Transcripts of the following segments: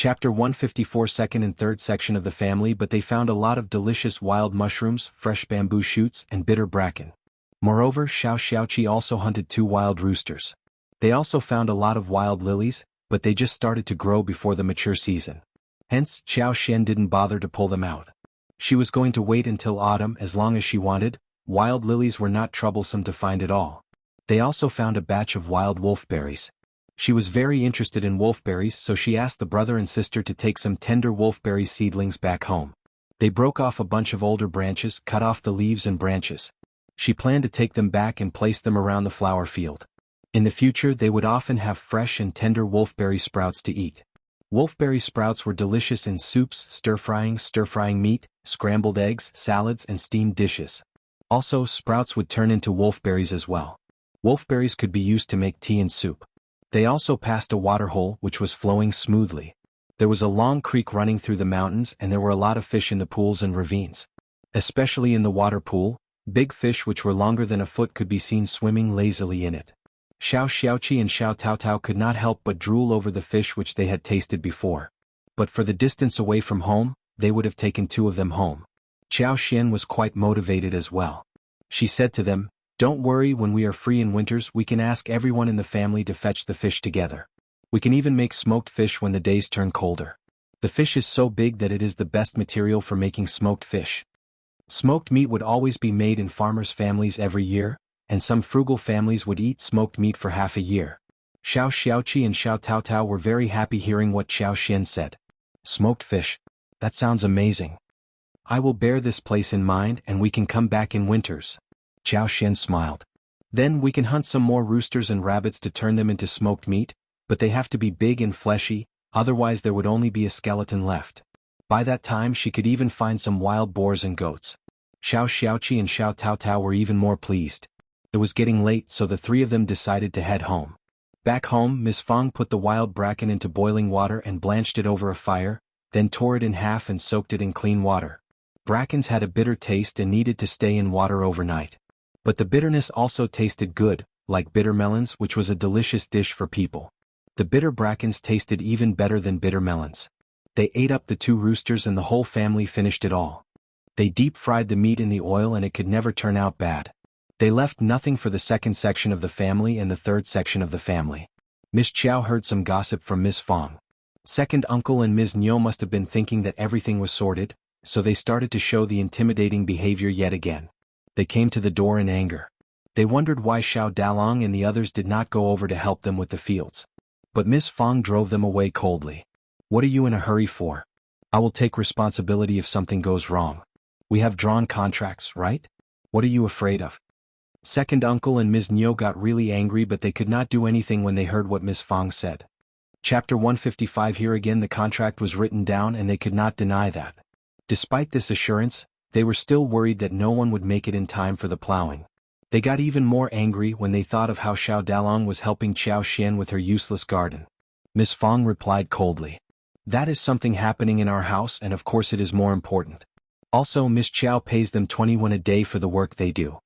Chapter 154 Second and third section of the family. But they found a lot of delicious wild mushrooms, fresh bamboo shoots, and bitter bracken. Moreover, Xiaoqi also hunted 2 wild roosters. They also found a lot of wild lilies, but they just started to grow before the mature season. Hence, Xian didn't bother to pull them out. She was going to wait until autumn as long as she wanted. Wild lilies were not troublesome to find at all. They also found a batch of wild wolfberries. She was very interested in wolfberries, so she asked the brother and sister to take some tender wolfberry seedlings back home. They broke off a bunch of older branches, cut off the leaves and branches. She planned to take them back and place them around the flower field. In the future they would often have fresh and tender wolfberry sprouts to eat. Wolfberry sprouts were delicious in soups, stir-frying meat, scrambled eggs, salads and steamed dishes. Also, sprouts would turn into wolfberries as well. Wolfberries could be used to make tea and soup. They also passed a waterhole which was flowing smoothly. There was a long creek running through the mountains and there were a lot of fish in the pools and ravines. Especially in the water pool, big fish which were longer than a foot could be seen swimming lazily in it. Xiaoqi and Xiao Taotao could not help but drool over the fish which they had tasted before. But for the distance away from home, they would have taken 2 of them home. Xian was quite motivated as well. She said to them, "Don't worry, when we are free in winters we can ask everyone in the family to fetch the fish together. We can even make smoked fish when the days turn colder. The fish is so big that it is the best material for making smoked fish." Smoked meat would always be made in farmers' families every year, and some frugal families would eat smoked meat for half a year. Xiaoqi and Xiao Taotao were very happy hearing what Xian said. "Smoked fish? That sounds amazing. I will bear this place in mind and we can come back in winters." Xian smiled. "Then we can hunt some more roosters and rabbits to turn them into smoked meat, but they have to be big and fleshy, otherwise there would only be a skeleton left. By that time she could even find some wild boars and goats." Xiaoqi and Xiao Taotao were even more pleased. It was getting late, so the 3 of them decided to head home. Back home, Miss Fang put the wild bracken into boiling water and blanched it over a fire, then tore it in half and soaked it in clean water. Brackens had a bitter taste and needed to stay in water overnight. But the bitterness also tasted good, like bitter melons, which was a delicious dish for people. The bitter brackens tasted even better than bitter melons. They ate up the 2 roosters and the whole family finished it all. They deep-fried the meat in the oil and it could never turn out bad. They left nothing for the second section of the family and the third section of the family. Miss Qiao heard some gossip from Miss Fang. Second uncle and Ms. Niu must have been thinking that everything was sorted, so they started to show the intimidating behavior yet again. They came to the door in anger. They wondered why Xiao Dalong and the others did not go over to help them with the fields. But Miss Fang drove them away coldly. "What are you in a hurry for? I will take responsibility if something goes wrong. We have drawn contracts, right? What are you afraid of?" Second uncle and Ms. Niu got really angry, but they could not do anything when they heard what Miss Fang said. Chapter 155. Here again the contract was written down and they could not deny that. Despite this assurance, they were still worried that no one would make it in time for the plowing. They got even more angry when they thought of how Xiao Dalong was helping Xian with her useless garden. Miss Fang replied coldly, "That is something happening in our house and of course it is more important. Also Miss Qiao pays them 20 a day for the work they do.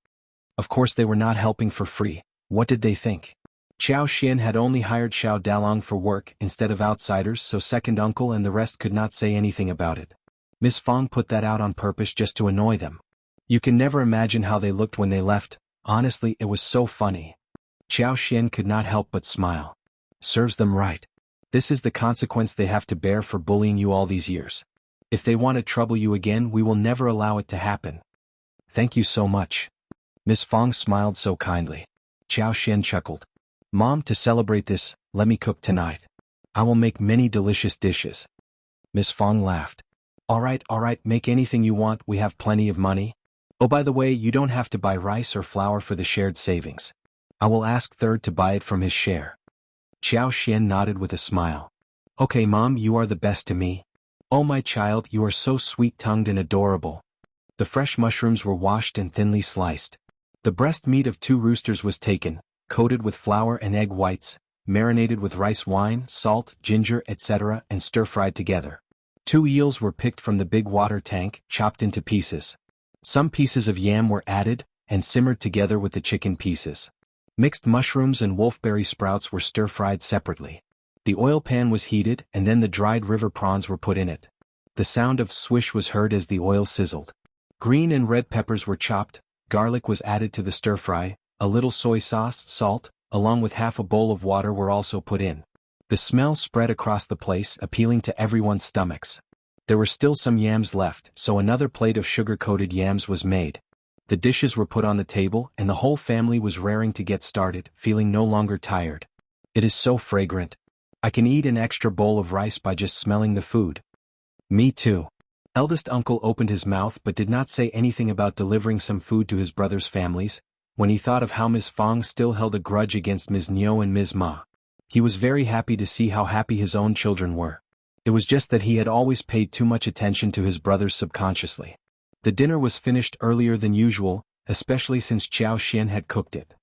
Of course they were not helping for free. What did they think?" Xian had only hired Xiao Dalong for work instead of outsiders, so second uncle and the rest could not say anything about it. Miss Fang put that out on purpose just to annoy them. You can never imagine how they looked when they left. Honestly, it was so funny. Xian could not help but smile. Serves them right. This is the consequence they have to bear for bullying you all these years. If they want to trouble you again, we will never allow it to happen. Thank you so much. Miss Fang smiled so kindly. Xian chuckled. "Mom, to celebrate this, let me cook tonight. I will make many delicious dishes." Miss Fang laughed. All right, make anything you want, we have plenty of money. Oh, by the way, you don't have to buy rice or flour for the shared savings. I will ask Third to buy it from his share." Xian nodded with a smile. "Okay, Mom, you are the best to me. Oh my child, you are so sweet-tongued and adorable." The fresh mushrooms were washed and thinly sliced. The breast meat of 2 roosters was taken, coated with flour and egg whites, marinated with rice wine, salt, ginger, etc., and stir-fried together. 2 eels were picked from the big water tank, chopped into pieces. Some pieces of yam were added, and simmered together with the chicken pieces. Mixed mushrooms and wolfberry sprouts were stir-fried separately. The oil pan was heated and then the dried river prawns were put in it. The sound of swish was heard as the oil sizzled. Green and red peppers were chopped, garlic was added to the stir-fry, a little soy sauce, salt, along with half a bowl of water were also put in. The smell spread across the place, appealing to everyone's stomachs. There were still some yams left, so another plate of sugar-coated yams was made. The dishes were put on the table and the whole family was raring to get started, feeling no longer tired. It is so fragrant. I can eat an extra bowl of rice by just smelling the food. Me too. Eldest uncle opened his mouth but did not say anything about delivering some food to his brothers' families, when he thought of how Ms. Fang still held a grudge against Ms. Niu and Ms. Ma. He was very happy to see how happy his own children were. It was just that he had always paid too much attention to his brothers subconsciously. The dinner was finished earlier than usual, especially since Xiao had cooked it.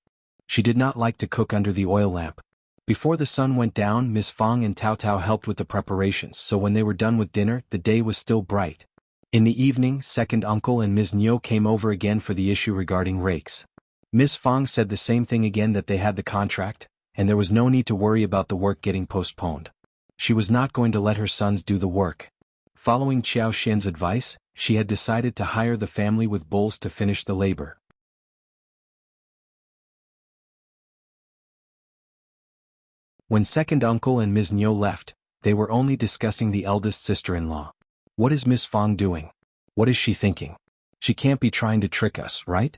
She did not like to cook under the oil lamp. Before the sun went down, Ms. Fang and Tao Tao helped with the preparations, so when they were done with dinner, the day was still bright. In the evening, second uncle and Ms. Niu came over again for the issue regarding rakes. Ms. Fang said the same thing again, that they had the contract, and there was no need to worry about the work getting postponed. She was not going to let her sons do the work. Following Xiaoxian's advice, she had decided to hire the family with bulls to finish the labor. When second uncle and Ms. Niu left, they were only discussing the eldest sister-in-law. What is Miss Fang doing? What is she thinking? She can't be trying to trick us, right?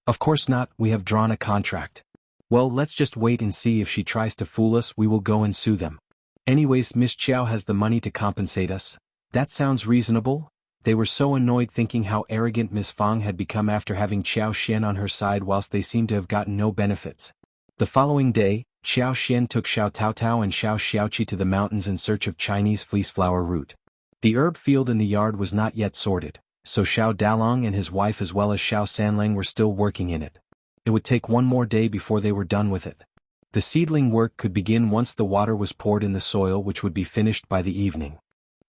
Of course not, we have drawn a contract. Well, let's just wait and see. If she tries to fool us, we will go and sue them. Anyways, Miss Qiao has the money to compensate us. That sounds reasonable. They were so annoyed thinking how arrogant Miss Fang had become after having Xiao on her side, whilst they seemed to have gotten no benefits. The following day, Xiao took Xiao Taotao and Xiaoqi to the mountains in search of Chinese fleeceflower root. The herb field in the yard was not yet sorted, so Xiao Dalong and his wife as well as Xiao Sanlang were still working in it. It would take one more day before they were done with it. The seedling work could begin once the water was poured in the soil, which would be finished by the evening.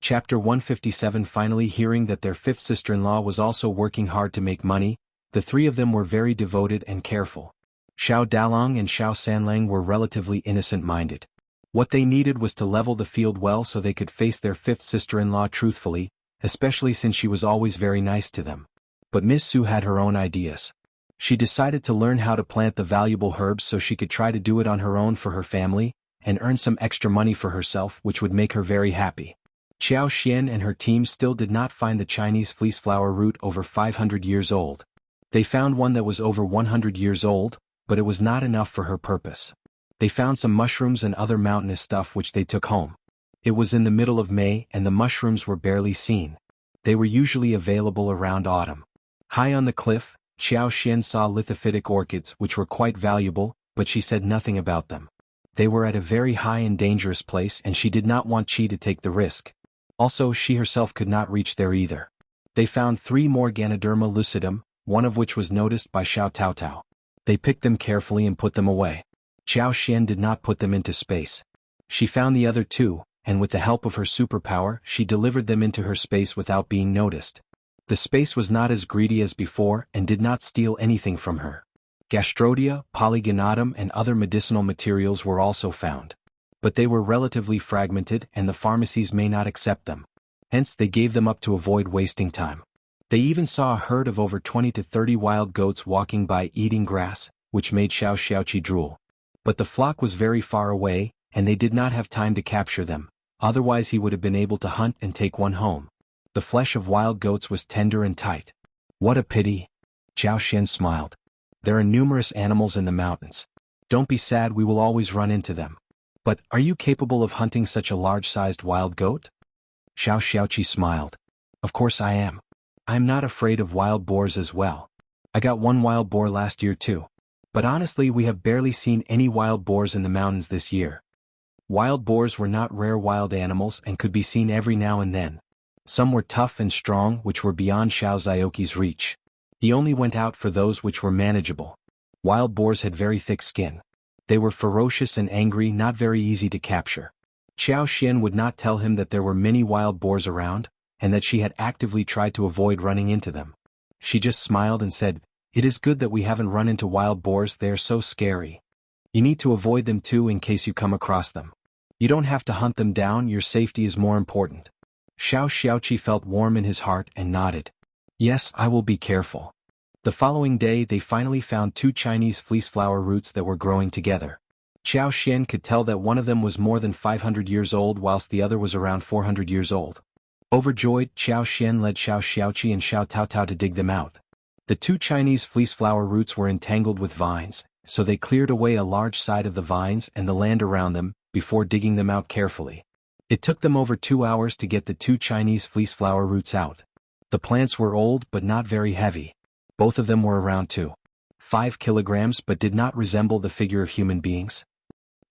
Chapter 157. Finally, hearing that their fifth sister-in-law was also working hard to make money, the three of them were very devoted and careful. Xiao Dalong and Xiao Sanlang were relatively innocent-minded. What they needed was to level the field well so they could face their fifth sister-in-law truthfully, especially since she was always very nice to them. But Miss Su had her own ideas. She decided to learn how to plant the valuable herbs so she could try to do it on her own for her family, and earn some extra money for herself, which would make her very happy. Xiao Xian and her team still did not find the Chinese fleeceflower root over 500 years old. They found one that was over 100 years old, but it was not enough for her purpose. They found some mushrooms and other mountainous stuff which they took home. It was in the middle of May and the mushrooms were barely seen. They were usually available around autumn. High on the cliff, Xiao Xian saw lithophytic orchids which were quite valuable, but she said nothing about them. They were at a very high and dangerous place and she did not want Qi to take the risk. Also, she herself could not reach there either. They found 3 more Ganoderma lucidum, one of which was noticed by Xiao Taotao. They picked them carefully and put them away. Xiao Xian did not put them into space. She found the other 2, and with the help of her superpower, she delivered them into her space without being noticed. The space was not as greedy as before and did not steal anything from her. Gastrodia, polygonatum and other medicinal materials were also found. But they were relatively fragmented and the pharmacies may not accept them. Hence they gave them up to avoid wasting time. They even saw a herd of over 20 to 30 wild goats walking by eating grass, which made Xiaoqi drool. But the flock was very far away, and they did not have time to capture them, otherwise he would have been able to hunt and take one home. The flesh of wild goats was tender and tight. What a pity. Xiao Xian smiled. There are numerous animals in the mountains. Don't be sad, we will always run into them. But, are you capable of hunting such a large-sized wild goat? Xiaoqi smiled. Of course I am. I am not afraid of wild boars as well. I got one wild boar last year too. But honestly, we have barely seen any wild boars in the mountains this year. Wild boars were not rare wild animals and could be seen every now and then. Some were tough and strong, which were beyond Xiao Zhaoqi's reach. He only went out for those which were manageable. Wild boars had very thick skin. They were ferocious and angry, not very easy to capture. Xiao Xian would not tell him that there were many wild boars around, and that she had actively tried to avoid running into them. She just smiled and said, "It is good that we haven't run into wild boars, they are so scary. You need to avoid them too in case you come across them." You don't have to hunt them down, your safety is more important. Xiaoqi felt warm in his heart and nodded. Yes, I will be careful. The following day they finally found 2 Chinese fleeceflower roots that were growing together. Qiao Xian could tell that one of them was more than 500 years old whilst the other was around 400 years old. Overjoyed, Qiao Xian led Xiaoqi and Xiao Taotao to dig them out. The 2 Chinese fleeceflower roots were entangled with vines, so they cleared away a large side of the vines and the land around them, before digging them out carefully. It took them over 2 hours to get the 2 Chinese fleeceflower roots out. The plants were old but not very heavy. Both of them were around 2.5 kilograms but did not resemble the figure of human beings.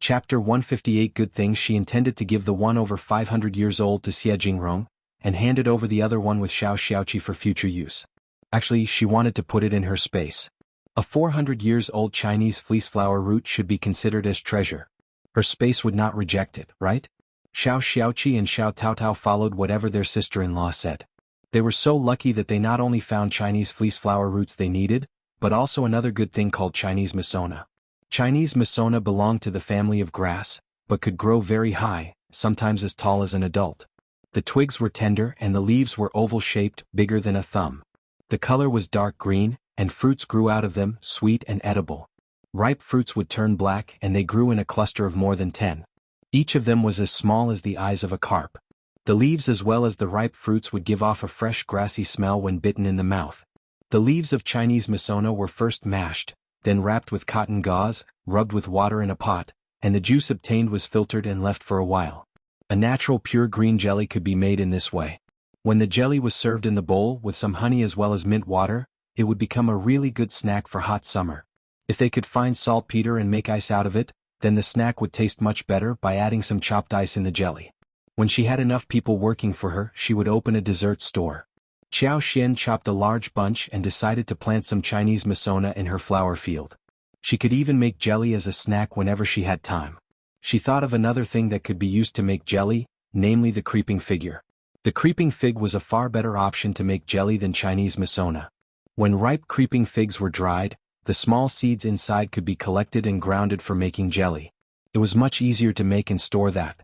Chapter 158. Good thing she intended to give the one over 500 years old to Xie Jingrong, and handed over the other one with Xiaoqi for future use. Actually, she wanted to put it in her space. A 400 years old Chinese fleeceflower root should be considered as treasure. Her space would not reject it, right? Xiaoqi and Xiao Taotao followed whatever their sister-in-law said. They were so lucky that they not only found Chinese fleeceflower roots they needed, but also another good thing called Chinese Misona. Chinese Misona belonged to the family of grass, but could grow very high, sometimes as tall as an adult. The twigs were tender and the leaves were oval-shaped, bigger than a thumb. The color was dark green, and fruits grew out of them, sweet and edible. Ripe fruits would turn black and they grew in a cluster of more than 10. Each of them was as small as the eyes of a carp. The leaves as well as the ripe fruits would give off a fresh grassy smell when bitten in the mouth. The leaves of Chinese Misona were first mashed, then wrapped with cotton gauze, rubbed with water in a pot, and the juice obtained was filtered and left for a while. A natural pure green jelly could be made in this way. When the jelly was served in the bowl with some honey as well as mint water, it would become a really good snack for hot summer. If they could find saltpeter and make ice out of it, then the snack would taste much better by adding some chopped ice in the jelly. When she had enough people working for her, she would open a dessert store. Qiao Xian chopped a large bunch and decided to plant some Chinese Misona in her flower field. She could even make jelly as a snack whenever she had time. She thought of another thing that could be used to make jelly, namely the creeping figure. The creeping fig was a far better option to make jelly than Chinese Misona. When ripe creeping figs were dried, the small seeds inside could be collected and grounded for making jelly. It was much easier to make and store that.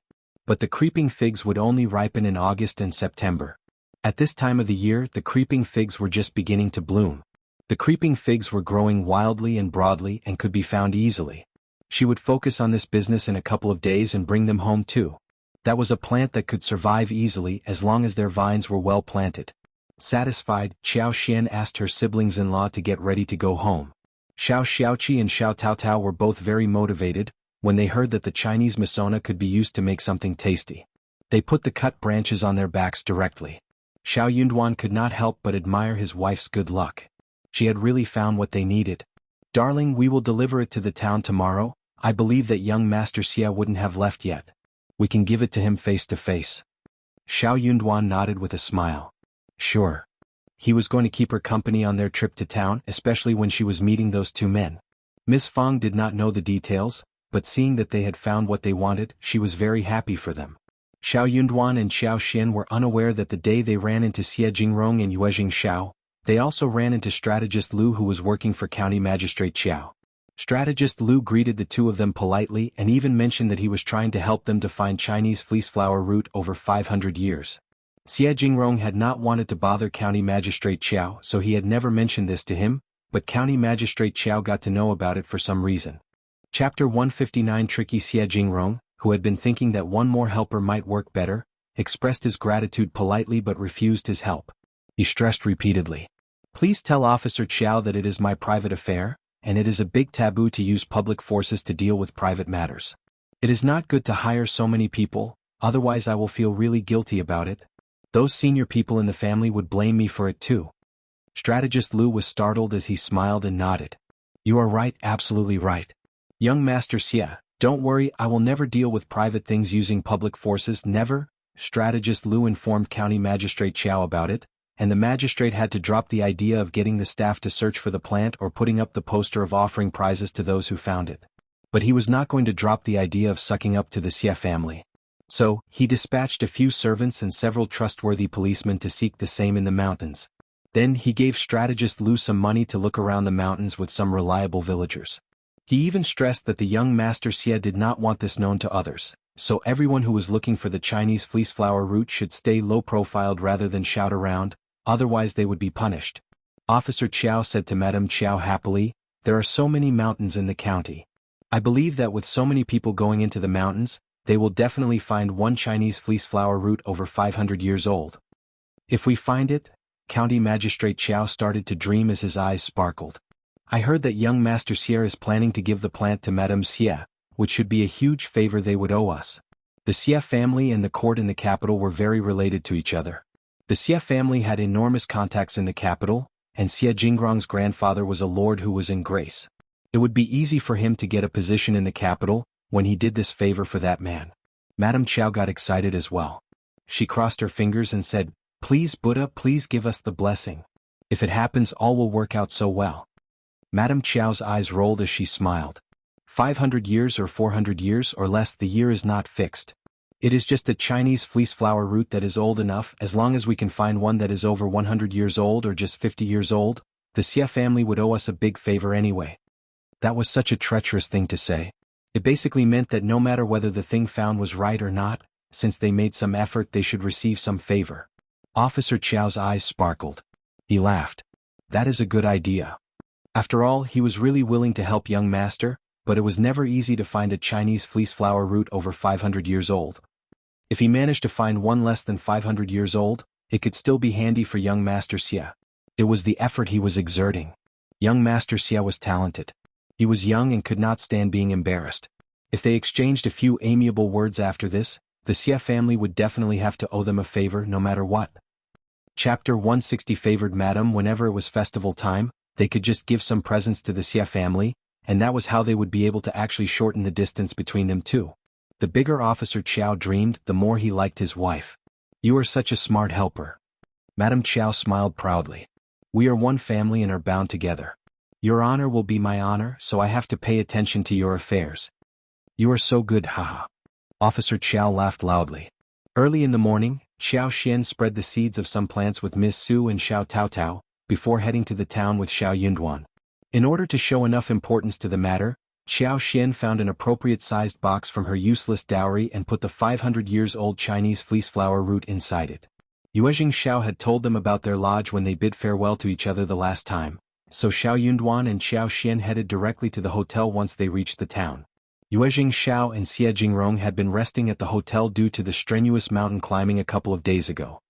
But the creeping figs would only ripen in August and September. At this time of the year, the creeping figs were just beginning to bloom. The creeping figs were growing wildly and broadly and could be found easily. She would focus on this business in a couple of days and bring them home too. That was a plant that could survive easily as long as their vines were well planted. Satisfied, Qiao Xian asked her siblings-in-law to get ready to go home. Xiaoqi and Xiao Taotao were both very motivated when they heard that the Chinese Misona could be used to make something tasty. They put the cut branches on their backs directly. Xiao Yunduan could not help but admire his wife's good luck. She had really found what they needed. Darling, we will deliver it to the town tomorrow. I believe that young Master Xia wouldn't have left yet. We can give it to him face to face. Xiao Yunduan nodded with a smile. Sure. He was going to keep her company on their trip to town, especially when she was meeting those 2 men. Miss Fang did not know the details, but seeing that they had found what they wanted, she was very happy for them. Xiao Yunduan and Qiao Xian were unaware that the day they ran into Xie Jingrong and Yuezheng Xiao, they also ran into Strategist Lu who was working for County Magistrate Qiao. Strategist Lu greeted the 2 of them politely and even mentioned that he was trying to help them to find Chinese fleeceflower root over 500 years. Xie Jingrong had not wanted to bother County Magistrate Qiao, so he had never mentioned this to him, but County Magistrate Qiao got to know about it for some reason. Chapter 159. Tricky Xie Jingrong, who had been thinking that one more helper might work better, expressed his gratitude politely but refused his help. He stressed repeatedly. Please tell Officer Qiao that it is my private affair, and it is a big taboo to use public forces to deal with private matters. It is not good to hire so many people, otherwise I will feel really guilty about it. Those senior people in the family would blame me for it too. Strategist Lu was startled as he smiled and nodded. You are right, absolutely right. Young Master Xie, don't worry, I will never deal with private things using public forces, never. Strategist Lu informed County Magistrate Qiao about it, and the magistrate had to drop the idea of getting the staff to search for the plant or putting up the poster of offering prizes to those who found it. But he was not going to drop the idea of sucking up to the Xie family. So, he dispatched a few servants and several trustworthy policemen to seek the same in the mountains. Then he gave Strategist Lu some money to look around the mountains with some reliable villagers. He even stressed that the young Master Xie did not want this known to others, so everyone who was looking for the Chinese fleece flower root should stay low-profiled rather than shout around, otherwise they would be punished. Officer Qiao said to Madame Qiao happily, "There are so many mountains in the county. I believe that with so many people going into the mountains, they will definitely find one Chinese fleece flower root over 500 years old. If we find it," County Magistrate Qiao started to dream as his eyes sparkled. "I heard that young Master Xie is planning to give the plant to Madame Xie, which should be a huge favor they would owe us." The Xie family and the court in the capital were very related to each other. The Xie family had enormous contacts in the capital, and Xie Jingrong's grandfather was a lord who was in grace. It would be easy for him to get a position in the capital when he did this favor for that man. Madame Qiao got excited as well. She crossed her fingers and said, "Please Buddha, please give us the blessing. If it happens, all will work out so well." Madame Qiao's eyes rolled as she smiled. 500 years or 400 years or less, the year is not fixed. It is just a Chinese fleece flower root that is old enough. As long as we can find one that is over 100 years old or just 50 years old, the Xie family would owe us a big favor anyway. That was such a treacherous thing to say. It basically meant that no matter whether the thing found was right or not, since they made some effort, they should receive some favor. Officer Qiao's eyes sparkled. He laughed. That is a good idea. After all, he was really willing to help young master, but it was never easy to find a Chinese fleece flower root over 500 years old. If he managed to find one less than 500 years old, it could still be handy for young Master Xie. It was the effort he was exerting. Young Master Xie was talented. He was young and could not stand being embarrassed. If they exchanged a few amiable words after this, the Xie family would definitely have to owe them a favor no matter what. Chapter 160. Favored Madam. Whenever it was festival time, they could just give some presents to the Xie family, and that was how they would be able to actually shorten the distance between them two. The bigger Officer Qiao dreamed, the more he liked his wife. "You are such a smart helper." Madame Qiao smiled proudly. "We are one family and are bound together. Your honor will be my honor, so I have to pay attention to your affairs." "You are so good, haha." Officer Qiao laughed loudly. Early in the morning, Xiao Xian spread the seeds of some plants with Miss Su and Xiao Taotao, before heading to the town with Xiao Yunduan. In order to show enough importance to the matter, Xiao Xian found an appropriate-sized box from her useless dowry and put the 500 years old Chinese fleece flower root inside it. Yuezheng Xiao had told them about their lodge when they bid farewell to each other the last time, so Xiao Yunduan and Xiao Xian headed directly to the hotel once they reached the town. Yuezheng Xiao and Xie Jingrong had been resting at the hotel due to the strenuous mountain climbing a couple of days ago.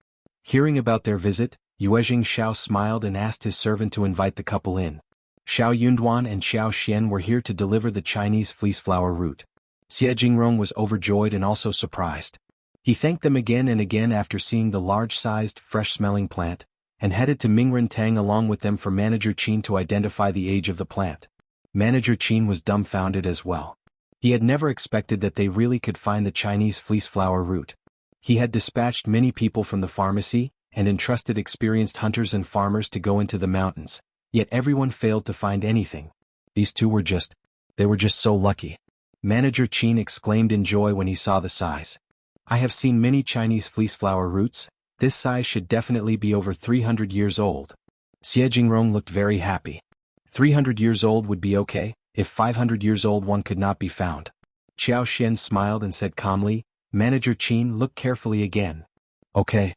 Hearing about their visit, Yuezheng Xiao smiled and asked his servant to invite the couple in. Xiao Yunduan and Xiao Xian were here to deliver the Chinese fleece flower root. Xie Jingrong was overjoyed and also surprised. He thanked them again and again after seeing the large-sized, fresh-smelling plant, and headed to Mingrantang along with them for Manager Qin to identify the age of the plant. Manager Qin was dumbfounded as well. He had never expected that they really could find the Chinese fleece flower root. He had dispatched many people from the pharmacy, and entrusted experienced hunters and farmers to go into the mountains, yet everyone failed to find anything. These two were just so lucky. Manager Qin exclaimed in joy when he saw the size. "I have seen many Chinese fleece flower roots. This size should definitely be over 300 years old." Xie Jingrong looked very happy. 300 years old would be okay, if 500 years old one could not be found. Xiao Xian smiled and said calmly, "Manager Qin, look carefully again." "Okay."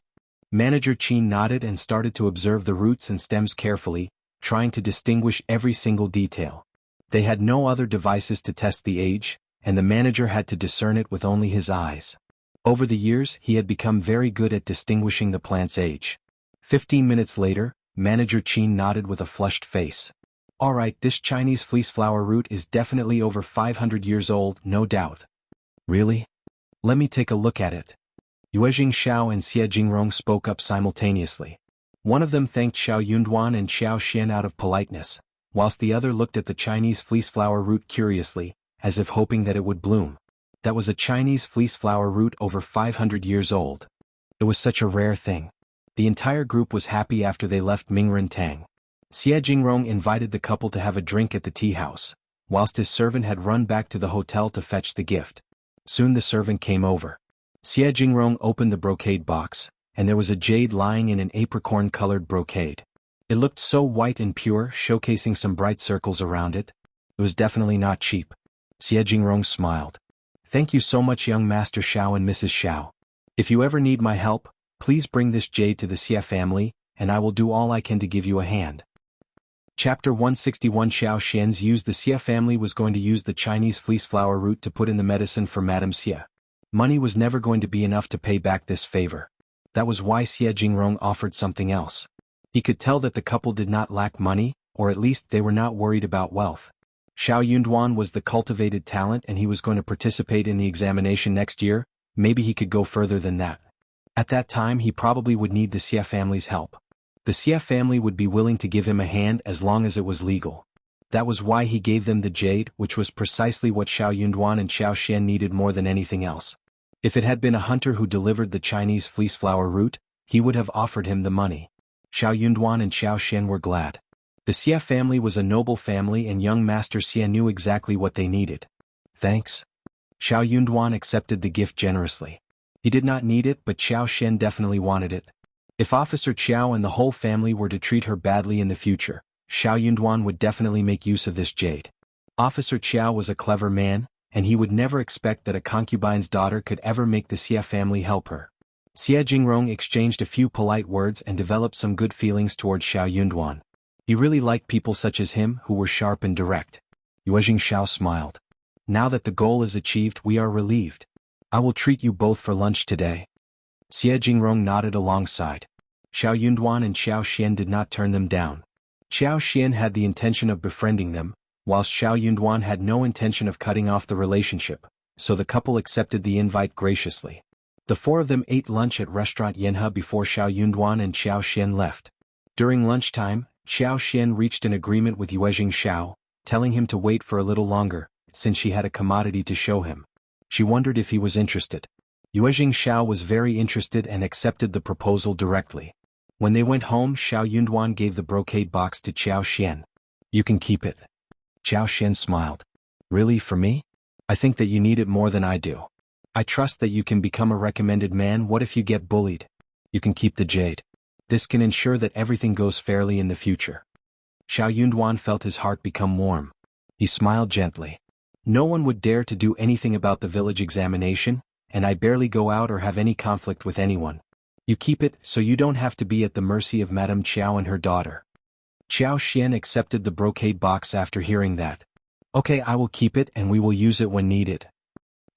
Manager Qin nodded and started to observe the roots and stems carefully, trying to distinguish every single detail. They had no other devices to test the age, and the manager had to discern it with only his eyes. Over the years, he had become very good at distinguishing the plant's age. 15 minutes later, Manager Qin nodded with a flushed face. "All right, this Chinese fleece flower root is definitely over 500 years old, no doubt." "Really? Let me take a look at it." Yuezheng Xiao and Xie Jingrong spoke up simultaneously. One of them thanked Xiao Yunduan and Xiao Xian out of politeness, whilst the other looked at the Chinese fleece flower root curiously, as if hoping that it would bloom. That was a Chinese fleece flower root over 500 years old. It was such a rare thing. The entire group was happy after they left Mingrantang. Xie Jingrong invited the couple to have a drink at the tea house, whilst his servant had run back to the hotel to fetch the gift. Soon the servant came over. Xie Jingrong opened the brocade box, and there was a jade lying in an apricorn-colored brocade. It looked so white and pure, showcasing some bright circles around it. It was definitely not cheap. Xie Jingrong smiled. Thank you so much, young Master Xiao and Mrs. Xiao. If you ever need my help, please bring this jade to the Xia family, and I will do all I can to give you a hand. Chapter 161. Xiao Xian's used the Xia family was going to use the Chinese fleece flower root to put in the medicine for Madame Xia. Money was never going to be enough to pay back this favor. That was why Xie Jingrong offered something else. He could tell that the couple did not lack money, or at least they were not worried about wealth. Xiao Yunduan was the cultivated talent and he was going to participate in the examination next year. Maybe he could go further than that. At that time he probably would need the Xia family's help. The Xia family would be willing to give him a hand as long as it was legal. That was why he gave them the jade, which was precisely what Xiao Yunduan and Xiao Xian needed more than anything else. If it had been a hunter who delivered the Chinese fleece flower root, he would have offered him the money. Xiao Yunduan and Xiao Xian were glad. The Xia family was a noble family and young Master Xia knew exactly what they needed. Thanks. Xiao Yunduan accepted the gift generously. He did not need it, but Xiao Xian definitely wanted it. If Officer Qiao and the whole family were to treat her badly in the future, Xiao Yunduan would definitely make use of this jade. Officer Qiao was a clever man, and he would never expect that a concubine's daughter could ever make the Xia family help her. Xie Jingrong exchanged a few polite words and developed some good feelings towards Xiao Yunduan. He really liked people such as him who were sharp and direct. Yuezheng Xiao smiled. Now that the goal is achieved, we are relieved. I will treat you both for lunch today. Xie Jingrong nodded alongside. Xiao Yunduan and Xiao Xian did not turn them down. Xiao Xian had the intention of befriending them, whilst Xiao Yunduan had no intention of cutting off the relationship, so the couple accepted the invite graciously. The four of them ate lunch at restaurant Yanhe before Xiao Yunduan and Xiao Xian left. During lunchtime, Xiao Xian reached an agreement with Yuezheng Xiao, telling him to wait for a little longer, since she had a commodity to show him. She wondered if he was interested. Yuezheng Xiao was very interested and accepted the proposal directly. When they went home, Xiao Yunduan gave the brocade box to Xiao Xian. You can keep it. Xiao Xian smiled. Really, for me? I think that you need it more than I do. I trust that you can become a recommended man. What if you get bullied? You can keep the jade. This can ensure that everything goes fairly in the future. Xiao Yunduan felt his heart become warm. He smiled gently. No one would dare to do anything about the village examination, and I barely go out or have any conflict with anyone. You keep it so you don't have to be at the mercy of Madame Qiao and her daughter. Xiao Xian accepted the brocade box after hearing that. Okay, I will keep it and we will use it when needed.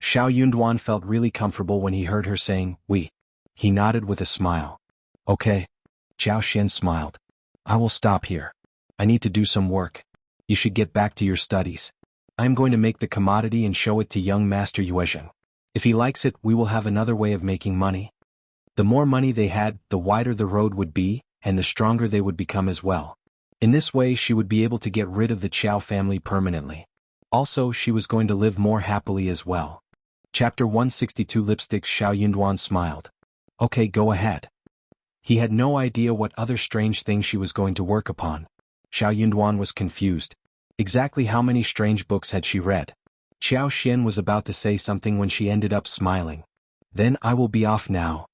Xiao Yunduan felt really comfortable when he heard her saying, we. He nodded with a smile. Okay. Xiao Xian smiled. I will stop here. I need to do some work. You should get back to your studies. I am going to make the commodity and show it to young Master Yuezheng. If he likes it, we will have another way of making money. The more money they had, the wider the road would be, and the stronger they would become as well. In this way she would be able to get rid of the Qiao family permanently. Also, she was going to live more happily as well. Chapter 162. Lipsticks. Xiao Yunduan smiled. Okay, go ahead. He had no idea what other strange thing she was going to work upon. Xiao Yunduan was confused. Exactly how many strange books had she read? Xiao Xian was about to say something when she ended up smiling. Then I will be off now.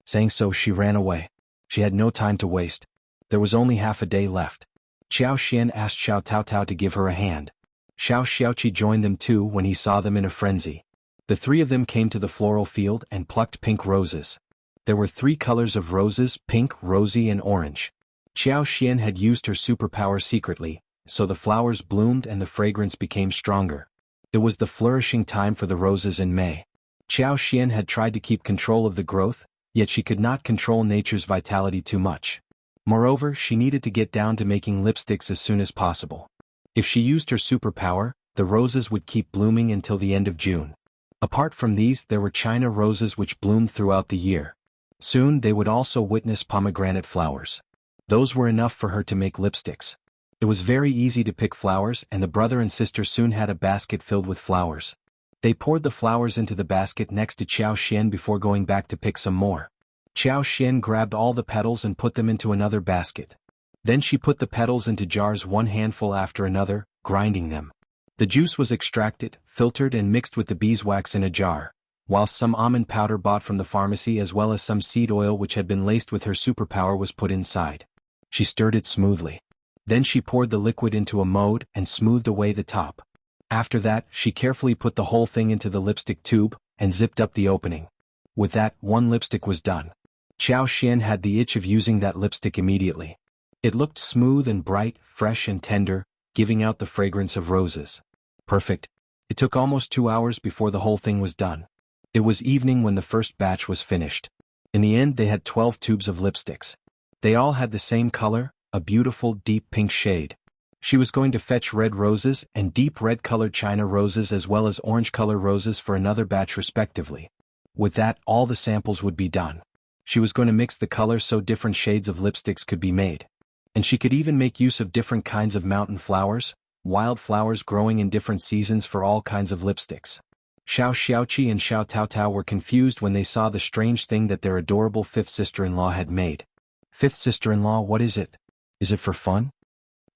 Saying so, she ran away. She had no time to waste. There was only half a day left. Xiao Xian asked Xiao Taotao to give her a hand. Xiao Xiaoqi joined them too when he saw them in a frenzy. The three of them came to the floral field and plucked pink roses. There were 3 colors of roses: pink, rosy and orange. Xiao Xian had used her superpower secretly, so the flowers bloomed and the fragrance became stronger. It was the flourishing time for the roses in May. Xiao Xian had tried to keep control of the growth, yet she could not control nature's vitality too much. Moreover, she needed to get down to making lipsticks as soon as possible. If she used her superpower, the roses would keep blooming until the end of June. Apart from these, there were China roses which bloomed throughout the year. Soon they would also witness pomegranate flowers. Those were enough for her to make lipsticks. It was very easy to pick flowers, and the brother and sister soon had a basket filled with flowers. They poured the flowers into the basket next to Xiao Xian before going back to pick some more. Xiao Xian grabbed all the petals and put them into another basket. Then she put the petals into jars, one handful after another, grinding them. The juice was extracted, filtered and mixed with the beeswax in a jar, whilst some almond powder bought from the pharmacy as well as some seed oil which had been laced with her superpower was put inside. She stirred it smoothly. Then she poured the liquid into a mold and smoothed away the top. After that, she carefully put the whole thing into the lipstick tube, and zipped up the opening. With that, one lipstick was done. Xian had the itch of using that lipstick immediately. It looked smooth and bright, fresh and tender, giving out the fragrance of roses. Perfect. It took almost 2 hours before the whole thing was done. It was evening when the first batch was finished. In the end, they had 12 tubes of lipsticks. They all had the same color, a beautiful deep pink shade. She was going to fetch red roses and deep red-colored China roses as well as orange-colored roses for another batch respectively. With that, all the samples would be done. She was going to mix the colors so different shades of lipsticks could be made. And she could even make use of different kinds of mountain flowers, wild flowers growing in different seasons for all kinds of lipsticks. Xiaoqi and Xiao Taotao were confused when they saw the strange thing that their adorable fifth sister-in-law had made. Fifth sister-in-law, what is it? Is it for fun?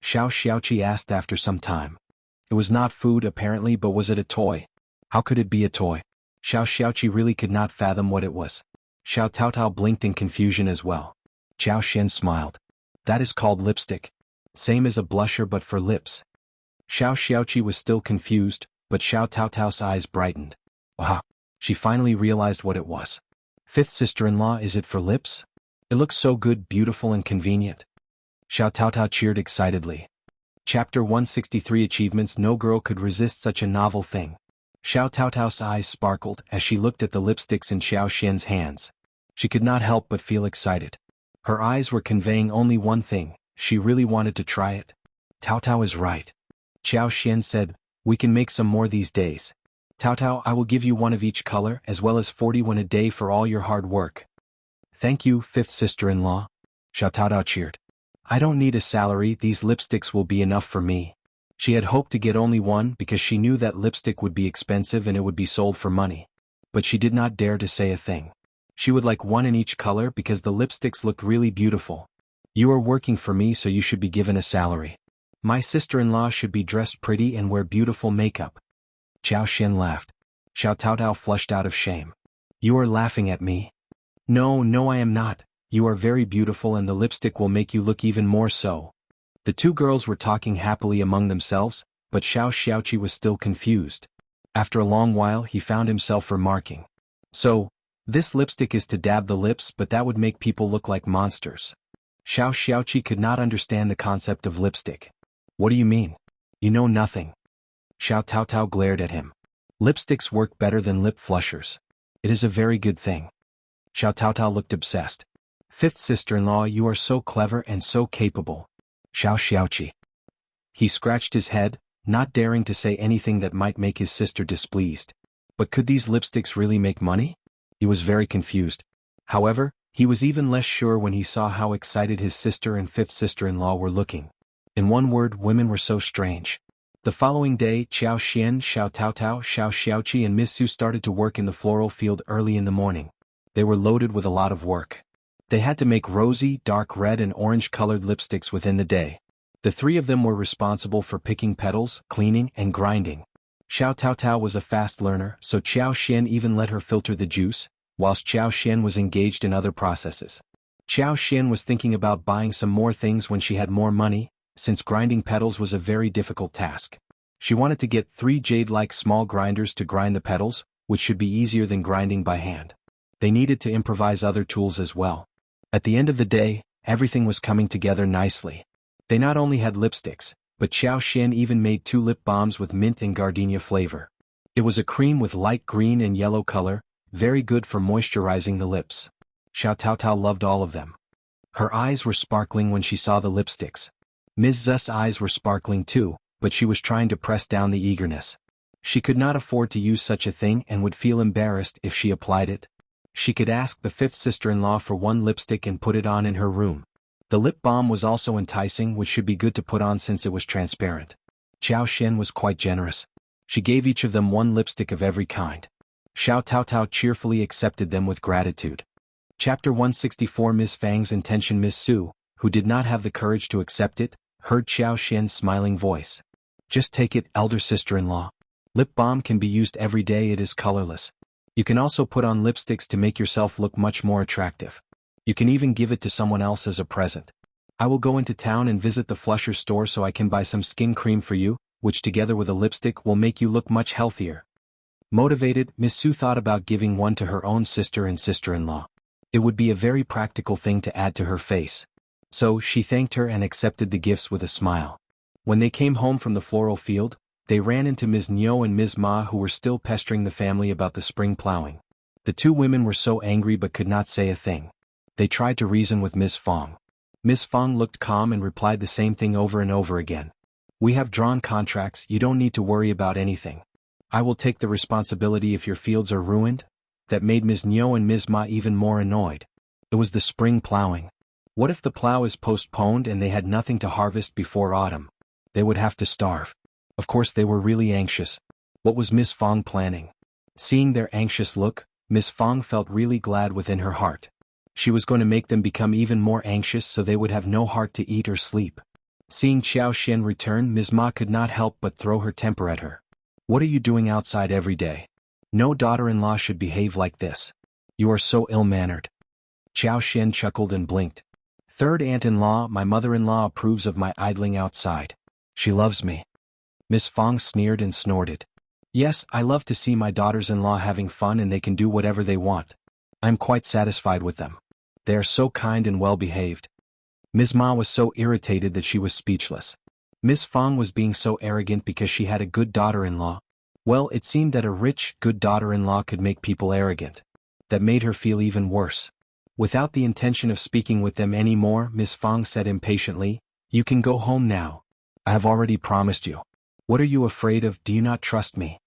Xiaoqi asked after some time. It was not food apparently, but was it a toy? How could it be a toy? Xiaoqi really could not fathom what it was. Xiao Taotao blinked in confusion as well. Xiao smiled. That is called lipstick. Same as a blusher but for lips. Xiaoqi was still confused, but Xiao Taotao's eyes brightened. Aha! She finally realized what it was. Fifth sister-in-law, is it for lips? It looks so good, beautiful and convenient. Xiao Taotao cheered excitedly. Chapter 163 Achievements. No girl could resist such a novel thing. Xiao Taotao's eyes sparkled as she looked at the lipsticks in Xiao's hands. She could not help but feel excited. Her eyes were conveying only one thing: she really wanted to try it. Taotao is right. Xiao said, we can make some more these days. Taotao, I will give you one of each color as well as 41 a day for all your hard work. Thank you, fifth sister-in-law. Xiao Taotao cheered. I don't need a salary, these lipsticks will be enough for me. She had hoped to get only one because she knew that lipstick would be expensive and it would be sold for money. But she did not dare to say a thing. She would like one in each color because the lipsticks looked really beautiful. You are working for me, so you should be given a salary. My sister-in-law should be dressed pretty and wear beautiful makeup. Xiao laughed. Xiao Taotao flushed out of shame. You are laughing at me? No, I am not. You are very beautiful and the lipstick will make you look even more so. The two girls were talking happily among themselves, but Xiaoqi was still confused. After a long while he found himself remarking. So, this lipstick is to dab the lips, but that would make people look like monsters. Xiaoqi could not understand the concept of lipstick. What do you mean? You know nothing. Xiao Taotao glared at him. Lipsticks work better than lip flushers. It is a very good thing. Xiao Taotao looked obsessed. Fifth sister-in-law, you are so clever and so capable. Xiaoqi. He scratched his head, not daring to say anything that might make his sister displeased. But could these lipsticks really make money? He was very confused. However, he was even less sure when he saw how excited his sister and fifth sister-in-law were looking. In one word, women were so strange. The following day, Xiao Taotao, Xiaoqi and Miss Su started to work in the floral field early in the morning. They were loaded with a lot of work. They had to make rosy, dark red and orange-colored lipsticks within the day. The three of them were responsible for picking petals, cleaning, and grinding. Xiao Taotao was a fast learner, so Xiao even let her filter the juice, whilst Xiao was engaged in other processes. Xiao was thinking about buying some more things when she had more money, since grinding petals was a very difficult task. She wanted to get 3 jade-like small grinders to grind the petals, which should be easier than grinding by hand. They needed to improvise other tools as well. At the end of the day, everything was coming together nicely. They not only had lipsticks, but Xiao even made 2 lip balms with mint and gardenia flavor. It was a cream with light green and yellow color, very good for moisturizing the lips. Xiao Taotao loved all of them. Her eyes were sparkling when she saw the lipsticks. Ms. Z's eyes were sparkling too, but she was trying to press down the eagerness. She could not afford to use such a thing and would feel embarrassed if she applied it. She could ask the fifth sister-in-law for one lipstick and put it on in her room. The lip balm was also enticing, which should be good to put on since it was transparent. Xiao was quite generous. She gave each of them one lipstick of every kind. Xiao Taotao cheerfully accepted them with gratitude. Chapter 164 Miss Fang's intention. Miss Su, who did not have the courage to accept it, heard Xiao's smiling voice. Just take it, elder sister-in-law. Lip balm can be used every day, it is colorless. You can also put on lipsticks to make yourself look much more attractive. You can even give it to someone else as a present. I will go into town and visit the Flusher store so I can buy some skin cream for you, which together with a lipstick will make you look much healthier. Motivated, Miss Su thought about giving one to her own sister and sister-in-law. It would be a very practical thing to add to her face. So, she thanked her and accepted the gifts with a smile. When they came home from the floral field, they ran into Ms. Niu and Ms. Ma, who were still pestering the family about the spring plowing. The two women were so angry but could not say a thing. They tried to reason with Ms. Fang. Ms. Fang looked calm and replied the same thing over and over again. We have drawn contracts, you don't need to worry about anything. I will take the responsibility if your fields are ruined. That made Ms. Niu and Ms. Ma even more annoyed. It was the spring plowing. What if the plow is postponed and they had nothing to harvest before autumn? They would have to starve. Of course they were really anxious. What was Miss Fang planning? Seeing their anxious look, Miss Fang felt really glad within her heart. She was going to make them become even more anxious so they would have no heart to eat or sleep. Seeing Qiao Xian return, Ms. Ma could not help but throw her temper at her. What are you doing outside every day? No daughter-in-law should behave like this. You are so ill-mannered. Qiao Xian chuckled and blinked. Third aunt-in-law, my mother-in-law approves of my idling outside. She loves me. Miss Fang sneered and snorted. Yes, I love to see my daughters-in-law having fun and they can do whatever they want. I'm quite satisfied with them. They are so kind and well-behaved. Ms. Ma was so irritated that she was speechless. Miss Fang was being so arrogant because she had a good daughter-in-law. Well, it seemed that a rich, good daughter-in-law could make people arrogant. That made her feel even worse. Without the intention of speaking with them any more, Miss Fang said impatiently, You can go home now. I have already promised you. What are you afraid of? Do you not trust me?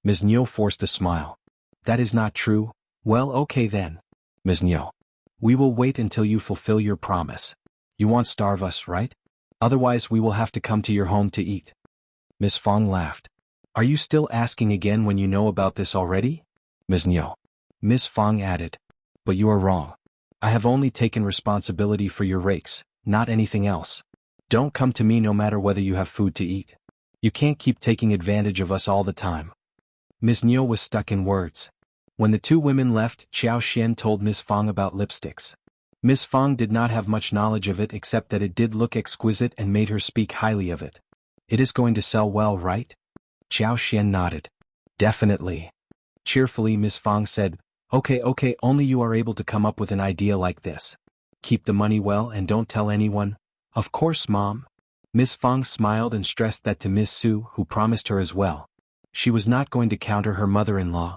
Ms. Niu forced a smile. That is not true. Well, okay then. Ms. Niu. We will wait until you fulfill your promise. You won't starve us, right? Otherwise we will have to come to your home to eat. Miss Fang laughed. Are you still asking again when you know about this already? Ms. Niu. Miss Fang added. But you are wrong. I have only taken responsibility for your rakes, not anything else. Don't come to me no matter whether you have food to eat. You can't keep taking advantage of us all the time. Ms. Niu was stuck in words. When the two women left, Qiao Xian told Miss Fang about lipsticks. Miss Fang did not have much knowledge of it except that it did look exquisite and made her speak highly of it. It is going to sell well, right? Qiao Xian nodded. Definitely. Cheerfully Miss Fang said, Okay, only you are able to come up with an idea like this. Keep the money well and don't tell anyone. Of course, Mom. Miss Fang smiled and stressed that to Miss Su, who promised her as well. She was not going to counter her mother-in-law.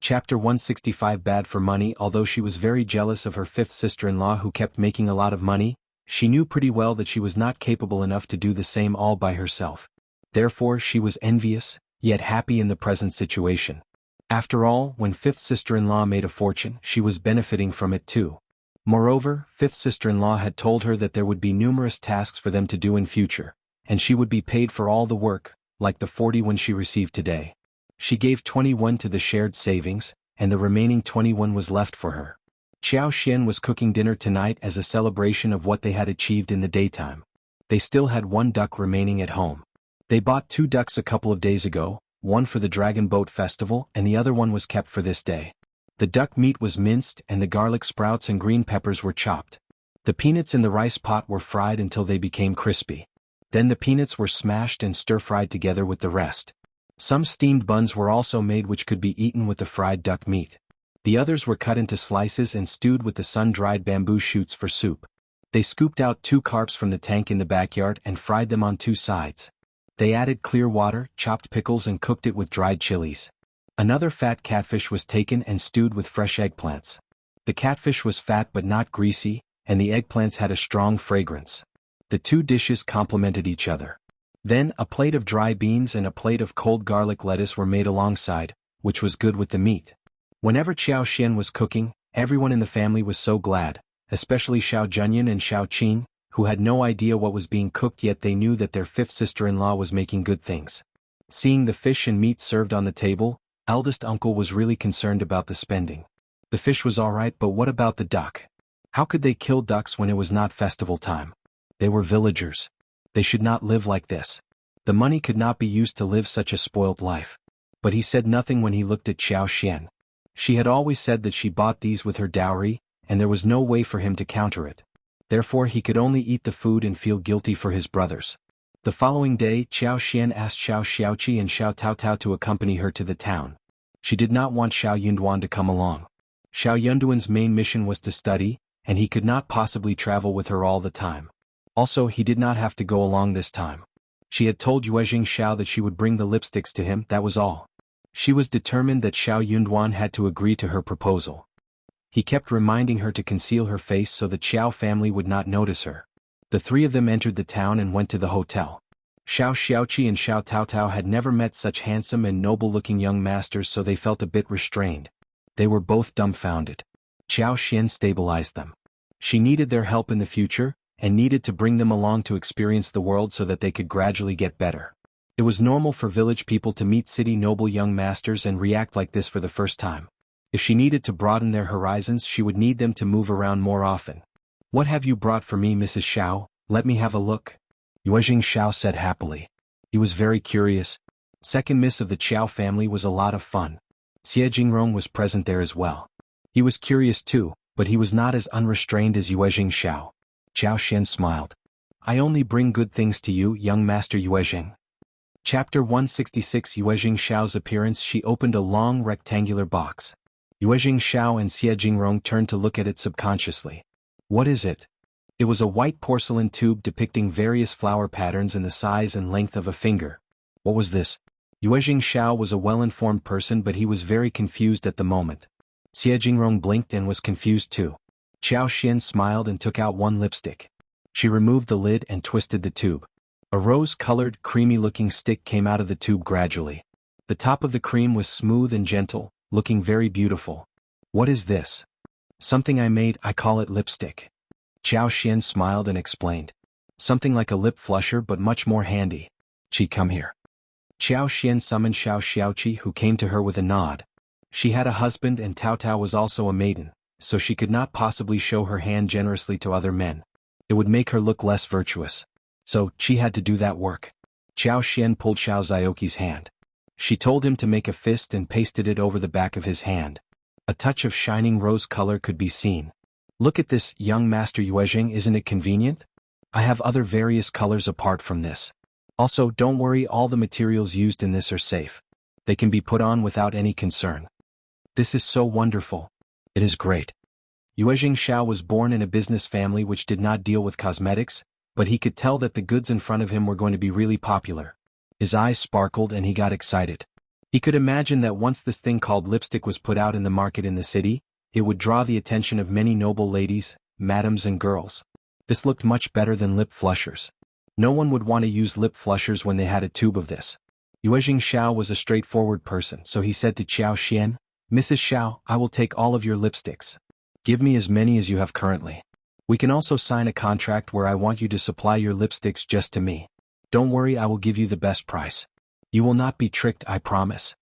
Chapter 165 Bad for money. Although she was very jealous of her fifth sister-in-law who kept making a lot of money, she knew pretty well that she was not capable enough to do the same all by herself. Therefore she was envious, yet happy in the present situation. After all, when fifth sister-in-law made a fortune, she was benefiting from it too. Moreover, fifth sister-in-law had told her that there would be numerous tasks for them to do in future, and she would be paid for all the work, like the 41 she received today. She gave 21 to the shared savings, and the remaining 21 was left for her. Qiao Xian was cooking dinner tonight as a celebration of what they had achieved in the daytime. They still had one duck remaining at home. They bought 2 ducks a couple of days ago, one for the Dragon Boat Festival and the other one was kept for this day. The duck meat was minced and the garlic sprouts and green peppers were chopped. The peanuts in the rice pot were fried until they became crispy. Then the peanuts were smashed and stir-fried together with the rest. Some steamed buns were also made which could be eaten with the fried duck meat. The others were cut into slices and stewed with the sun-dried bamboo shoots for soup. They scooped out 2 carps from the tank in the backyard and fried them on 2 sides. They added clear water, chopped pickles and cooked it with dried chilies. Another fat catfish was taken and stewed with fresh eggplants. The catfish was fat but not greasy, and the eggplants had a strong fragrance. The 2 dishes complemented each other. Then a plate of dry beans and a plate of cold garlic lettuce were made alongside, which was good with the meat. Whenever Qiao Xian was cooking, everyone in the family was so glad, especially Xiao Zhenyan and Xiao Qing, who had no idea what was being cooked yet they knew that their fifth sister-in-law was making good things. Seeing the fish and meat served on the table, eldest uncle was really concerned about the spending. The fish was alright, but what about the duck? How could they kill ducks when it was not festival time? They were villagers. They should not live like this. The money could not be used to live such a spoilt life. But he said nothing when he looked at Qiao Xian. She had always said that she bought these with her dowry, and there was no way for him to counter it. Therefore he could only eat the food and feel guilty for his brothers. The following day, Qiao Xian asked Xiao Xiaoqi and Xiao Taotao to accompany her to the town. She did not want Xiao Yunduan to come along. Xiao Yunduan's main mission was to study, and he could not possibly travel with her all the time. Also, he did not have to go along this time. She had told Yuezheng Xiao that she would bring the lipsticks to him, that was all. She was determined that Xiao Yunduan had to agree to her proposal. He kept reminding her to conceal her face so the Qiao family would not notice her. The three of them entered the town and went to the hotel. Xiao Xiaoqi and Xiao Taotao had never met such handsome and noble-looking young masters, so they felt a bit restrained. They were both dumbfounded. Qiao Xian stabilized them. She needed their help in the future, and needed to bring them along to experience the world so that they could gradually get better. It was normal for village people to meet city noble young masters and react like this for the first time. If she needed to broaden their horizons, she would need them to move around more often. "What have you brought for me, Mrs. Xiao? Let me have a look," Yuezheng Xiao said happily. He was very curious. Second miss of the Qiao family was a lot of fun. Xie Jingrong was present there as well. He was curious too, but he was not as unrestrained as Yuezheng Xiao. Qiao Xian smiled. "I only bring good things to you, young master Yuezheng." Chapter 166. Yuezheng Xiao's appearance. She opened a long rectangular box. Yuezheng Xiao and Xie Jingrong turned to look at it subconsciously. "What is it?" It was a white porcelain tube depicting various flower patterns in the size and length of a finger. What was this? Yuezheng Xiao was a well-informed person, but he was very confused at the moment. Xie Jingrong blinked and was confused too. Qiao Xian smiled and took out one lipstick. She removed the lid and twisted the tube. A rose-colored, creamy-looking stick came out of the tube gradually. The top of the cream was smooth and gentle, looking very beautiful. "What is this?" "Something I made, I call it lipstick." Qiao Xian smiled and explained. "Something like a lip flusher but much more handy. Qi, come here." Qiao Xian summoned Xiao Xiaoqi, who came to her with a nod. She had a husband and Taotao was also a maiden, so she could not possibly show her hand generously to other men. It would make her look less virtuous. So, Qi had to do that work. Qiao Xian pulled Xiao Xiaoqi's hand. She told him to make a fist and pasted it over the back of his hand. A touch of shining rose color could be seen. "Look at this, young master Yuezheng, isn't it convenient? I have other various colors apart from this. Also, don't worry, all the materials used in this are safe. They can be put on without any concern." "This is so wonderful. It is great." Yuezheng Xiao was born in a business family which did not deal with cosmetics, but he could tell that the goods in front of him were going to be really popular. His eyes sparkled and he got excited. He could imagine that once this thing called lipstick was put out in the market in the city, it would draw the attention of many noble ladies, madams and girls. This looked much better than lip flushers. No one would want to use lip flushers when they had a tube of this. Yuezheng Xiao was a straightforward person, so he said to Qiao Xian, "Mrs. Xiao, I will take all of your lipsticks. Give me as many as you have currently. We can also sign a contract where I want you to supply your lipsticks just to me. Don't worry, I will give you the best price. You will not be tricked, I promise."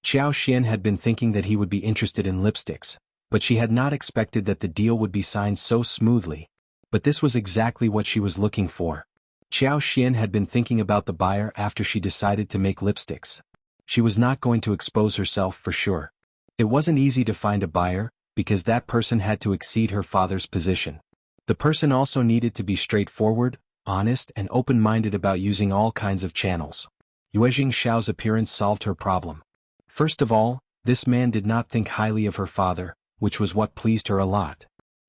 Qiao Xian had been thinking that he would be interested in lipsticks, but she had not expected that the deal would be signed so smoothly. But this was exactly what she was looking for. Qiao Xian had been thinking about the buyer after she decided to make lipsticks. She was not going to expose herself for sure. It wasn't easy to find a buyer, because that person had to exceed her father's position. The person also needed to be straightforward, honest and open-minded about using all kinds of channels. Yuezheng Xiao's appearance solved her problem. First of all, this man did not think highly of her father, which was what pleased her a lot.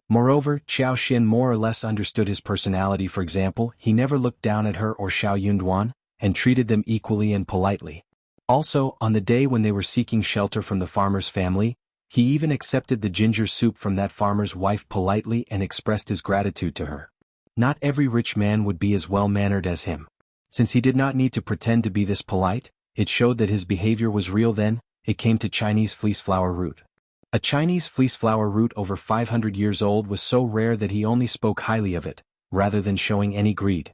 Moreover, Qiao Xian more or less understood his personality. For example, he never looked down at her or Xiao Yunduan, and treated them equally and politely. Also, on the day when they were seeking shelter from the farmer's family, he even accepted the ginger soup from that farmer's wife politely and expressed his gratitude to her. Not every rich man would be as well-mannered as him. Since he did not need to pretend to be this polite, it showed that his behavior was real. Then, it came to Chinese fleeceflower root. A Chinese fleeceflower root over 500 years old was so rare that he only spoke highly of it, rather than showing any greed.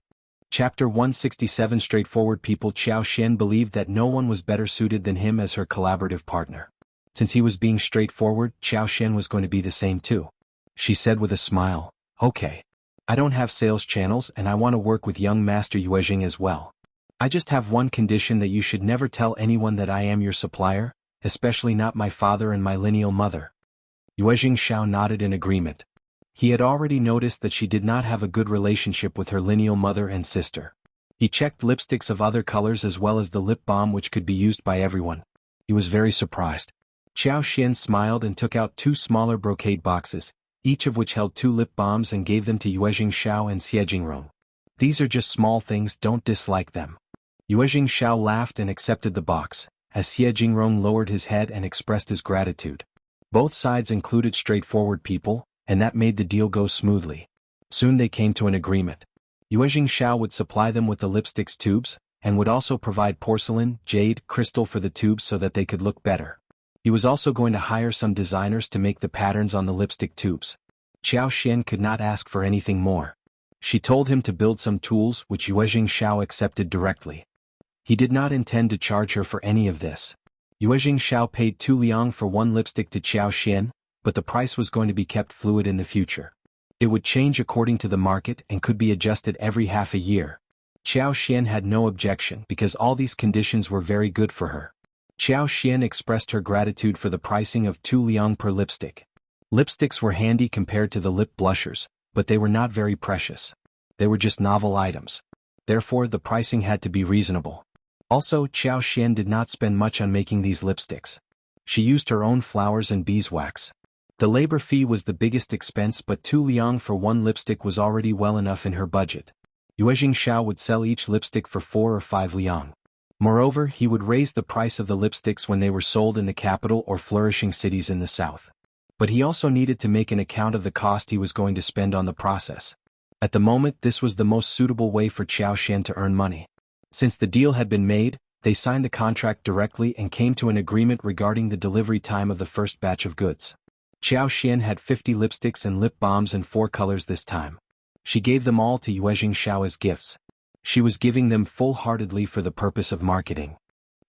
Chapter 167. Straightforward people. Qiao Xian believed that no one was better suited than him as her collaborative partner. Since he was being straightforward, Qiao Xian was going to be the same too. She said with a smile, "Okay. I don't have sales channels and I want to work with young master Yuezheng as well. I just have one condition, that you should never tell anyone that I am your supplier, especially not my father and my lineal mother." Yuezheng Xiao nodded in agreement. He had already noticed that she did not have a good relationship with her lineal mother and sister. He checked lipsticks of other colors as well as the lip balm which could be used by everyone. He was very surprised. Qiao Xian smiled and took out 2 smaller brocade boxes, each of which held 2 lip balms, and gave them to Yuezheng Xiao and Xiejingrong. These are just small things, don't dislike them. Yuezheng Xiao laughed and accepted the box, as Xiejingrong lowered his head and expressed his gratitude. Both sides included straightforward people, and that made the deal go smoothly. Soon they came to an agreement. Yuezheng Xiao would supply them with the lipsticks tubes, and would also provide porcelain, jade, crystal for the tubes so that they could look better. He was also going to hire some designers to make the patterns on the lipstick tubes. Qiao Xian could not ask for anything more. She told him to build some tools, which Yuezheng Xiao accepted directly. He did not intend to charge her for any of this. Yuezheng Xiao paid 2 liang for 1 lipstick to Qiao Xian, but the price was going to be kept fluid in the future. It would change according to the market and could be adjusted every half a year. Qiao Xian had no objection because all these conditions were very good for her. Qiao Xian expressed her gratitude for the pricing of 2 liang per lipstick. Lipsticks were handy compared to the lip blushers, but they were not very precious. They were just novel items. Therefore the pricing had to be reasonable. Also, Qiao Xian did not spend much on making these lipsticks. She used her own flowers and beeswax. The labor fee was the biggest expense, but 2 liang for 1 lipstick was already well enough in her budget. Yuezheng Xiao would sell each lipstick for 4 or 5 liang. Moreover, he would raise the price of the lipsticks when they were sold in the capital or flourishing cities in the south. But he also needed to make an account of the cost he was going to spend on the process. At the moment, this was the most suitable way for Qiao Xian to earn money. Since the deal had been made, they signed the contract directly and came to an agreement regarding the delivery time of the first batch of goods. Qiao Xian had 50 lipsticks and lip balms in 4 colors this time. She gave them all to Yuezheng Xiao as gifts. She was giving them full-heartedly for the purpose of marketing.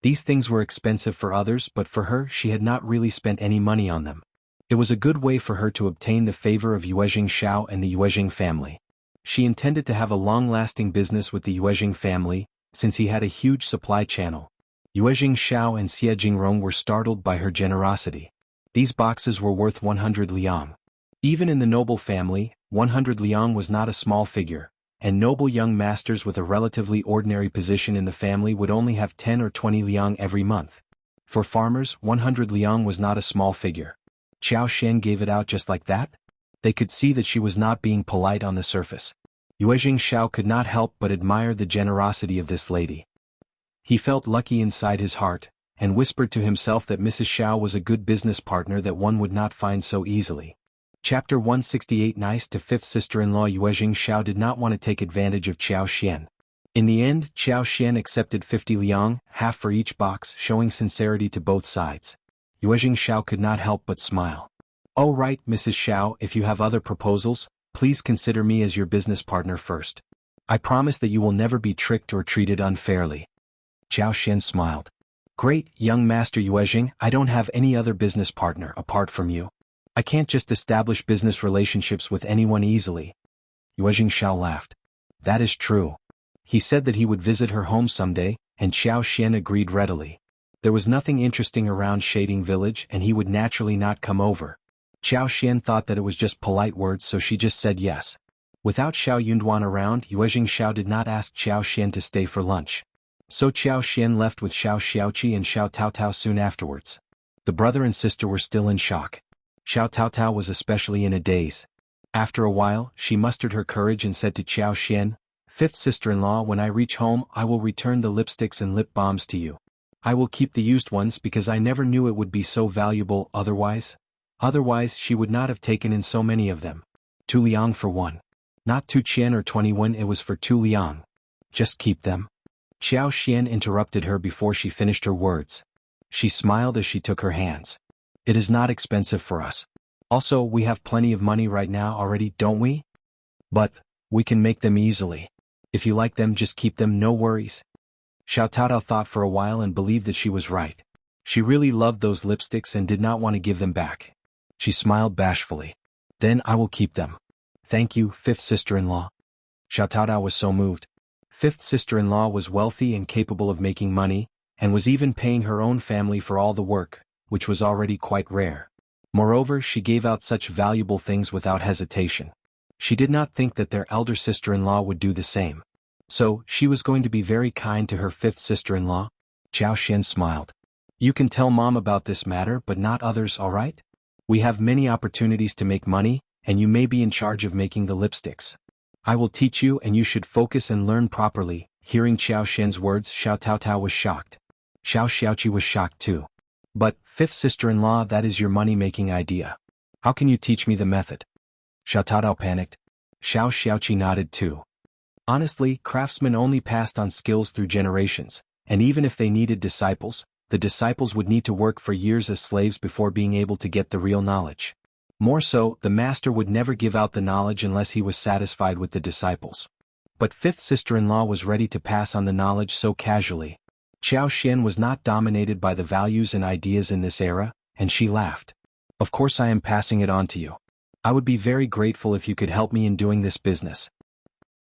These things were expensive for others, but for her she had not really spent any money on them. It was a good way for her to obtain the favor of Yuezheng Xiao and the Yuezheng family. She intended to have a long-lasting business with the Yuezheng family, since he had a huge supply channel. Yuezheng Xiao and Xiejingrong were startled by her generosity. These boxes were worth 100 liang. Even in the noble family, 100 liang was not a small figure, and noble young masters with a relatively ordinary position in the family would only have 10 or 20 liang every month. For farmers, 100 liang was not a small figure. Qiao Xian gave it out just like that? They could see that she was not being polite on the surface. Yuezheng Xiao could not help but admire the generosity of this lady. He felt lucky inside his heart, and whispered to himself that Mrs. Xiao was a good business partner that one would not find so easily. Chapter 168. Nice to fifth sister-in-law. Yuezheng Xiao did not want to take advantage of Qiao Xian. In the end, Qiao Xian accepted 50 liang, half for each box, showing sincerity to both sides. Yuezheng Xiao could not help but smile. "Oh right, Mrs. Xiao, if you have other proposals, please consider me as your business partner first. I promise that you will never be tricked or treated unfairly." Qiao Xian smiled. "Great, young master Yuezheng, I don't have any other business partner apart from you. I can't just establish business relationships with anyone easily." Yuezheng Xiao laughed. "That is true." He said that he would visit her home someday, and Qiao Xian agreed readily. There was nothing interesting around Shading Village and he would naturally not come over. Qiao Xian thought that it was just polite words, so she just said yes. Without Xiao Yunduan around, Yuezheng Xiao did not ask Qiao Xian to stay for lunch. So Qiao Xian left with Xiao Xiaoqi and Xiao Taotao soon afterwards. The brother and sister were still in shock. Xiao Taotao was especially in a daze. After a while, she mustered her courage and said to Qiao Xian, "Fifth sister-in-law, when I reach home I will return the lipsticks and lip balms to you. I will keep the used ones because I never knew it would be so valuable otherwise. Otherwise she would not have taken in so many of them. 2 liang for 1. Not 2 qian or 21, it was for 2 liang. Just keep them." Qiao Xian interrupted her before she finished her words. She smiled as she took her hands. "It is not expensive for us. Also, we have plenty of money right now already, don't we? But we can make them easily. If you like them, just keep them, no worries." Xiao Taotao thought for a while and believed that she was right. She really loved those lipsticks and did not want to give them back. She smiled bashfully. "Then I will keep them. Thank you, fifth sister-in-law." Xiao Taotao was so moved. Fifth sister-in-law was wealthy and capable of making money, and was even paying her own family for all the work, which was already quite rare. Moreover, she gave out such valuable things without hesitation. She did not think that their elder sister-in-law would do the same. So, she was going to be very kind to her fifth sister-in-law? Qiao Xian smiled. You can tell Mom about this matter but not others, alright? We have many opportunities to make money, and you may be in charge of making the lipsticks. I will teach you and you should focus and learn properly. Hearing Qiao Xian's words, Xiao Taotao was shocked. Xiaoqi was shocked too. But, fifth sister-in-law, that is your money-making idea. How can you teach me the method? Xiao Taotao panicked. Xiaoqi nodded too. Honestly, craftsmen only passed on skills through generations, and even if they needed disciples, the disciples would need to work for years as slaves before being able to get the real knowledge. More so, the master would never give out the knowledge unless he was satisfied with the disciples. But fifth sister-in-law was ready to pass on the knowledge so casually. Qiao Xian was not dominated by the values and ideas in this era, and she laughed. Of course I am passing it on to you. I would be very grateful if you could help me in doing this business.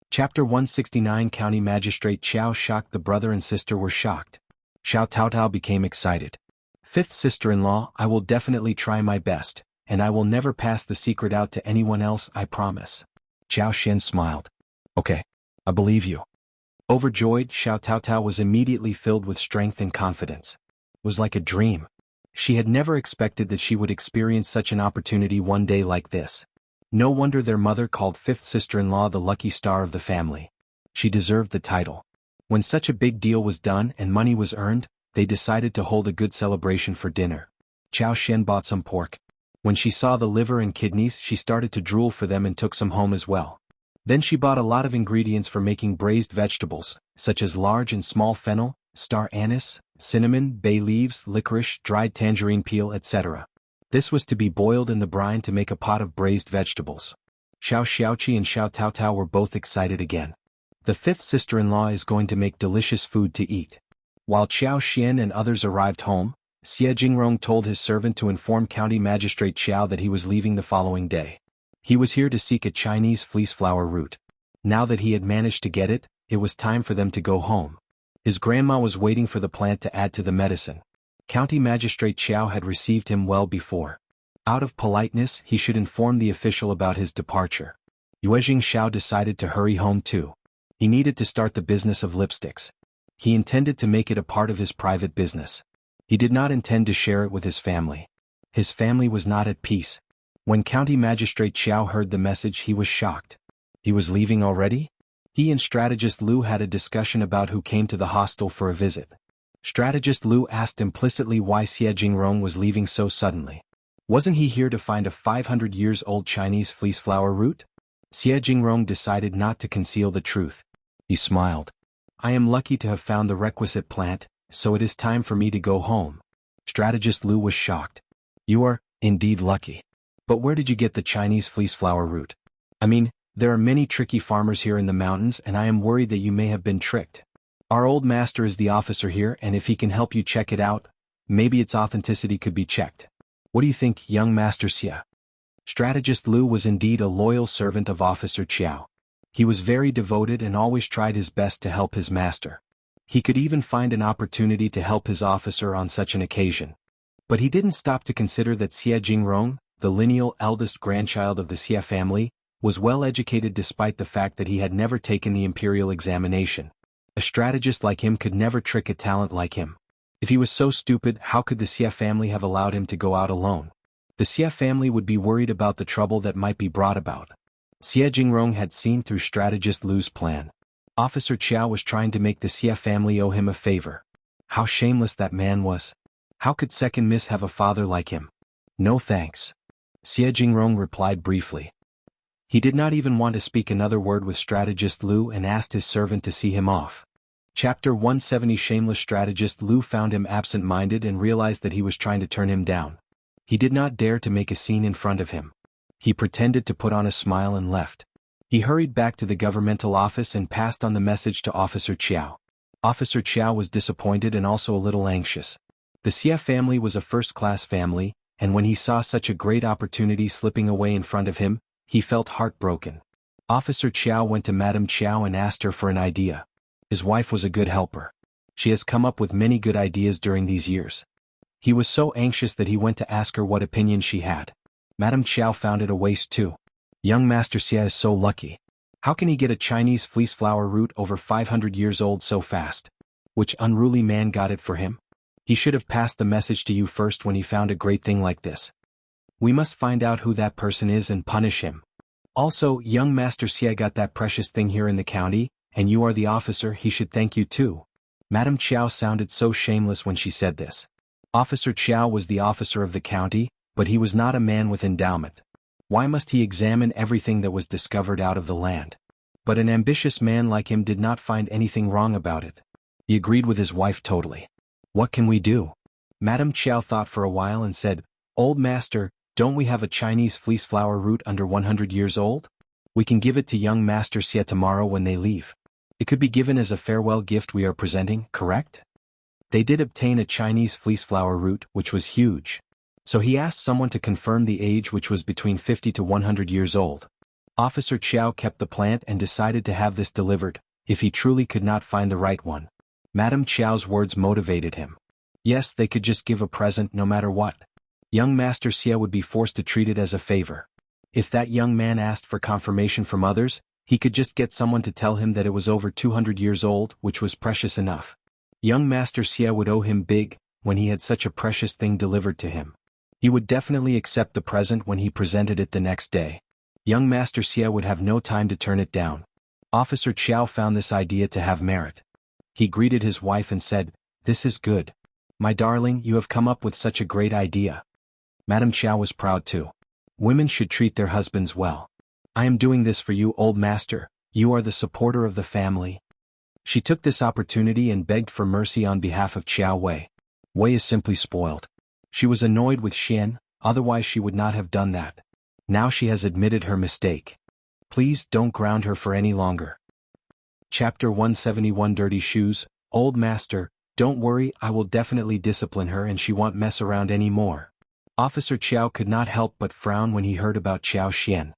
Chapter 169 County Magistrate Qiao shocked. The brother and sister were shocked. Xiao Taotao became excited. Fifth sister-in-law, I will definitely try my best, and I will never pass the secret out to anyone else, I promise. Qiao Xian smiled. Okay. I believe you. Overjoyed, Xiao Taotao was immediately filled with strength and confidence. It was like a dream. She had never expected that she would experience such an opportunity one day like this. No wonder their mother called fifth sister-in-law the lucky star of the family. She deserved the title. When such a big deal was done and money was earned, they decided to hold a good celebration for dinner. Qiao Xian bought some pork. When she saw the liver and kidneys, she started to drool for them and took some home as well. Then she bought a lot of ingredients for making braised vegetables, such as large and small fennel, star anise, cinnamon, bay leaves, licorice, dried tangerine peel, etc. This was to be boiled in the brine to make a pot of braised vegetables. Xiaoqi and Xiao Taotao were both excited again. The fifth sister-in-law is going to make delicious food to eat. While Qiao Xian and others arrived home, Jingrong told his servant to inform County Magistrate Qiao that he was leaving the following day. He was here to seek a Chinese fleece flower root. Now that he had managed to get it, it was time for them to go home. His grandma was waiting for the plant to add to the medicine. County Magistrate Qiao had received him well before. Out of politeness, he should inform the official about his departure. Yuezheng Xiao decided to hurry home too. He needed to start the business of lipsticks. He intended to make it a part of his private business. He did not intend to share it with his family. His family was not at peace. When County Magistrate Qiao heard the message, he was shocked. He was leaving already? He and Strategist Lu had a discussion about who came to the hostel for a visit. Strategist Lu asked implicitly why Jingrong was leaving so suddenly. Wasn't he here to find a 500-years-old Chinese fleece flower root? Jingrong decided not to conceal the truth. He smiled. I am lucky to have found the requisite plant, so it is time for me to go home. Strategist Lu was shocked. You are, indeed, lucky. But where did you get the Chinese fleece flower root? I mean, there are many tricky farmers here in the mountains and I am worried that you may have been tricked. Our old master is the officer here and if he can help you check it out, maybe its authenticity could be checked. What do you think, young Master Xia? Strategist Lu was indeed a loyal servant of Officer Qiao. He was very devoted and always tried his best to help his master. He could even find an opportunity to help his officer on such an occasion. But he didn't stop to consider that Jingrong, the lineal eldest grandchild of the Xia family, was well educated despite the fact that he had never taken the imperial examination. A strategist like him could never trick a talent like him. If he was so stupid, how could the Xia family have allowed him to go out alone? The Xia family would be worried about the trouble that might be brought about. Jingrong had seen through Strategist Lu's plan. Officer Qiao was trying to make the Xia family owe him a favor. How shameless that man was. How could Second Miss have a father like him? No thanks. Jingrong replied briefly. He did not even want to speak another word with Strategist Lu and asked his servant to see him off. Chapter 170 Shameless Strategist Lu found him absent-minded and realized that he was trying to turn him down. He did not dare to make a scene in front of him. He pretended to put on a smile and left. He hurried back to the governmental office and passed on the message to Officer Qiao. Officer Qiao was disappointed and also a little anxious. The Xia family was a first-class family, and when he saw such a great opportunity slipping away in front of him, he felt heartbroken. Officer Qiao went to Madame Qiao and asked her for an idea. His wife was a good helper. She has come up with many good ideas during these years. He was so anxious that he went to ask her what opinion she had. Madame Qiao found it a waste too. Young Master Xia is so lucky. How can he get a Chinese fleece flower root over 500 years old so fast? Which unruly man got it for him? He should have passed the message to you first when he found a great thing like this. We must find out who that person is and punish him. Also, young Master Xie got that precious thing here in the county, and you are the officer, he should thank you too. Madame Qiao sounded so shameless when she said this. Officer Qiao was the officer of the county, but he was not a man with endowment. Why must he examine everything that was discovered out of the land? But an ambitious man like him did not find anything wrong about it. He agreed with his wife totally. What can we do? Madame Qiao thought for a while and said, Old master, don't we have a Chinese fleece flower root under 100 years old? We can give it to young Master Xie tomorrow when they leave. It could be given as a farewell gift we are presenting, correct? They did obtain a Chinese fleece flower root, which was huge. So he asked someone to confirm the age, which was between 50 to 100 years old. Officer Qiao kept the plant and decided to have this delivered, if he truly could not find the right one. Madame Qiao's words motivated him. Yes, they could just give a present no matter what. Young Master Xie would be forced to treat it as a favor. If that young man asked for confirmation from others, he could just get someone to tell him that it was over 200 years old, which was precious enough. Young Master Xie would owe him big, when he had such a precious thing delivered to him. He would definitely accept the present when he presented it the next day. Young Master Xie would have no time to turn it down. Officer Qiao found this idea to have merit. He greeted his wife and said, This is good. My darling, you have come up with such a great idea. Madame Qiao was proud too. Women should treat their husbands well. I am doing this for you, old master, you are the supporter of the family. She took this opportunity and begged for mercy on behalf of Qiao Wei. Wei is simply spoiled. She was annoyed with Xian, otherwise she would not have done that. Now she has admitted her mistake. Please don't ground her for any longer. Chapter 171 Dirty Shoes. Old master, don't worry, I will definitely discipline her and she won't mess around anymore. Officer Qiao could not help but frown when he heard about Qiao Xian.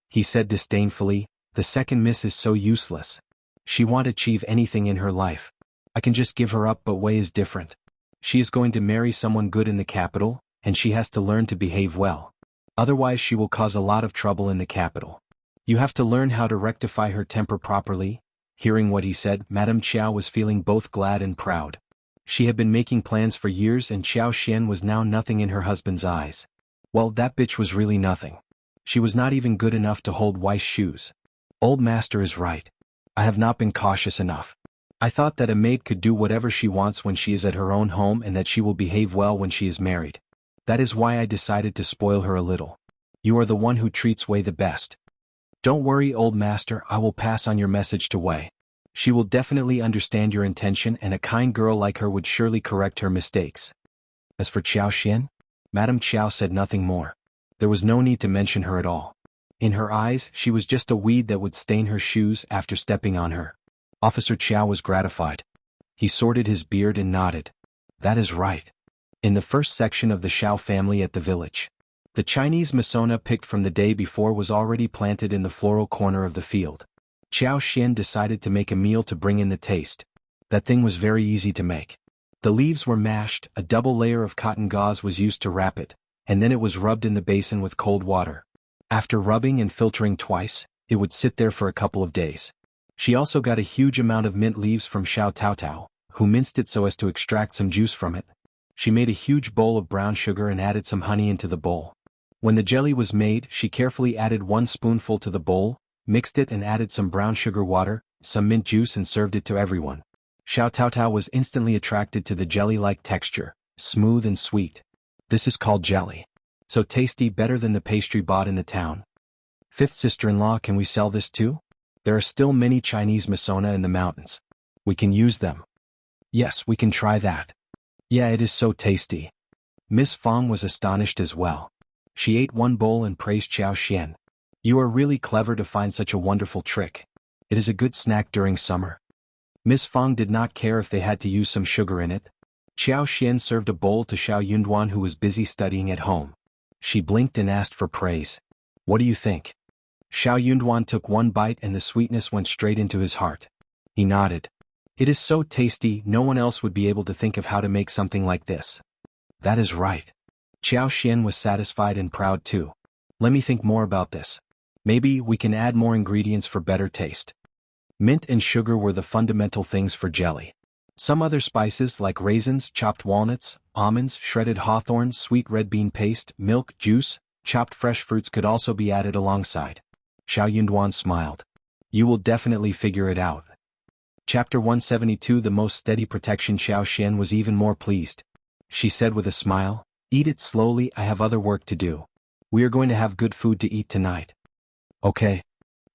He said disdainfully, The second miss is so useless. She won't achieve anything in her life. I can just give her up, but Wei is different. She is going to marry someone good in the capital, and she has to learn to behave well. Otherwise she will cause a lot of trouble in the capital. You have to learn how to rectify her temper properly. Hearing what he said, Madame Qiao was feeling both glad and proud. She had been making plans for years and Qiao Xian was now nothing in her husband's eyes. Well, that bitch was really nothing. She was not even good enough to hold Wei's shoes. Old master is right. I have not been cautious enough. I thought that a maid could do whatever she wants when she is at her own home and that she will behave well when she is married. That is why I decided to spoil her a little. You are the one who treats Wei the best. Don't worry, old master, I will pass on your message to Wei. She will definitely understand your intention and a kind girl like her would surely correct her mistakes. As for Qiao Xian, Madame Qiao said nothing more. There was no need to mention her at all. In her eyes, she was just a weed that would stain her shoes after stepping on her. Officer Qiao was gratified. He sorted his beard and nodded. That is right. In the first section of the Xiao family at the village, the Chinese Masona picked from the day before was already planted in the floral corner of the field. Qiao Xian decided to make a meal to bring in the taste. That thing was very easy to make. The leaves were mashed, a double layer of cotton gauze was used to wrap it, and then it was rubbed in the basin with cold water. After rubbing and filtering twice, it would sit there for a couple of days. She also got a huge amount of mint leaves from Xiao Taotao, who minced it so as to extract some juice from it. She made a huge bowl of brown sugar and added some honey into the bowl. When the jelly was made, she carefully added 1 spoonful to the bowl, mixed it and added some brown sugar water, some mint juice and served it to everyone. Xiao Taotao was instantly attracted to the jelly-like texture, smooth and sweet. This is called jelly. So tasty, better than the pastry bought in the town. Fifth sister-in-law, can we sell this too? There are still many Chinese Masona in the mountains. We can use them. Yes, we can try that. Yeah, it is so tasty. Miss Fang was astonished as well. She ate 1 bowl and praised Qiao Xian. You are really clever to find such a wonderful trick. It is a good snack during summer. Miss Fang did not care if they had to use some sugar in it. Qiao Xian served a bowl to Xiao Yunduan, who was busy studying at home. She blinked and asked for praise. What do you think? Xiao Yunduan took 1 bite and the sweetness went straight into his heart. He nodded. It is so tasty, no one else would be able to think of how to make something like this. That is right. Qiao Xian was satisfied and proud too. Let me think more about this. Maybe we can add more ingredients for better taste. Mint and sugar were the fundamental things for jelly. Some other spices like raisins, chopped walnuts, almonds, shredded hawthorns, sweet red bean paste, milk, juice, chopped fresh fruits could also be added alongside. Xiao Yunduan smiled. You will definitely figure it out. Chapter 172 The most steady protection. Xiao Xian was even more pleased. She said with a smile, eat it slowly, I have other work to do. We are going to have good food to eat tonight. Okay.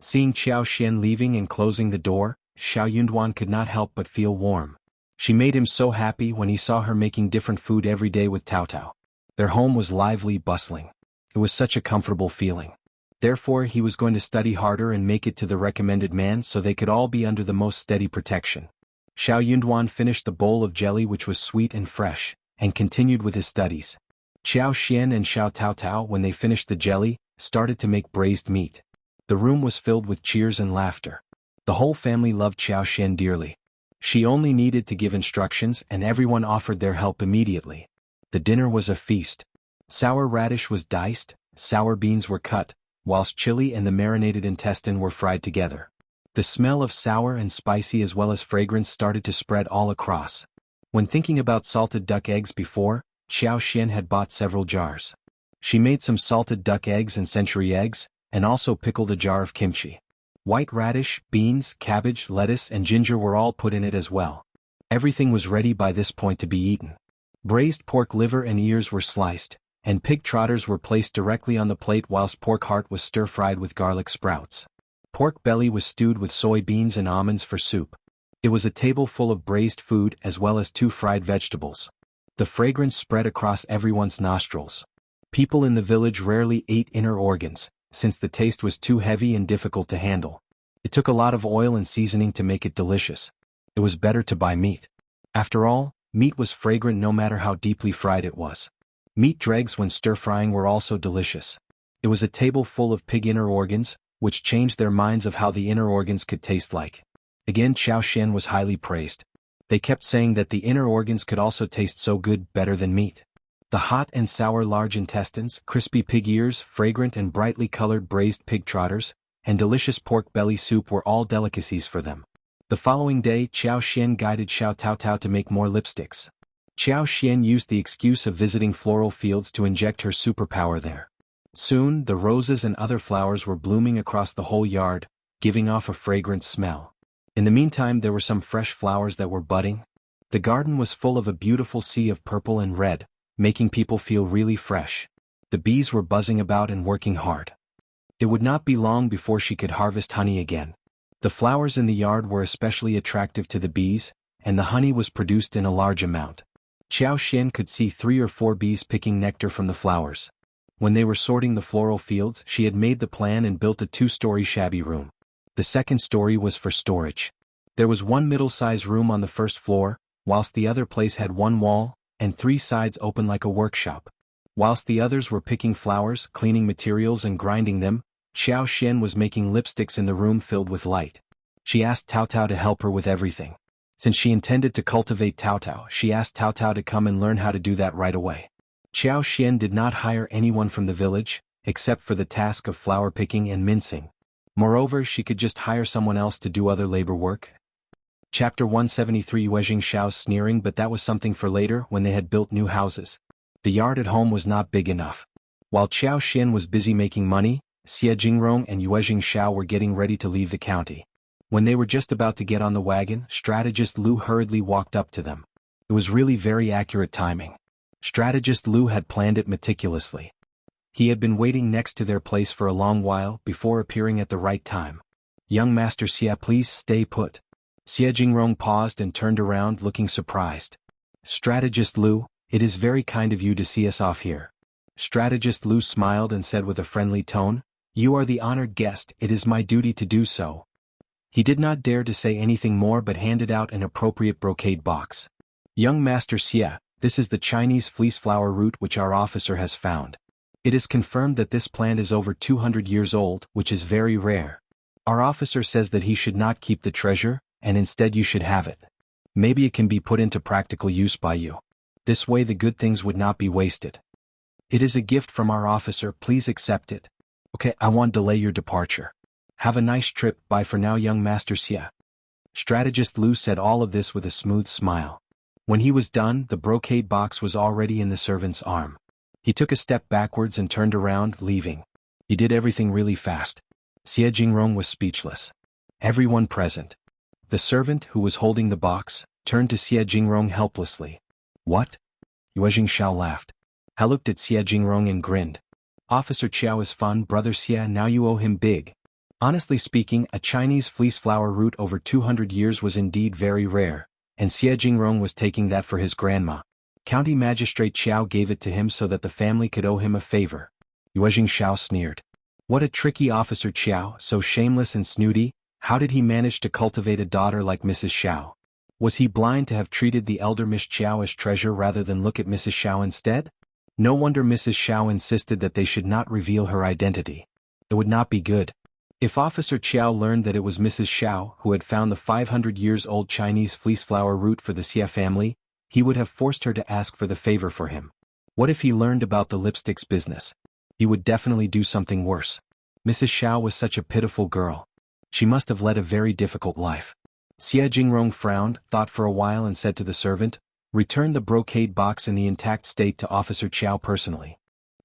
Seeing Xiao Xian leaving and closing the door, Xiao Yunduan could not help but feel warm. She made him so happy when he saw her making different food every day with Tao Tao. Their home was lively, bustling. It was such a comfortable feeling. Therefore he was going to study harder and make it to the recommended man so they could all be under the most steady protection. Xiao Yunduan finished the bowl of jelly which was sweet and fresh, and continued with his studies. Xiao Xian and Xiao Tao Tao, when they finished the jelly, started to make braised meat. The room was filled with cheers and laughter. The whole family loved Xiao Xian dearly. She only needed to give instructions and everyone offered their help immediately. The dinner was a feast. Sour radish was diced, sour beans were cut, whilst chili and the marinated intestine were fried together. The smell of sour and spicy as well as fragrance started to spread all across. When thinking about salted duck eggs before, Xiao Xian had bought several jars. She made some salted duck eggs and century eggs, and also pickled a jar of kimchi. White radish, beans, cabbage, lettuce and ginger were all put in it as well. Everything was ready by this point to be eaten. Braised pork liver and ears were sliced, and pig trotters were placed directly on the plate whilst pork heart was stir-fried with garlic sprouts. Pork belly was stewed with soybeans and almonds for soup. It was a table full of braised food as well as 2 fried vegetables. The fragrance spread across everyone's nostrils. People in the village rarely ate inner organs, since the taste was too heavy and difficult to handle. It took a lot of oil and seasoning to make it delicious. It was better to buy meat. After all, meat was fragrant no matter how deeply fried it was. Meat dregs when stir-frying were also delicious. It was a table full of pig inner organs, which changed their minds of how the inner organs could taste like. Again Xiao Xian was highly praised. They kept saying that the inner organs could also taste so good, better than meat. The hot and sour large intestines, crispy pig ears, fragrant and brightly colored braised pig trotters, and delicious pork belly soup were all delicacies for them. The following day Xiao Xian guided Xiao Tao Tao to make more lipsticks. Xiao Xian used the excuse of visiting floral fields to inject her superpower there. Soon the roses and other flowers were blooming across the whole yard, giving off a fragrant smell. In the meantime there were some fresh flowers that were budding. The garden was full of a beautiful sea of purple and red, making people feel really fresh. The bees were buzzing about and working hard. It would not be long before she could harvest honey again. The flowers in the yard were especially attractive to the bees, and the honey was produced in a large amount. Xiao Xian could see 3 or 4 bees picking nectar from the flowers. When they were sorting the floral fields, she had made the plan and built a 2-story shabby room. The second story was for storage. There was one middle-sized room on the first floor, whilst the other place had 1 wall, and 3 sides open like a workshop. Whilst the others were picking flowers, cleaning materials and grinding them, Xiao Xian was making lipsticks in the room filled with light. She asked Tao Tao to help her with everything. Since she intended to cultivate Tao Tao, she asked Tao Tao to come and learn how to do that right away. Xiao Xian did not hire anyone from the village, except for the task of flower picking and mincing. Moreover, she could just hire someone else to do other labor work. Chapter 173 Yuezheng Xiao's sneering, but that was something for later when they had built new houses. The yard at home was not big enough. While Xiao Xian was busy making money, Xie Jingrong and Yuezheng Xiao were getting ready to leave the county. When they were just about to get on the wagon, strategist Lu hurriedly walked up to them. It was really very accurate timing. Strategist Lu had planned it meticulously. He had been waiting next to their place for a long while before appearing at the right time. Young Master Xie, please stay put. Xie Jingrong paused and turned around looking surprised. Strategist Lu, it is very kind of you to see us off here. Strategist Lu smiled and said with a friendly tone, you are the honored guest, it is my duty to do so. He did not dare to say anything more but handed out an appropriate brocade box. Young Master Xie, this is the Chinese fleece flower root which our officer has found. It is confirmed that this plant is over 200 years old, which is very rare. Our officer says that he should not keep the treasure, and instead you should have it. Maybe it can be put into practical use by you. This way the good things would not be wasted. It is a gift from our officer, please accept it. Okay, I won't delay your departure. Have a nice trip, bye for now young Master Xia. Strategist Lu said all of this with a smooth smile. When he was done, the brocade box was already in the servant's arm. He took a step backwards and turned around, leaving. He did everything really fast. Xie Jingrong was speechless. Everyone present. The servant, who was holding the box, turned to Xie Jingrong helplessly. What? Yuezheng laughed. He looked at Xie Jingrong and grinned. Officer Qiao is fun, brother Xie, now you owe him big. Honestly speaking, a Chinese fleece flower root over 200 years was indeed very rare, and Xie Jingrong was taking that for his grandma. County Magistrate Qiao gave it to him so that the family could owe him a favor. Yuezheng sneered. What a tricky officer Qiao, so shameless and snooty. How did he manage to cultivate a daughter like Mrs. Xiao? Was he blind to have treated the elder Miss Qiao as treasure rather than look at Mrs. Xiao instead? No wonder Mrs. Xiao insisted that they should not reveal her identity. It would not be good. If Officer Qiao learned that it was Mrs. Xiao who had found the 500-years-old Chinese fleeceflower root for the Xie family, he would have forced her to ask for the favor for him. What if he learned about the lipsticks business? He would definitely do something worse. Mrs. Xiao was such a pitiful girl. She must have led a very difficult life. Xie Jingrong frowned, thought for a while and said to the servant, "Return the brocade box in the intact state to Officer Qiao personally.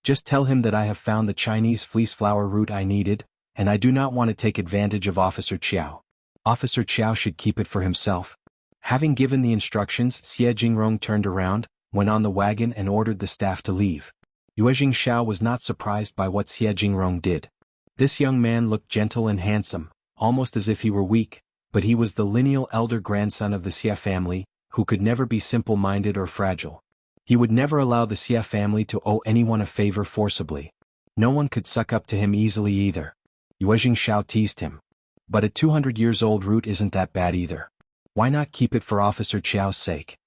Just tell him that I have found the Chinese fleeceflower root I needed, and I do not want to take advantage of Officer Qiao. Officer Qiao should keep it for himself." Having given the instructions, Xie Jingrong turned around, went on the wagon and ordered the staff to leave. Yuezheng was not surprised by what Xie Jingrong did. This young man looked gentle and handsome, almost as if he were weak, but he was the lineal elder grandson of the Xie family, who could never be simple-minded or fragile. He would never allow the Xie family to owe anyone a favor forcibly. No one could suck up to him easily either. Yuezheng teased him. But a 200-years-old root isn't that bad either. Why not keep it for Officer Qiao's sake?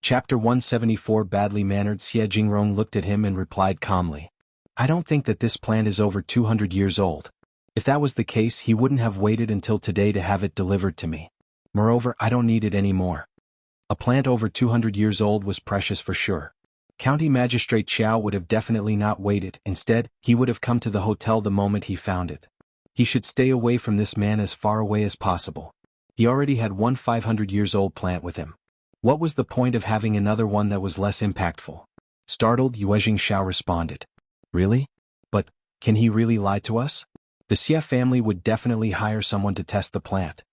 Chapter 174. Badly mannered Xie Jingrong looked at him and replied calmly. I don't think that this plant is over 200 years old. If that was the case, he wouldn't have waited until today to have it delivered to me. Moreover, I don't need it anymore. A plant over 200 years old was precious for sure. County Magistrate Qiao would have definitely not waited. Instead, he would have come to the hotel the moment he found it. He should stay away from this man as far away as possible. He already had one 500-years-old plant with him. What was the point of having another one that was less impactful? Startled, Yuezheng responded. Really? But, can he really lie to us? The Xie family would definitely hire someone to test the plant.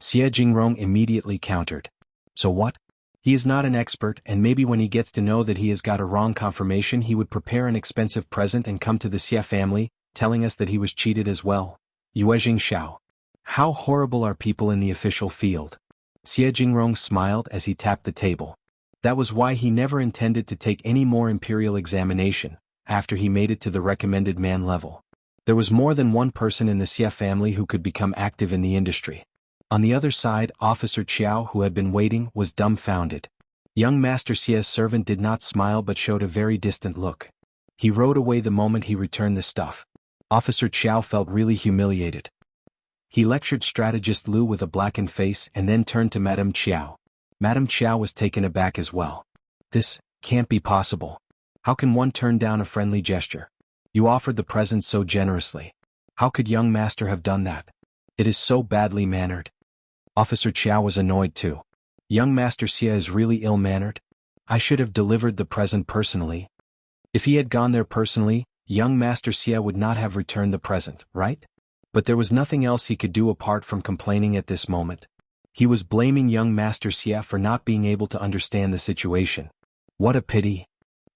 Xie Jingrong immediately countered. So what? He is not an expert, and maybe when he gets to know that he has got a wrong confirmation he would prepare an expensive present and come to the Xie family, telling us that he was cheated as well. Yuezheng. How horrible are people in the official field? Xie Jingrong smiled as he tapped the table. That was why he never intended to take any more imperial examination, after he made it to the recommended man level. There was more than one person in the Xie family who could become active in the industry. On the other side, Officer Qiao, who had been waiting, was dumbfounded. Young Master Xie's servant did not smile but showed a very distant look. He rode away the moment he returned the stuff. Officer Qiao felt really humiliated. He lectured strategist Lu with a blackened face and then turned to Madame Qiao. Madame Qiao was taken aback as well. This can't be possible. How can one turn down a friendly gesture? You offered the present so generously. How could young master have done that? It is so badly mannered. Officer Qiao was annoyed too. Young Master Xie is really ill-mannered. I should have delivered the present personally. If he had gone there personally, young Master Xie would not have returned the present, right? But there was nothing else he could do apart from complaining at this moment. He was blaming young Master Xie for not being able to understand the situation. What a pity.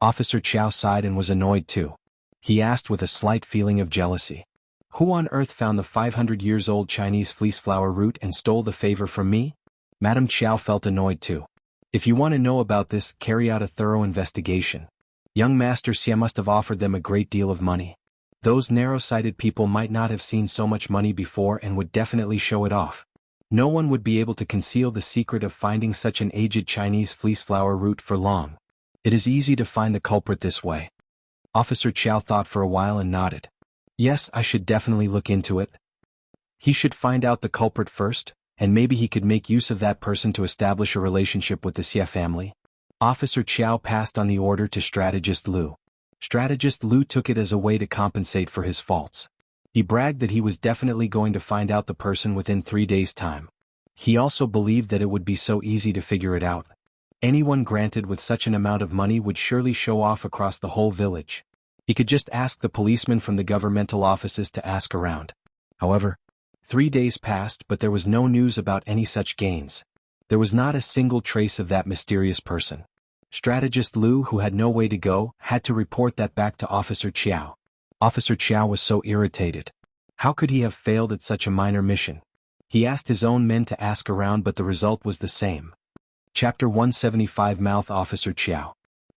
Officer Qiao sighed and was annoyed too. He asked with a slight feeling of jealousy. Who on earth found the 500-years-old Chinese fleeceflower root and stole the favor from me? Madame Qiao felt annoyed too. If you want to know about this, carry out a thorough investigation. Young Master Xie must have offered them a great deal of money. Those narrow-sighted people might not have seen so much money before and would definitely show it off. No one would be able to conceal the secret of finding such an aged Chinese fleeceflower root for long. It is easy to find the culprit this way. Officer Qiao thought for a while and nodded. Yes, I should definitely look into it. He should find out the culprit first, and maybe he could make use of that person to establish a relationship with the Xie family. Officer Qiao passed on the order to strategist Lu. Strategist Lu took it as a way to compensate for his faults. He bragged that he was definitely going to find out the person within 3 days' time. He also believed that it would be so easy to figure it out. Anyone granted with such an amount of money would surely show off across the whole village. He could just ask the policemen from the governmental offices to ask around. However, 3 days passed but there was no news about any such gains. There was not a single trace of that mysterious person. Strategist Lu, who had no way to go, had to report that back to Officer Qiao. Officer Qiao was so irritated. How could he have failed at such a minor mission? He asked his own men to ask around but the result was the same. Chapter 175 Mouth Officer Qiao.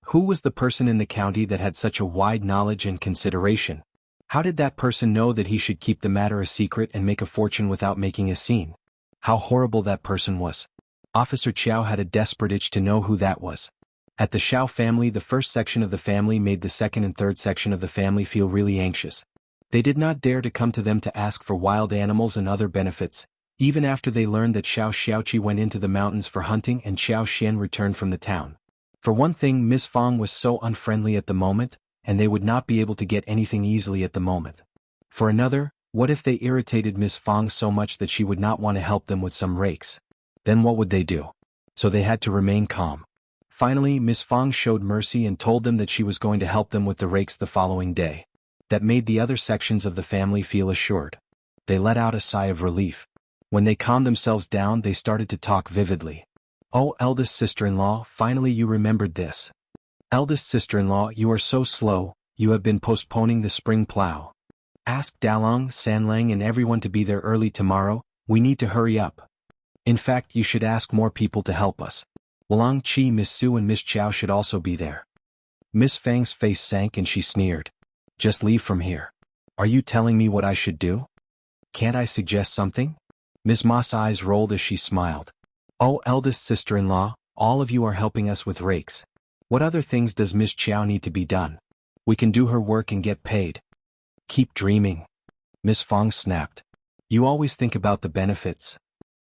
Who was the person in the county that had such a wide knowledge and consideration? How did that person know that he should keep the matter a secret and make a fortune without making a scene? How horrible that person was. Officer Qiao had a desperate itch to know who that was. At the Xiao family, the first section of the family made the second and third section of the family feel really anxious. They did not dare to come to them to ask for wild animals and other benefits, even after they learned that Xiaoqi went into the mountains for hunting and Xian returned from the town. For one thing, Miss Fang was so unfriendly at the moment, and they would not be able to get anything easily at the moment. For another, what if they irritated Miss Fang so much that she would not want to help them with some rakes? Then what would they do? So they had to remain calm. Finally, Miss Fang showed mercy and told them that she was going to help them with the rakes the following day. That made the other sections of the family feel assured. They let out a sigh of relief. When they calmed themselves down, they started to talk vividly. "Oh, eldest sister-in-law, finally you remembered this. Eldest sister-in-law, you are so slow, you have been postponing the spring plow. Ask Dalong, Sanlang and everyone to be there early tomorrow, we need to hurry up. In fact, you should ask more people to help us. Wang Qi, Miss Su and Miss Qiao should also be there." Miss Fang's face sank and she sneered. "Just leave from here. Are you telling me what I should do? Can't I suggest something?" Miss Ma's eyes rolled as she smiled. "Oh, eldest sister-in-law, all of you are helping us with rakes. What other things does Miss Qiao need to be done? We can do her work and get paid." "Keep dreaming." Miss Fang snapped. "You always think about the benefits."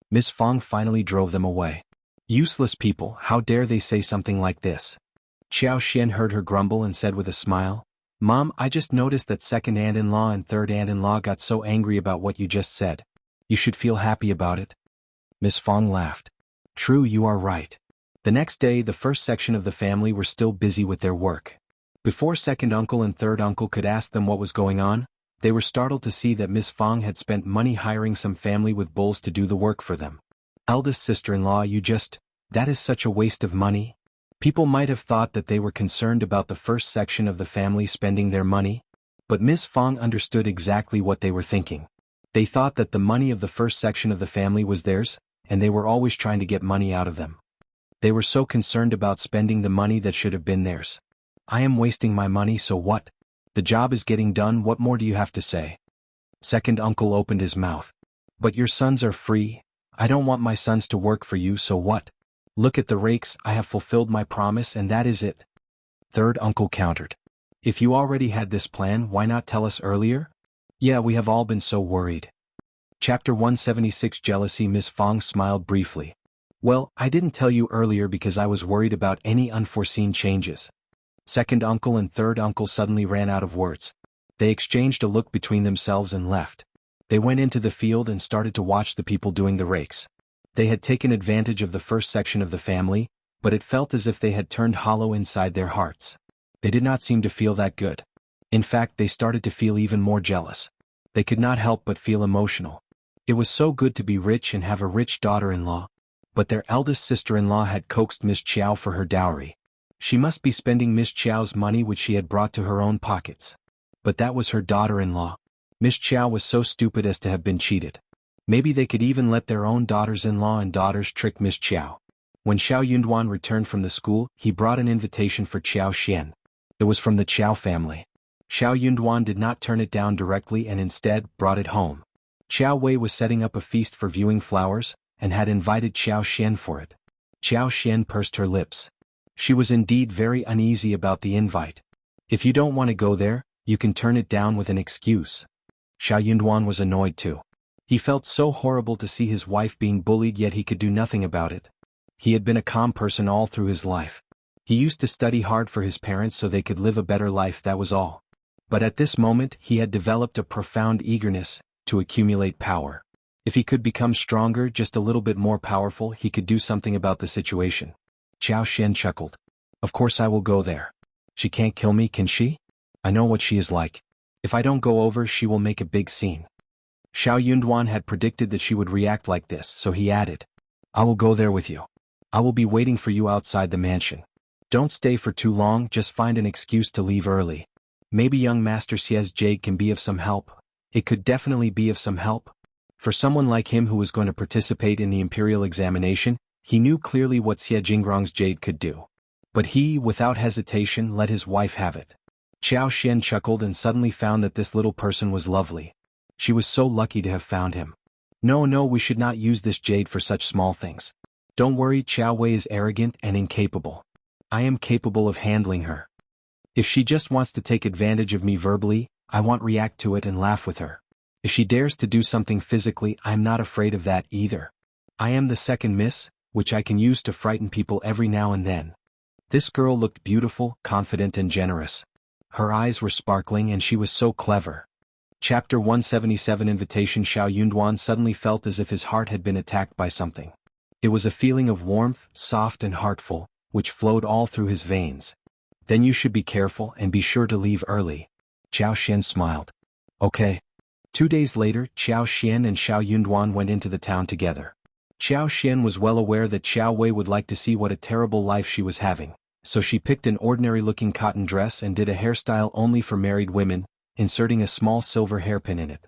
Miss Fang finally drove them away. "Useless people, how dare they say something like this?" Xian heard her grumble and said with a smile, "Mom, I just noticed that second aunt-in-law and third aunt-in-law got so angry about what you just said. You should feel happy about it." Miss Fang laughed. "True, you are right." The next day, the first section of the family were still busy with their work. Before second uncle and third uncle could ask them what was going on, they were startled to see that Miss Fang had spent money hiring some family with bulls to do the work for them. "Eldest sister-in-law, that is such a waste of money." People might have thought that they were concerned about the first section of the family spending their money, but Miss Fang understood exactly what they were thinking. They thought that the money of the first section of the family was theirs, and they were always trying to get money out of them. They were so concerned about spending the money that should have been theirs. "I am wasting my money, so what? The job is getting done, what more do you have to say?" Second uncle opened his mouth. "But your sons are free. I don't want my sons to work for you, so what? Look at the rakes, I have fulfilled my promise and that is it." Third uncle countered. "If you already had this plan, why not tell us earlier?" "Yeah, we have all been so worried." Chapter 176 Jealousy. Miss Fang smiled briefly. "Well, I didn't tell you earlier because I was worried about any unforeseen changes." Second uncle and third uncle suddenly ran out of words. They exchanged a look between themselves and left. They went into the field and started to watch the people doing the rakes. They had taken advantage of the first section of the family, but it felt as if they had turned hollow inside their hearts. They did not seem to feel that good. In fact, they started to feel even more jealous. They could not help but feel emotional. It was so good to be rich and have a rich daughter-in-law, but their eldest sister-in-law had coaxed Miss Qiao for her dowry. She must be spending Miss Qiao's money which she had brought to her own pockets. But that was her daughter-in-law. Miss Qiao was so stupid as to have been cheated. Maybe they could even let their own daughters-in-law and daughters trick Miss Qiao. When Xiao returned from the school, he brought an invitation for Xian. It was from the Qiao family. Xiao did not turn it down directly and instead brought it home. Qiao Wei was setting up a feast for viewing flowers, and had invited Xian for it. Xian pursed her lips. She was indeed very uneasy about the invite. "If you don't want to go there, you can turn it down with an excuse." Xiao was annoyed too. He felt so horrible to see his wife being bullied, yet he could do nothing about it. He had been a calm person all through his life. He used to study hard for his parents so they could live a better life, that was all. But at this moment he had developed a profound eagerness to accumulate power. If he could become stronger, just a little bit more powerful, he could do something about the situation. Xiao Xian chuckled. Of course I will go there. She can't kill me, can she? I know what she is like. If I don't go over, she will make a big scene. Xiao Yunduan had predicted that she would react like this, so he added, I will go there with you. I will be waiting for you outside the mansion. Don't stay for too long, just find an excuse to leave early. Maybe young Master Xie's jade can be of some help. It could definitely be of some help. For someone like him who was going to participate in the imperial examination, he knew clearly what Xie Jingrong's jade could do. But he, without hesitation, let his wife have it. Xiao Xian chuckled and suddenly found that this little person was lovely. She was so lucky to have found him. No, we should not use this jade for such small things. Don't worry, Qiao Wei is arrogant and incapable. I am capable of handling her. If she just wants to take advantage of me verbally, I won't react to it and laugh with her. If she dares to do something physically, I'm not afraid of that either. I am the second miss, which I can use to frighten people every now and then. This girl looked beautiful, confident and generous. Her eyes were sparkling and she was so clever. Chapter 177 Invitation. Xiao Yunduan suddenly felt as if his heart had been attacked by something. It was a feeling of warmth, soft and heartful, which flowed all through his veins. Then you should be careful and be sure to leave early. Xiao Xian smiled. Okay. 2 days later, Xiao Xian and Xiao Yunduan went into the town together. Xiao Xian was well aware that Qiao Wei would like to see what a terrible life she was having, so she picked an ordinary-looking cotton dress and did a hairstyle only for married women, inserting a small silver hairpin in it.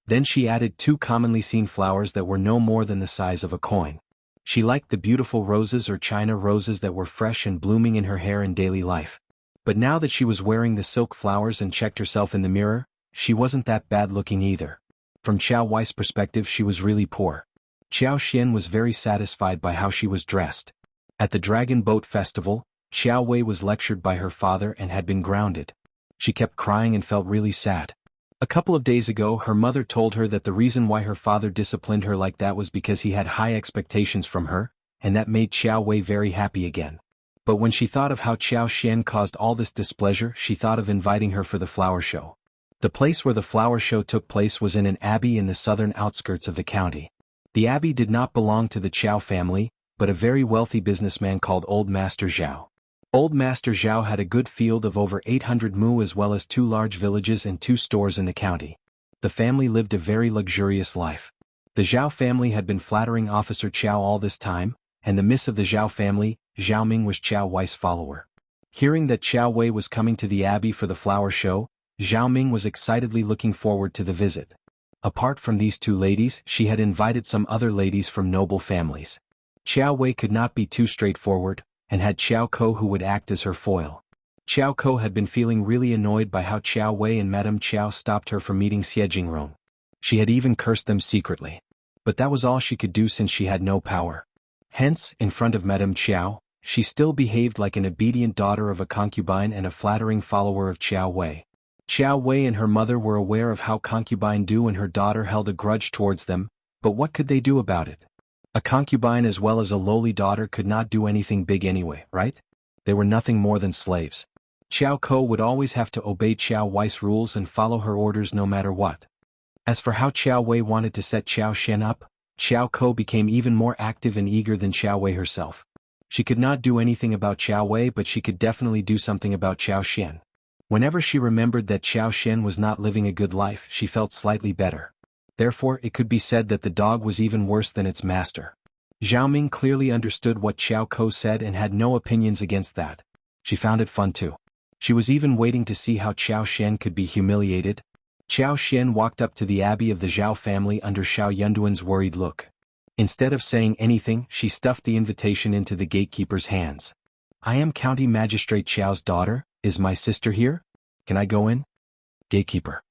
Then she added 2 commonly seen flowers that were no more than the size of a coin. She liked the beautiful roses or China roses that were fresh and blooming in her hair in daily life. But now that she was wearing the silk flowers and checked herself in the mirror, she wasn't that bad looking either. From Qiao Wei's perspective, she was really poor. Xiao Xian was very satisfied by how she was dressed. At the Dragon Boat Festival, Xiao Wei was lectured by her father and had been grounded. She kept crying and felt really sad. A couple of days ago, her mother told her that the reason why her father disciplined her like that was because he had high expectations from her, and that made Xiao Wei very happy again. But when she thought of how Xiao Xian caused all this displeasure, she thought of inviting her for the flower show. The place where the flower show took place was in an abbey in the southern outskirts of the county. The abbey did not belong to the Qiao family, but a very wealthy businessman called Old Master Xiao. Old Master Xiao had a good field of over 800 mu as well as 2 large villages and 2 stores in the county. The family lived a very luxurious life. The Xiao family had been flattering Officer Qiao all this time, and the miss of the Xiao family, Xiao Ming, was Qiao Wei's follower. Hearing that Qiao Wei was coming to the abbey for the flower show, Xiao Ming was excitedly looking forward to the visit. Apart from these 2 ladies, she had invited some other ladies from noble families. Qiao Wei could not be too straightforward, and had Qiao Ko who would act as her foil. Qiao Ko had been feeling really annoyed by how Qiao Wei and Madame Qiao stopped her from meeting Xie Jingrong. She had even cursed them secretly. But that was all she could do since she had no power. Hence, in front of Madame Qiao, she still behaved like an obedient daughter of a concubine and a flattering follower of Qiao Wei. Qiao Wei and her mother were aware of how concubine do and her daughter held a grudge towards them, but what could they do about it? A concubine as well as a lowly daughter could not do anything big anyway, right? They were nothing more than slaves. Qiao Ko would always have to obey Qiao Wei's rules and follow her orders no matter what. As for how Qiao Wei wanted to set Xiao Xian up, Qiao Ko became even more active and eager than Qiao Wei herself. She could not do anything about Qiao Wei, but she could definitely do something about Xiao Xian. Whenever she remembered that Xiao Xian was not living a good life, she felt slightly better. Therefore, it could be said that the dog was even worse than its master. Xiao Ming clearly understood what Qiao Ko said and had no opinions against that. She found it fun too. She was even waiting to see how Xiao Xian could be humiliated. Xiao Xian walked up to the abbey of the Xiao family under Xiao Yunduan's worried look. Instead of saying anything, she stuffed the invitation into the gatekeeper's hands. I am County Magistrate Xiao's daughter. Is my sister here? Can I go in? Gatekeeper.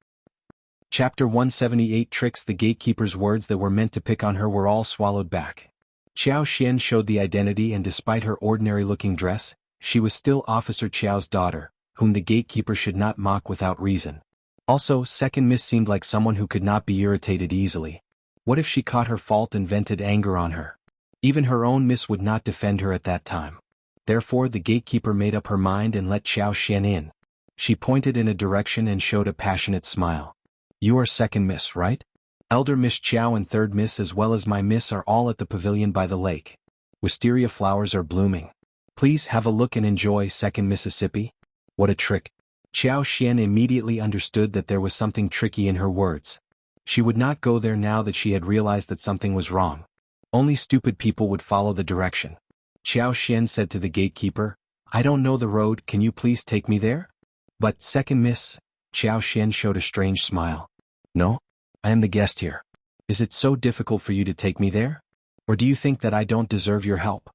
Chapter 178 Tricks. The gatekeeper's words that were meant to pick on her were all swallowed back. Xiao Xian showed the identity, and despite her ordinary-looking dress, she was still Officer Qiao's daughter, whom the gatekeeper should not mock without reason. Also, Second Miss seemed like someone who could not be irritated easily. What if she caught her fault and vented anger on her? Even her own miss would not defend her at that time. Therefore the gatekeeper made up her mind and let Xian in. She pointed in a direction and showed a passionate smile. You are second miss, right? Elder Miss Qiao and third miss as well as my miss are all at the pavilion by the lake. Wisteria flowers are blooming. Please have a look and enjoy second Mississippi. What a trick. Xian immediately understood that there was something tricky in her words. She would not go there now that she had realized that something was wrong. Only stupid people would follow the direction. Xian said to the gatekeeper, I don't know the road, can you please take me there? But, second miss, Xian showed a strange smile. No? I am the guest here. Is it so difficult for you to take me there? Or do you think that I don't deserve your help?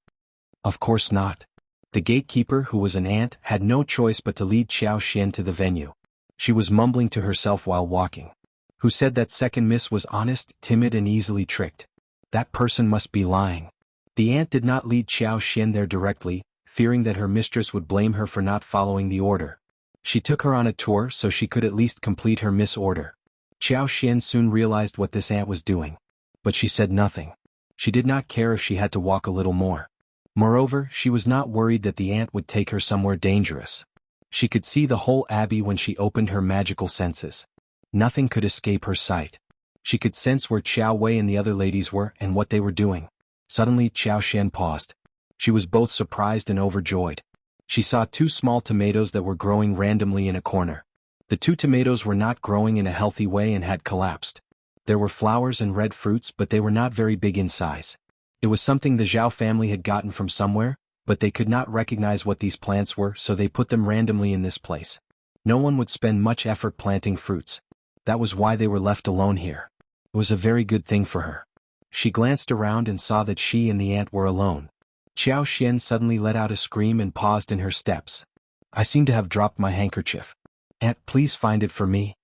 Of course not. The gatekeeper, who was an ant, had no choice but to lead Xian to the venue. She was mumbling to herself while walking. Who said that second miss was honest, timid and easily tricked? That person must be lying. The ant did not lead Xian there directly, fearing that her mistress would blame her for not following the order. She took her on a tour so she could at least complete her miss order. Xian soon realized what this ant was doing. But she said nothing. She did not care if she had to walk a little more. Moreover, she was not worried that the ant would take her somewhere dangerous. She could see the whole abbey when she opened her magical senses. Nothing could escape her sight. She could sense where Qiao Wei and the other ladies were and what they were doing. Suddenly Xian paused. She was both surprised and overjoyed. She saw 2 small tomatoes that were growing randomly in a corner. The 2 tomatoes were not growing in a healthy way and had collapsed. There were flowers and red fruits, but they were not very big in size. It was something the Xiao family had gotten from somewhere, but they could not recognize what these plants were, so they put them randomly in this place. No one would spend much effort planting fruits. That was why they were left alone here. It was a very good thing for her. She glanced around and saw that she and the ant were alone. Xian suddenly let out a scream and paused in her steps. I seem to have dropped my handkerchief. Ant, please find it for me.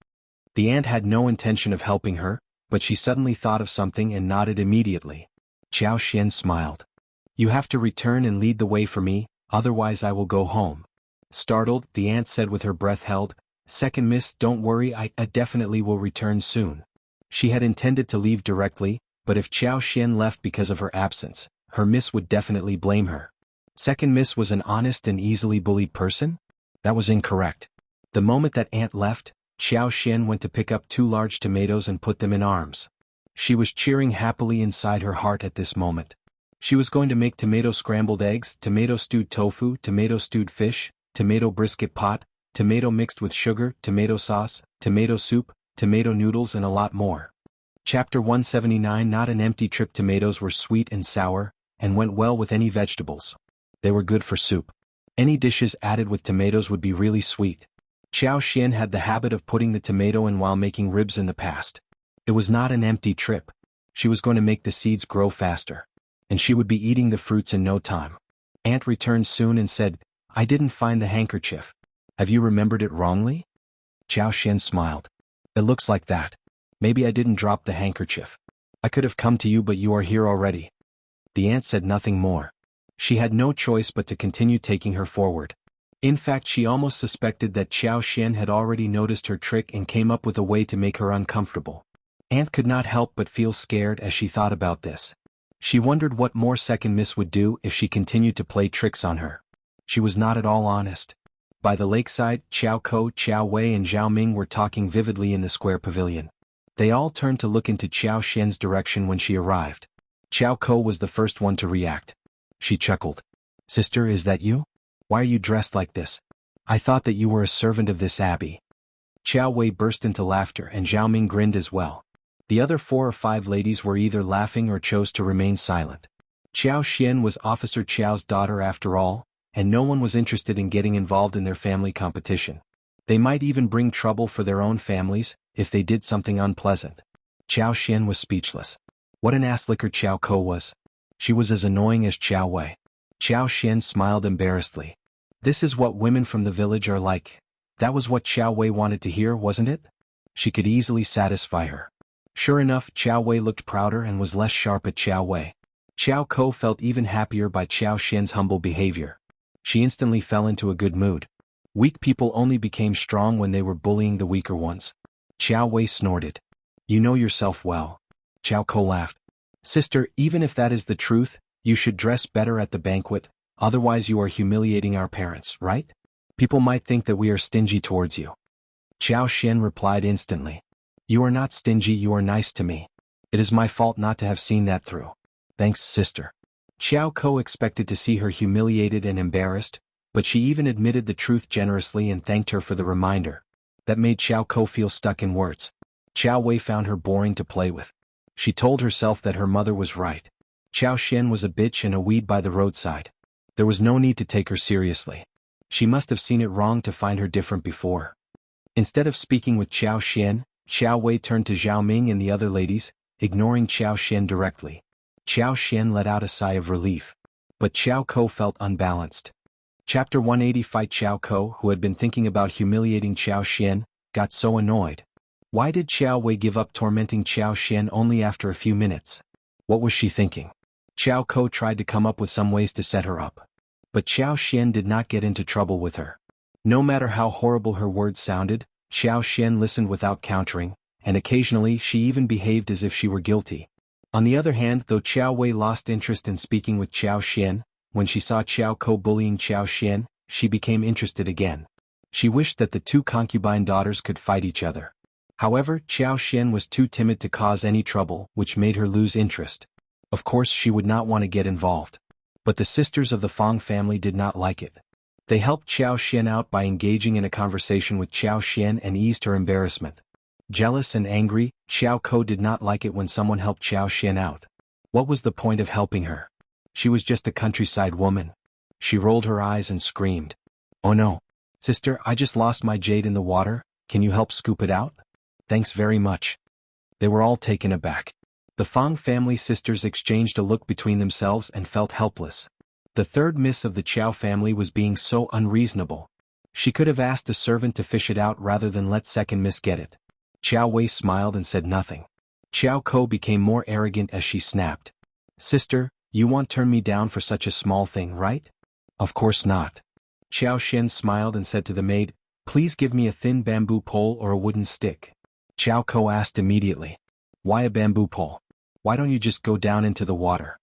The ant had no intention of helping her, but she suddenly thought of something and nodded immediately. Xian smiled. You have to return and lead the way for me, otherwise I will go home. Startled, the ant said with her breath held, Second miss, don't worry, I definitely will return soon. She had intended to leave directly, but if Xian left because of her absence, her miss would definitely blame her. Second miss was an honest and easily bullied person? That was incorrect. The moment that ant left, Xian went to pick up 2 large tomatoes and put them in arms. She was cheering happily inside her heart at this moment. She was going to make tomato scrambled eggs, tomato stewed tofu, tomato stewed fish, tomato brisket pot, tomato mixed with sugar, tomato sauce, tomato soup, tomato noodles and a lot more. Chapter 179. Not an empty trip. Tomatoes were sweet and sour, and went well with any vegetables. They were good for soup. Any dishes added with tomatoes would be really sweet. Xian had the habit of putting the tomato in while making ribs in the past. It was not an empty trip. She was going to make the seeds grow faster. And she would be eating the fruits in no time. Ant returned soon and said, I didn't find the handkerchief. Have you remembered it wrongly? Xian smiled. It looks like that. Maybe I didn't drop the handkerchief. I could have come to you, but you are here already. The ant said nothing more. She had no choice but to continue taking her forward. In fact, she almost suspected that Xian had already noticed her trick and came up with a way to make her uncomfortable. Ant could not help but feel scared as she thought about this. She wondered what more second miss would do if she continued to play tricks on her. She was not at all honest. By the lakeside, Qiao Ko, Qiao Wei and Zhao Ming were talking vividly in the square pavilion. They all turned to look into Xian's direction when she arrived. Qiao Ko was the first one to react. She chuckled. Sister, is that you? Why are you dressed like this? I thought that you were a servant of this abbey. Qiao Wei burst into laughter and Zhao Ming grinned as well. The other 4 or 5 ladies were either laughing or chose to remain silent. Xian was Officer Qiao's daughter after all, and no one was interested in getting involved in their family competition. They might even bring trouble for their own families if they did something unpleasant. Xian was speechless. What an ass-licker Qiao Ko was. She was as annoying as Qiao Wei. Xian smiled embarrassedly. This is what women from the village are like. That was what Qiao Wei wanted to hear, wasn't it? She could easily satisfy her. Sure enough, Qiao Wei looked prouder and was less sharp at Qiao Wei. Qiao Ko felt even happier by Xian's humble behavior. She instantly fell into a good mood. Weak people only became strong when they were bullying the weaker ones. Qiao Wei snorted. You know yourself well. Qiao Ko laughed. Sister, even if that is the truth, you should dress better at the banquet. Otherwise you are humiliating our parents, right? People might think that we are stingy towards you. Xiao replied instantly. You are not stingy, you are nice to me. It is my fault not to have seen that through. Thanks, sister. Xiao expected to see her humiliated and embarrassed, but she even admitted the truth generously and thanked her for the reminder. That made Xiao feel stuck in words. Xiao Wei found her boring to play with. She told herself that her mother was right. Xiao was a bitch and a weed by the roadside. There was no need to take her seriously. She must have seen it wrong to find her different before. Instead of speaking with Xiao Wei turned to Zhao Ming and the other ladies, ignoring Xiao directly. Xiao let out a sigh of relief. But Xiao felt unbalanced. Chapter 180 Fight Xiao, who had been thinking about humiliating Xiao, got so annoyed. Why did Xiao Wei give up tormenting Xiao only after a few minutes? What was she thinking? Xiao tried to come up with some ways to set her up. But Xiao did not get into trouble with her. No matter how horrible her words sounded, Xiao listened without countering, and occasionally she even behaved as if she were guilty. On the other hand, though Xiao Wei lost interest in speaking with Xiao, when she saw Xiao bullying Xiao, she became interested again. She wished that the two concubine daughters could fight each other. However, Xiao was too timid to cause any trouble, which made her lose interest. Of course she would not want to get involved. But the sisters of the Fang family did not like it. They helped Xiao out by engaging in a conversation with Xiao and eased her embarrassment. Jealous and angry, Xiao did not like it when someone helped Xiao out. What was the point of helping her? She was just a countryside woman. She rolled her eyes and screamed. Oh no. Sister, I just lost my jade in the water, can you help scoop it out? Thanks very much. They were all taken aback. The Fang family sisters exchanged a look between themselves and felt helpless. The third miss of the Qiao family was being so unreasonable. She could have asked a servant to fish it out rather than let second miss get it. Xiao Wei smiled and said nothing. Xiao became more arrogant as she snapped. Sister, you won't turn me down for such a small thing, right? Of course not. Xiao smiled and said to the maid, please give me a thin bamboo pole or a wooden stick. Xiao asked immediately. Why a bamboo pole? Why don't you just go down into the water?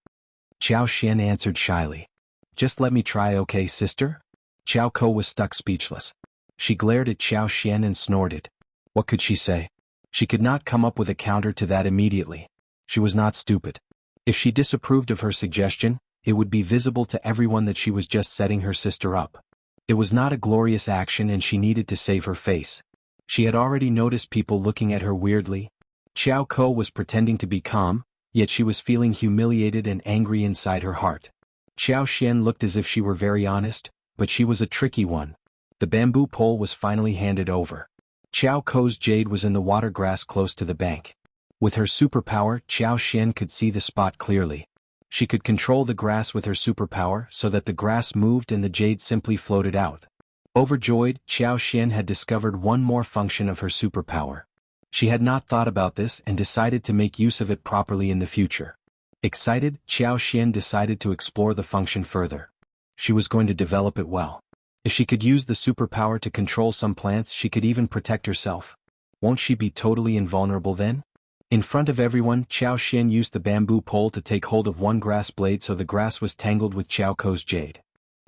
Xiao answered shyly. Just let me try, okay, sister? Xiao was stuck speechless. She glared at Xiao and snorted. What could she say? She could not come up with a counter to that immediately. She was not stupid. If she disapproved of her suggestion, it would be visible to everyone that she was just setting her sister up. It was not a glorious action and she needed to save her face. She had already noticed people looking at her weirdly. Xiao was pretending to be calm, yet she was feeling humiliated and angry inside her heart. Xiao looked as if she were very honest, but she was a tricky one. The bamboo pole was finally handed over. Xiao's jade was in the water grass close to the bank. With her superpower, Xiao could see the spot clearly. She could control the grass with her superpower so that the grass moved and the jade simply floated out. Overjoyed, Xiao had discovered one more function of her superpower. She had not thought about this and decided to make use of it properly in the future. Excited, Xiao decided to explore the function further. She was going to develop it well. If she could use the superpower to control some plants, she could even protect herself. Won't she be totally invulnerable then? In front of everyone, Xiao used the bamboo pole to take hold of one grass blade so the grass was tangled with Xiao's jade.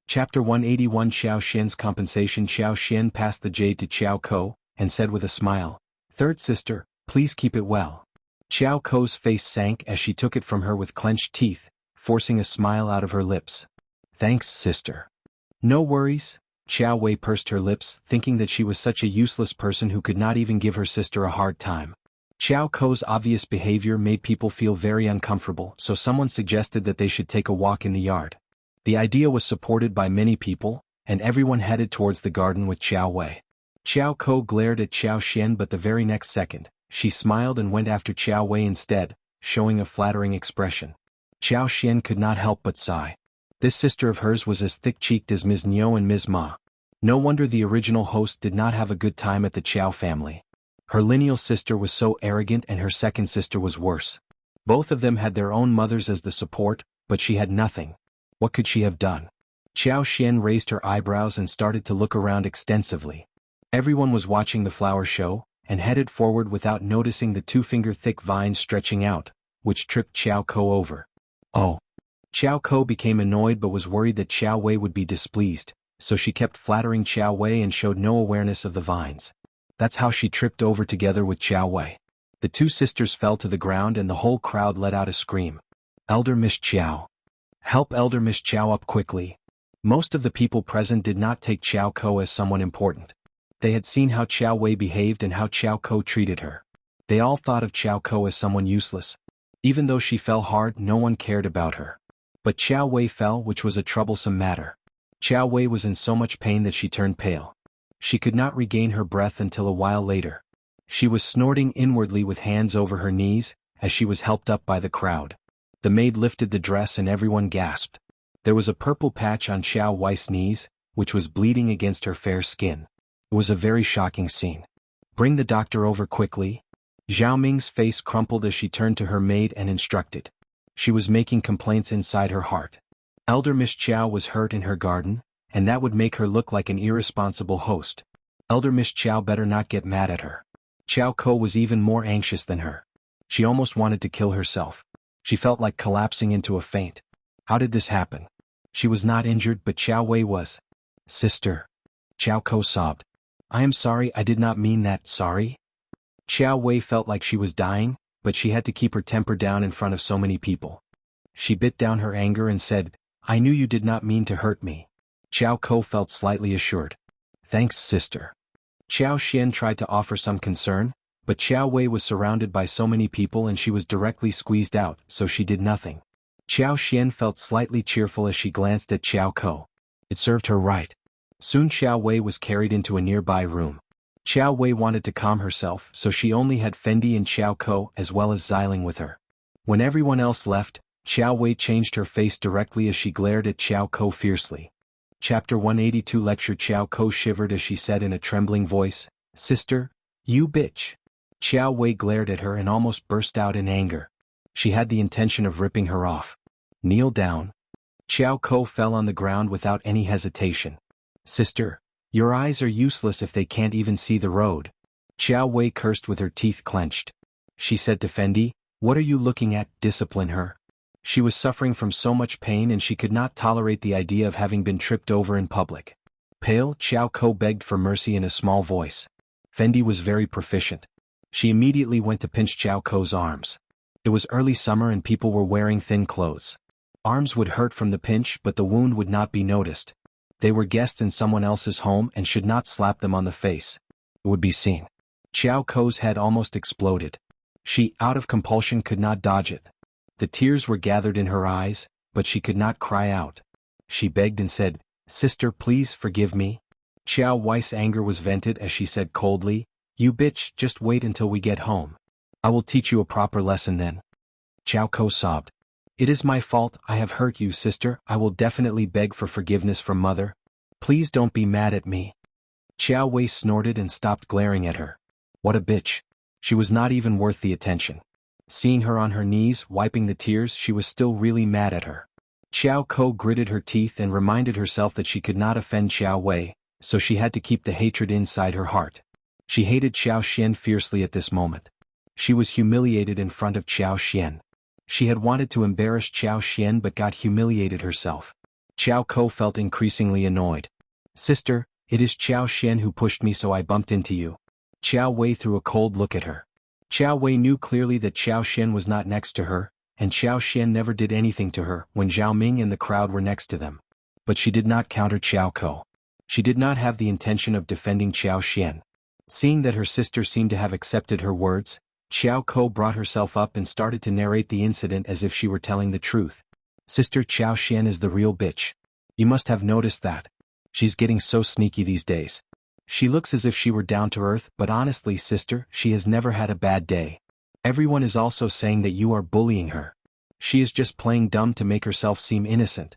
Chapter 181 Xiao's compensation. Xiao passed the jade to Xiao and said with a smile, Third sister, please keep it well. Xiao's face sank as she took it from her with clenched teeth, forcing a smile out of her lips. Thanks, sister. No worries. Xiao Wei pursed her lips, thinking that she was such a useless person who could not even give her sister a hard time. Xiao's obvious behavior made people feel very uncomfortable, so someone suggested that they should take a walk in the yard. The idea was supported by many people, and everyone headed towards the garden with Xiao Wei. Xiao glared at Xiao but the very next second, she smiled and went after Xiao Wei instead, showing a flattering expression. Xiao could not help but sigh. This sister of hers was as thick-cheeked as Ms. Niu and Ms. Ma. No wonder the original host did not have a good time at the Qiao family. Her lineal sister was so arrogant and her second sister was worse. Both of them had their own mothers as the support, but she had nothing. What could she have done? Xiao raised her eyebrows and started to look around extensively. Everyone was watching the flower show, and headed forward without noticing the 2-finger-thick vines stretching out, which tripped Xiao over. Oh! Qiao Ko became annoyed but was worried that Qiao Wei would be displeased, so she kept flattering Qiao Wei and showed no awareness of the vines. That's how she tripped over together with Qiao Wei. The two sisters fell to the ground and the whole crowd let out a scream. Elder Miss Qiao. Help Elder Miss Qiao up quickly. Most of the people present did not take Qiao Ko as someone important. They had seen how Qiao Wei behaved and how Qiao Ko treated her. They all thought of Qiao Ko as someone useless. Even though she fell hard, no one cared about her. But Qiao Wei fell, which was a troublesome matter. Qiao Wei was in so much pain that she turned pale. She could not regain her breath until a while later. She was snorting inwardly with hands over her knees, as she was helped up by the crowd. The maid lifted the dress and everyone gasped. There was a purple patch on Qiao Wei's knees, which was bleeding against her fair skin. It was a very shocking scene. Bring the doctor over quickly. Zhao Ming's face crumpled as she turned to her maid and instructed. She was making complaints inside her heart. Elder Miss Qiao was hurt in her garden, and that would make her look like an irresponsible host. Elder Miss Qiao better not get mad at her. Qiao Ko was even more anxious than her. She almost wanted to kill herself. She felt like collapsing into a faint. How did this happen? She was not injured, but Qiao Wei was. Sister. Qiao Ko sobbed. I am sorry, I did not mean that, sorry. Qiao Wei felt like she was dying, but she had to keep her temper down in front of so many people. She bit down her anger and said, I knew you did not mean to hurt me. Qiao Ko felt slightly assured. Thanks, sister. Qiao Xian tried to offer some concern, but Qiao Wei was surrounded by so many people and she was directly squeezed out, so she did nothing. Qiao Xian felt slightly cheerful as she glanced at Qiao Ko. It served her right. Soon Qiao Wei was carried into a nearby room. Qiao Wei wanted to calm herself, so she only had Fendi and Qiao Ko as well as Xiling with her. When everyone else left, Qiao Wei changed her face directly as she glared at Qiao Ko fiercely. Chapter 182 Lecture. Qiao Ko shivered as she said in a trembling voice, Sister, you bitch. Qiao Wei glared at her and almost burst out in anger. She had the intention of ripping her off. Kneel down. Qiao Ko fell on the ground without any hesitation. Sister, your eyes are useless if they can't even see the road. Qiao Wei cursed with her teeth clenched. She said to Fendi, What are you looking at? Discipline her. She was suffering from so much pain and she could not tolerate the idea of having been tripped over in public. Pale, Qiao Ko begged for mercy in a small voice. Fendi was very proficient. She immediately went to pinch Qiao Ko's arms. It was early summer and people were wearing thin clothes. Arms would hurt from the pinch, but the wound would not be noticed. They were guests in someone else's home and should not slap them on the face. It would be seen. Qiao Ko's head almost exploded. She, out of compulsion, could not dodge it. The tears were gathered in her eyes, but she could not cry out. She begged and said, Sister, please forgive me. Qiao Wei's anger was vented as she said coldly, You bitch, just wait until we get home. I will teach you a proper lesson then. Qiao Ko sobbed. It is my fault, I have hurt you, sister, I will definitely beg for forgiveness from mother. Please don't be mad at me. Qiao Wei snorted and stopped glaring at her. What a bitch. She was not even worth the attention. Seeing her on her knees, wiping the tears, she was still really mad at her. Qiao Ko gritted her teeth and reminded herself that she could not offend Qiao Wei, so she had to keep the hatred inside her heart. She hated Xiao Xian fiercely at this moment. She was humiliated in front of Xiao Xian. She had wanted to embarrass Xiao Xian but got humiliated herself. Qiao Ko felt increasingly annoyed. Sister, it is Xiao Xian who pushed me so I bumped into you. Qiao Wei threw a cold look at her. Qiao Wei knew clearly that Xiao Xian was not next to her, and Xiao Xian never did anything to her when Zhao Ming and the crowd were next to them. But she did not counter Qiao Ko. She did not have the intention of defending Xiao Xian. Seeing that her sister seemed to have accepted her words, Qiao Ko brought herself up and started to narrate the incident as if she were telling the truth. Sister, Xiao Xian is the real bitch. You must have noticed that. She's getting so sneaky these days. She looks as if she were down to earth, but honestly, sister, she has never had a bad day. Everyone is also saying that you are bullying her. She is just playing dumb to make herself seem innocent.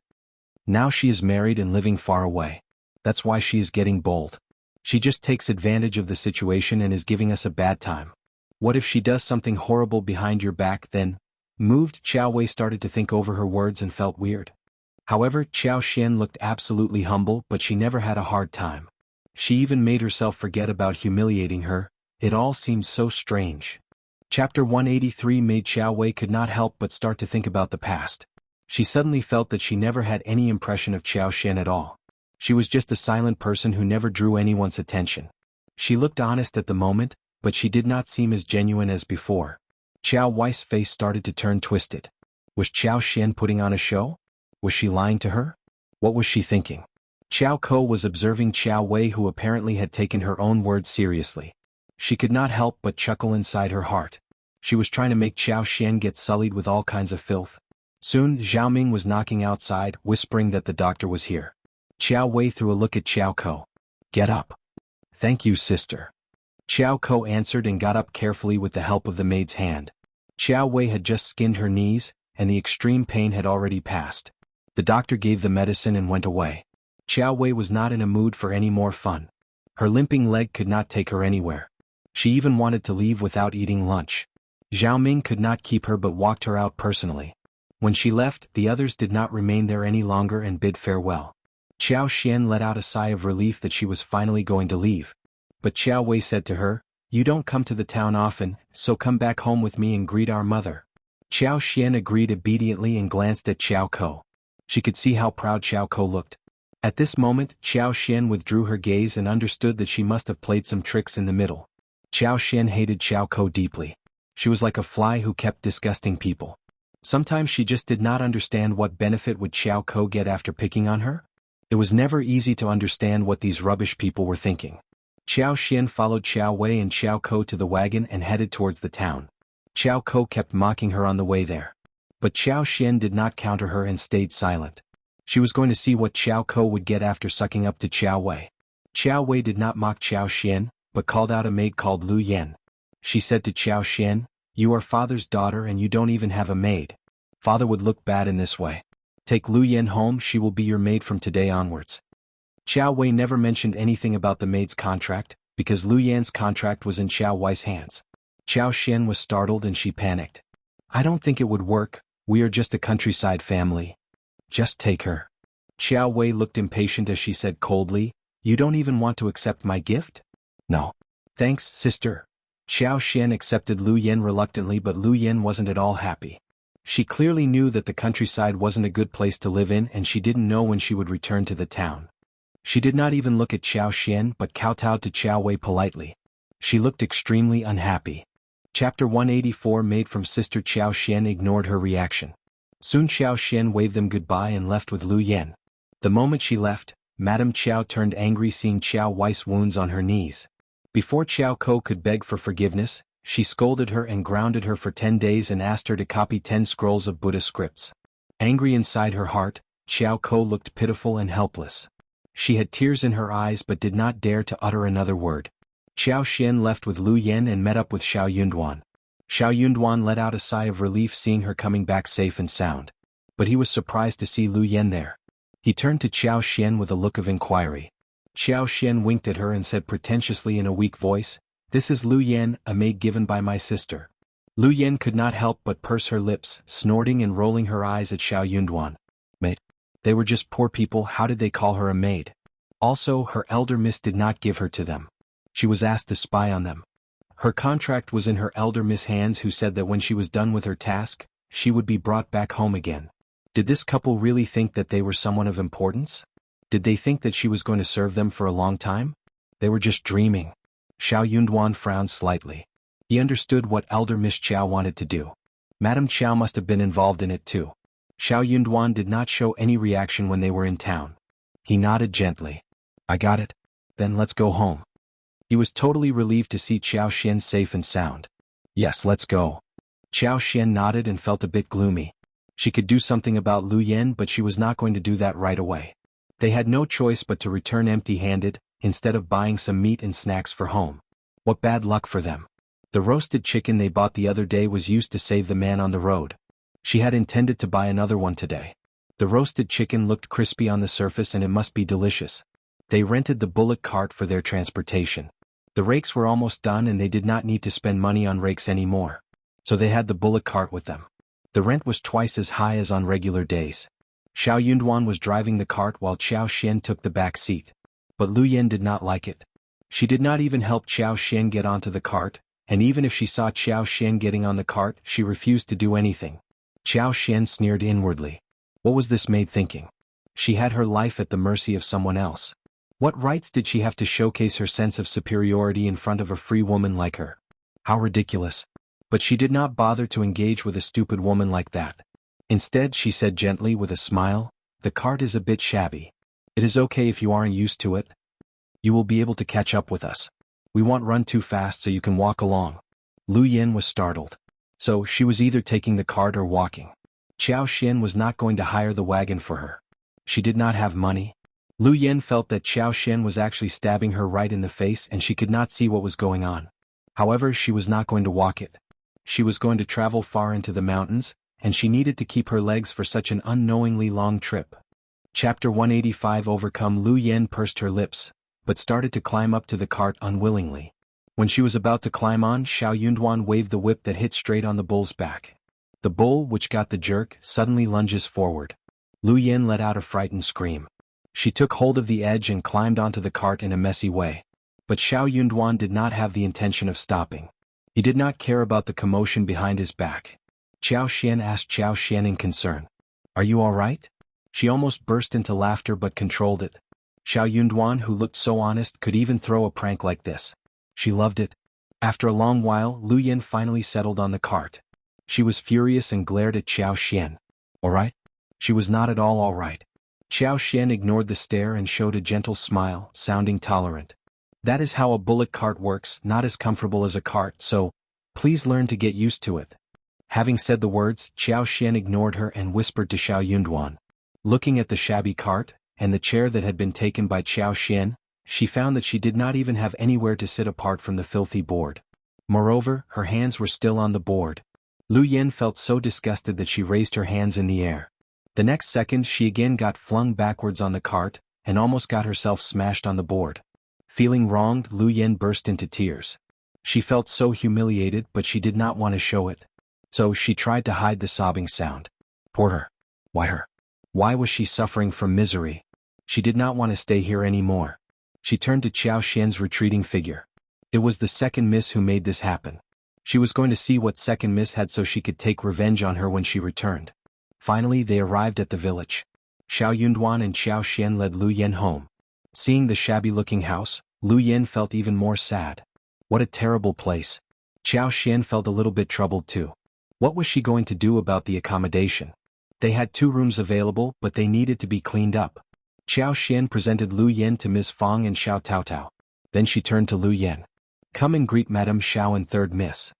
Now she is married and living far away. That's why she is getting bold. She just takes advantage of the situation and is giving us a bad time. What if she does something horrible behind your back then? Moved, Qiao Wei started to think over her words and felt weird. However, Xiao Xian looked absolutely humble, but she never had a hard time. She even made herself forget about humiliating her. It all seemed so strange. Chapter 183 made Qiao Wei could not help but start to think about the past. She suddenly felt that she never had any impression of Qiao Xian at all. She was just a silent person who never drew anyone's attention. She looked honest at the moment, but she did not seem as genuine as before. Qiao Wei's face started to turn twisted. Was Qiao Xian putting on a show? Was she lying to her? What was she thinking? Qiao Ko was observing Qiao Wei, who apparently had taken her own words seriously. She could not help but chuckle inside her heart. She was trying to make Qiao Xian get sullied with all kinds of filth. Soon Zhao Ming was knocking outside, whispering that the doctor was here. Qiao Wei threw a look at Qiao Ko. Get up. Thank you, sister. Qiao Ko answered and got up carefully with the help of the maid's hand. Qiao Wei had just skinned her knees, and the extreme pain had already passed. The doctor gave the medicine and went away. Qiao Wei was not in a mood for any more fun. Her limping leg could not take her anywhere. She even wanted to leave without eating lunch. Zhao Ming could not keep her but walked her out personally. When she left, the others did not remain there any longer and bid farewell. Qiao Xian let out a sigh of relief that she was finally going to leave. But Qiao Wei said to her, "You don't come to the town often, so come back home with me and greet our mother." Qiao Xian agreed obediently and glanced at Qiao Ko. She could see how proud Qiao Ko looked. At this moment, Qiao Xian withdrew her gaze and understood that she must have played some tricks in the middle. Qiao Xian hated Qiao Ko deeply. She was like a fly who kept disgusting people. Sometimes she just did not understand what benefit would Qiao Ko get after picking on her. It was never easy to understand what these rubbish people were thinking. Qiao Xian followed Qiao Wei and Qiao Ko to the wagon and headed towards the town. Qiao Ko kept mocking her on the way there. But Qiao Xian did not counter her and stayed silent. She was going to see what Qiao Ko would get after sucking up to Qiao Wei. Qiao Wei did not mock Qiao Xian, but called out a maid called Lu Yan. She said to Qiao Xian, "You are father's daughter and you don't even have a maid. Father would look bad in this way. Take Lu Yan home, she will be your maid from today onwards." Qiao Wei never mentioned anything about the maid's contract, because Lu Yan's contract was in Qiao Wei's hands. Qiao Xian was startled and she panicked. "I don't think it would work, we are just a countryside family. Just take her." Qiao Wei looked impatient as she said coldly, "You don't even want to accept my gift?" "No. Thanks, sister." Qiao Xian accepted Lu Yan reluctantly, but Lu Yan wasn't at all happy. She clearly knew that the countryside wasn't a good place to live in and she didn't know when she would return to the town. She did not even look at Qiao Xian but kowtowed to Qiao Wei politely. She looked extremely unhappy. Chapter 184. Maid from Sister Qiao Xian ignored her reaction. Soon Qiao Xian waved them goodbye and left with Lu Yan. The moment she left, Madame Qiao turned angry seeing Qiao Wei's wounds on her knees. Before Qiao Ko could beg for forgiveness, she scolded her and grounded her for 10 days and asked her to copy 10 scrolls of Buddha scripts. Angry inside her heart, Qiao Ko looked pitiful and helpless. She had tears in her eyes but did not dare to utter another word. Qiao Xian left with Lu Yan and met up with Xiao Yunduan. Xiao Yunduan let out a sigh of relief seeing her coming back safe and sound. But he was surprised to see Lu Yan there. He turned to Qiao Xian with a look of inquiry. Qiao Xian winked at her and said pretentiously in a weak voice, "This is Lu Yan, a maid given by my sister." Lu Yan could not help but purse her lips, snorting and rolling her eyes at Xiao Yunduan. Maid? They were just poor people, how did they call her a maid? Also, her elder miss did not give her to them. She was asked to spy on them. Her contract was in her elder miss' hands, who said that when she was done with her task, she would be brought back home again. Did this couple really think that they were someone of importance? Did they think that she was going to serve them for a long time? They were just dreaming. Xiao Yunduan frowned slightly. He understood what elder Miss Qiao wanted to do. Madame Qiao must have been involved in it too. Xiao Yunduan did not show any reaction when they were in town. He nodded gently. "I got it. Then let's go home." He was totally relieved to see Qiao Xian safe and sound. "Yes, let's go." Qiao Xian nodded and felt a bit gloomy. She could do something about Lu Yan, but she was not going to do that right away. They had no choice but to return empty-handed, instead of buying some meat and snacks for home. What bad luck for them. The roasted chicken they bought the other day was used to save the man on the road. She had intended to buy another one today. The roasted chicken looked crispy on the surface and it must be delicious. They rented the bullock cart for their transportation. The rakes were almost done and they did not need to spend money on rakes anymore. So they had the bullock cart with them. The rent was twice as high as on regular days. Xiao Yunduan was driving the cart while Qiao Xian took the back seat. But Lu Yan did not like it. She did not even help Qiao Xian get onto the cart, and even if she saw Qiao Xian getting on the cart, she refused to do anything. Qiao Xian sneered inwardly. What was this maid thinking? She had her life at the mercy of someone else. What rights did she have to showcase her sense of superiority in front of a free woman like her? How ridiculous. But she did not bother to engage with a stupid woman like that. Instead, she said gently with a smile, "The cart is a bit shabby. It is okay if you aren't used to it. You will be able to catch up with us. We won't run too fast so you can walk along." Lu Yen was startled. So, she was either taking the cart or walking. Qiao Xian was not going to hire the wagon for her. She did not have money. Lu Yen felt that Qiao Xian was actually stabbing her right in the face and she could not see what was going on. However, she was not going to walk it. She was going to travel far into the mountains, and she needed to keep her legs for such an unknowingly long trip. Chapter 185. Overcome. Lu Yen pursed her lips, but started to climb up to the cart unwillingly. When she was about to climb on, Xiao Yunduan waved the whip that hit straight on the bull's back. The bull, which got the jerk, suddenly lunges forward. Lu Yen let out a frightened scream. She took hold of the edge and climbed onto the cart in a messy way. But Xiao Yunduan did not have the intention of stopping. He did not care about the commotion behind his back. Qiao Xian asked Qiao Xian in concern, "Are you all right?" She almost burst into laughter but controlled it. Xiao Yunduan, who looked so honest, could even throw a prank like this. She loved it. After a long while, Lu Yen finally settled on the cart. She was furious and glared at Qiao Xian. "All right?" She was not at all right. Qiao Xian ignored the stare and showed a gentle smile, sounding tolerant. "That is how a bullock cart works, not as comfortable as a cart, so please learn to get used to it." Having said the words, Qiao Xian ignored her and whispered to Xiao Yunduan. Looking at the shabby cart, and the chair that had been taken by Qiao Xian, she found that she did not even have anywhere to sit apart from the filthy board. Moreover, her hands were still on the board. Lu Yen felt so disgusted that she raised her hands in the air. The next second she again got flung backwards on the cart, and almost got herself smashed on the board. Feeling wronged, Lu Yen burst into tears. She felt so humiliated, but she did not want to show it. So she tried to hide the sobbing sound. Poor her. Why her? Why was she suffering from misery? She did not want to stay here anymore. She turned to Qiao Xian's retreating figure. It was the second miss who made this happen. She was going to see what second miss had so she could take revenge on her when she returned. Finally, they arrived at the village. Xiao Yunduan and Qiao Xian led Lu Yen home. Seeing the shabby-looking house, Lu Yen felt even more sad. What a terrible place. Qiao Xian felt a little bit troubled too. What was she going to do about the accommodation? They had 2 rooms available, but they needed to be cleaned up. Qiao Xian presented Lu Yen to Ms. Fang and Xiao Taotao. Then she turned to Lu Yen. "Come and greet Madame Xiao and third miss."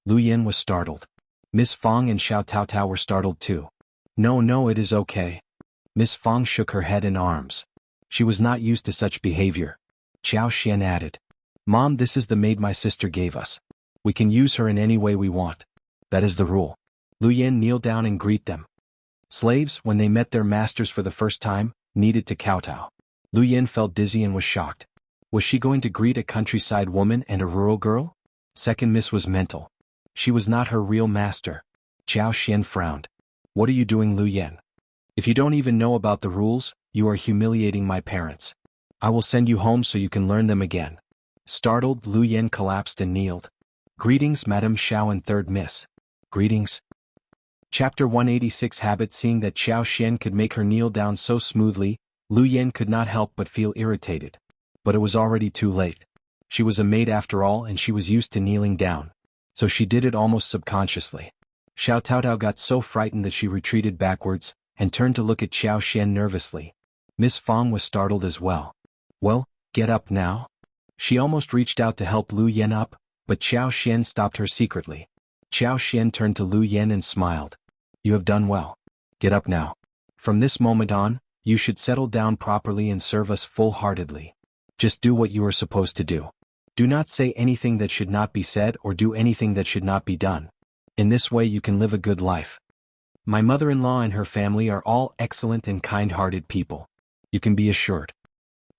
Lu Yen was startled. Miss Fang and Xiao Taotao were startled too. No, it is okay." Miss Fang shook her head and arms. She was not used to such behavior. Qiao Xian added, "Mom, this is the maid my sister gave us. We can use her in any way we want. That is the rule." Lu Yen kneeled down and greeted them. Slaves, when they met their masters for the first time, needed to kowtow. Lu Yen felt dizzy and was shocked. Was she going to greet a countryside woman and a rural girl? Second miss was mental. She was not her real master. Qiao Xian frowned. "What are you doing, Lu Yen? If you don't even know about the rules, you are humiliating my parents. I will send you home so you can learn them again." Startled, Lu Yen collapsed and kneeled. "Greetings, Madame Xiao and third miss." "Greetings." Chapter 186. Habit. Seeing that Qiao Xian could make her kneel down so smoothly, Lu Yen could not help but feel irritated. But it was already too late. She was a maid after all and she was used to kneeling down. So she did it almost subconsciously. Xiao Taotao got so frightened that she retreated backwards, and turned to look at Qiao Xian nervously. Miss Fang was startled as well. "Well, get up now." She almost reached out to help Lu Yen up, but Qiao Xian stopped her secretly. Qiao Xian turned to Lu Yen and smiled. "You have done well. Get up now. From this moment on, you should settle down properly and serve us full-heartedly. Just do what you are supposed to do. Do not say anything that should not be said or do anything that should not be done. In this way you can live a good life. My mother-in-law and her family are all excellent and kind-hearted people. You can be assured.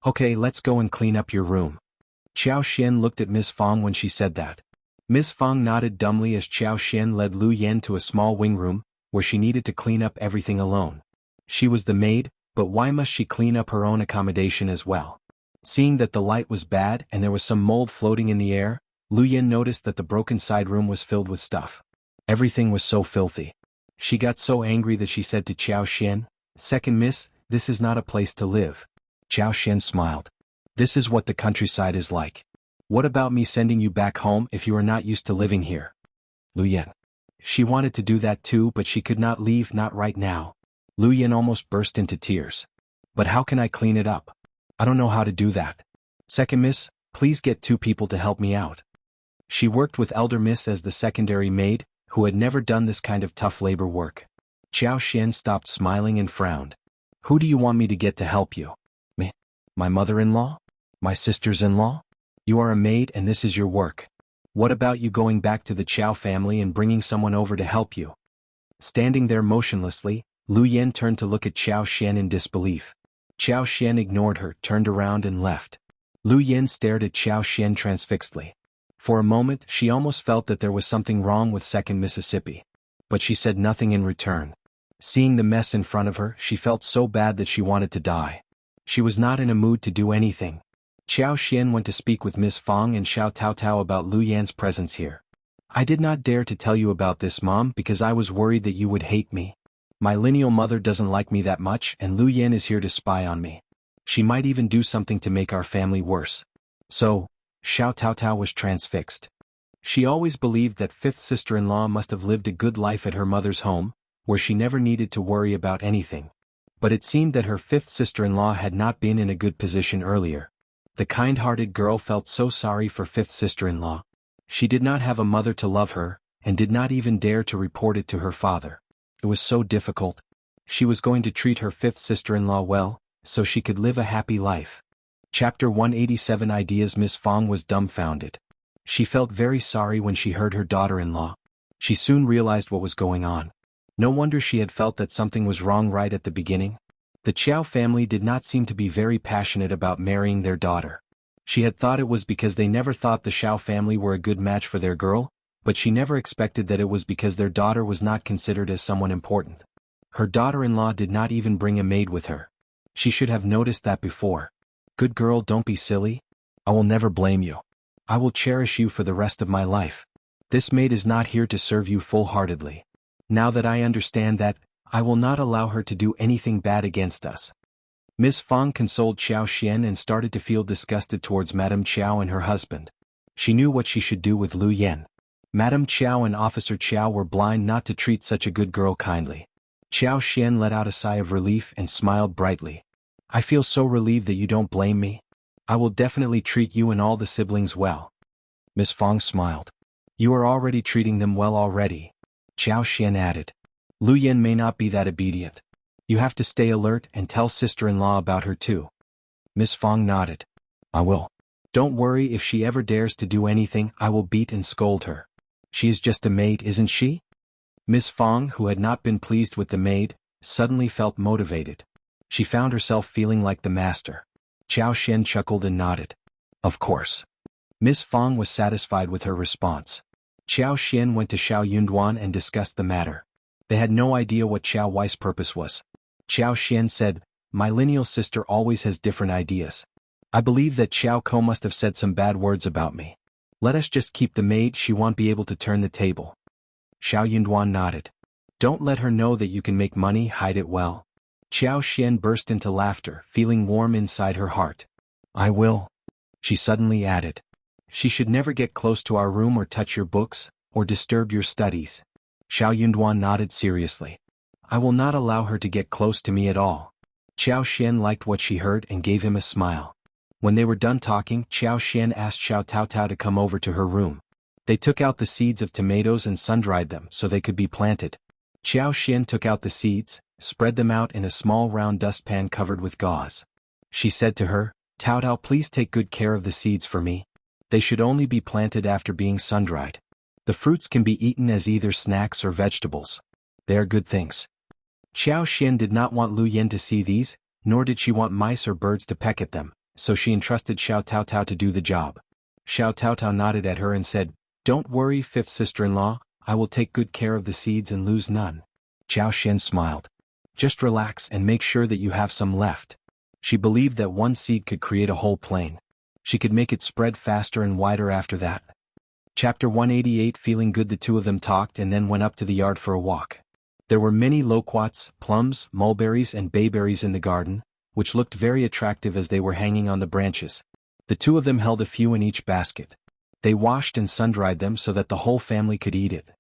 Okay, let's go and clean up your room." Qiao Xian looked at Miss Fang when she said that. Miss Fang nodded dumbly as Qiao Xian led Lu Yen to a small wing room, where she needed to clean up everything alone. She was the maid, but why must she clean up her own accommodation as well? Seeing that the light was bad and there was some mold floating in the air, Lu Yen noticed that the broken side room was filled with stuff. Everything was so filthy. She got so angry that she said to Qiao Xian, Second miss, this is not a place to live. Xiao smiled. This is what the countryside is like. What about me sending you back home if you are not used to living here? Lu Yan. She wanted to do that too, but she could not leave, not right now. Lu Yan almost burst into tears. But how can I clean it up? I don't know how to do that. Second miss, please get 2 people to help me out. She worked with elder miss as the secondary maid, who had never done this kind of tough labor work. Xiao stopped smiling and frowned. Who do you want me to get to help you? Me? My mother-in-law? My sisters-in-law? You are a maid and this is your work. What about you going back to the Qiao family and bringing someone over to help you? Standing there motionlessly, Lu Yan turned to look at Xiao in disbelief. Xiao ignored her, turned around and left. Lu Yan stared at Xiao transfixedly. For a moment she almost felt that there was something wrong with Second Mississippi. But she said nothing in return. Seeing the mess in front of her, she felt so bad that she wanted to die. She was not in a mood to do anything. Xiao went to speak with Miss Fang and Xiao Taotao about Lu Yan's presence here. I did not dare to tell you about this, Mom, because I was worried that you would hate me. My lineal mother doesn't like me that much and Lu Yan is here to spy on me. She might even do something to make our family worse. So, Xiao Taotao was transfixed. She always believed that 5th sister-in-law must have lived a good life at her mother's home, where she never needed to worry about anything. But it seemed that her 5th sister-in-law had not been in a good position earlier. The kind-hearted girl felt so sorry for 5th sister-in-law. She did not have a mother to love her, and did not even dare to report it to her father. It was so difficult. She was going to treat her 5th sister-in-law well, so she could live a happy life. Chapter 187 Ideas. Miss Fang was dumbfounded. She felt very sorry when she heard her daughter-in-law. She soon realized what was going on. No wonder she had felt that something was wrong right at the beginning. The Qiao family did not seem to be very passionate about marrying their daughter. She had thought it was because they never thought the Xiao family were a good match for their girl, but she never expected that it was because their daughter was not considered as someone important. Her daughter-in-law did not even bring a maid with her. She should have noticed that before. Good girl, don't be silly. I will never blame you. I will cherish you for the rest of my life. This maid is not here to serve you full-heartedly. Now that I understand that, I will not allow her to do anything bad against us. Miss Fang consoled Xiao and started to feel disgusted towards Madame Qiao and her husband. She knew what she should do with Lu Yan. Madame Qiao and Officer Qiao were blind not to treat such a good girl kindly. Xiao let out a sigh of relief and smiled brightly. I feel so relieved that you don't blame me. I will definitely treat you and all the siblings well. Miss Fang smiled. You are already treating them well already. Xiao added. Lu Yan may not be that obedient. You have to stay alert and tell sister-in-law about her too. Miss Fang nodded. I will. Don't worry, if she ever dares to do anything, I will beat and scold her. She is just a maid, isn't she? Miss Fang, who had not been pleased with the maid, suddenly felt motivated. She found herself feeling like the master. Xiao chuckled and nodded. Of course. Miss Fang was satisfied with her response. Xiao went to Xiao Yunduan and discussed the matter. They had no idea what Xiao Wei's purpose was. Xiao said, My lineal sister always has different ideas. I believe that Xiao Ko must have said some bad words about me. Let us just keep the maid, she won't be able to turn the table. Xiao Yunduan nodded. Don't let her know that you can make money, hide it well. Xiao burst into laughter, feeling warm inside her heart. I will. She suddenly added. She should never get close to our room or touch your books, or disturb your studies. Xiao Yunduan nodded seriously. I will not allow her to get close to me at all. Xiao liked what she heard and gave him a smile. When they were done talking, Xiao asked Xiao Taotao to come over to her room. They took out the seeds of tomatoes and sun-dried them so they could be planted. Xiao took out the seeds, spread them out in a small round dustpan covered with gauze. She said to her, Taotao, please take good care of the seeds for me. They should only be planted after being sun-dried. The fruits can be eaten as either snacks or vegetables. They are good things. Xiao did not want Lu Yan to see these, nor did she want mice or birds to peck at them, so she entrusted Xiao Taotao to do the job. Xiao Taotao nodded at her and said, Don't worry, 5th sister-in-law, I will take good care of the seeds and lose none. Xiao smiled. Just relax and make sure that you have some left. She believed that one seed could create a whole plain. She could make it spread faster and wider after that. Chapter 188. Feeling good, the two of them talked and then went up to the yard for a walk. There were many loquats, plums, mulberries and bayberries in the garden, which looked very attractive as they were hanging on the branches. The two of them held a few in each basket. They washed and sun-dried them so that the whole family could eat it.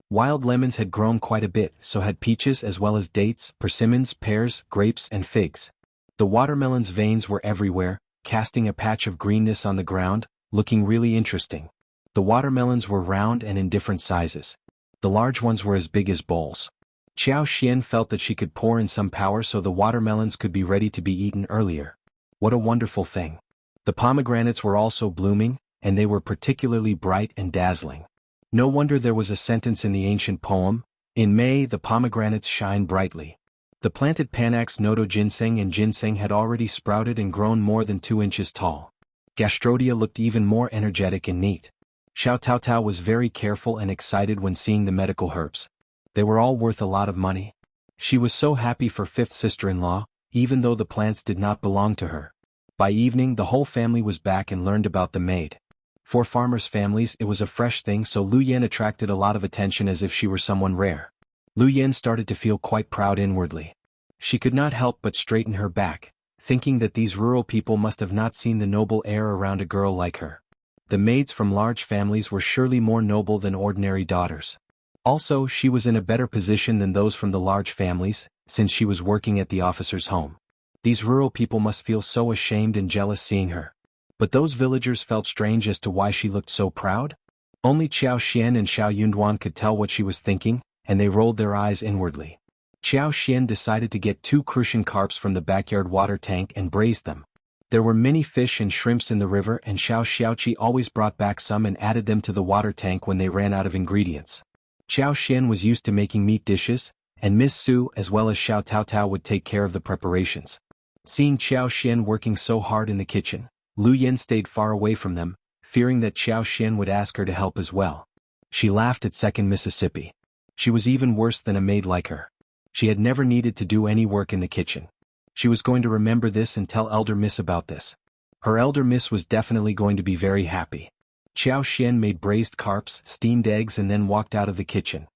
Wild lemons had grown quite a bit, so had peaches as well as dates, persimmons, pears, grapes and figs. The watermelon's veins were everywhere, casting a patch of greenness on the ground, looking really interesting. The watermelons were round and in different sizes. The large ones were as big as bowls. Qiao Xian felt that she could pour in some power so the watermelons could be ready to be eaten earlier. What a wonderful thing. The pomegranates were also blooming, and they were particularly bright and dazzling. No wonder there was a sentence in the ancient poem, "In May the pomegranates shine brightly." The planted panax noto ginseng and ginseng had already sprouted and grown more than 2 inches tall. Gastrodia looked even more energetic and neat. Xiao Taotao was very careful and excited when seeing the medical herbs. They were all worth a lot of money. She was so happy for fifth sister-in-law, even though the plants did not belong to her. By evening the whole family was back and learned about the maid. For farmers' families it was a fresh thing, so Lu Yan attracted a lot of attention as if she were someone rare. Lu Yan started to feel quite proud inwardly. She could not help but straighten her back, thinking that these rural people must have not seen the noble air around a girl like her. The maids from large families were surely more noble than ordinary daughters. Also, she was in a better position than those from the large families, since she was working at the officer's home. These rural people must feel so ashamed and jealous seeing her. But those villagers felt strange as to why she looked so proud. Only Qiao Xian and Xiao Yunduan could tell what she was thinking, and they rolled their eyes inwardly. Qiao Xian decided to get 2 crucian carps from the backyard water tank and braised them. There were many fish and shrimps in the river, and Xiaoqi always brought back some and added them to the water tank when they ran out of ingredients. Qiao Xian was used to making meat dishes, and Miss Su as well as Xiao Taotao would take care of the preparations. Seeing Qiao Xian working so hard in the kitchen, Lu Yan stayed far away from them, fearing that Qiao Xian would ask her to help as well. She laughed at Second Mississippi. She was even worse than a maid like her. She had never needed to do any work in the kitchen. She was going to remember this and tell Elder Miss about this. Her Elder Miss was definitely going to be very happy. Qiao Xian made braised carps, steamed eggs and then walked out of the kitchen.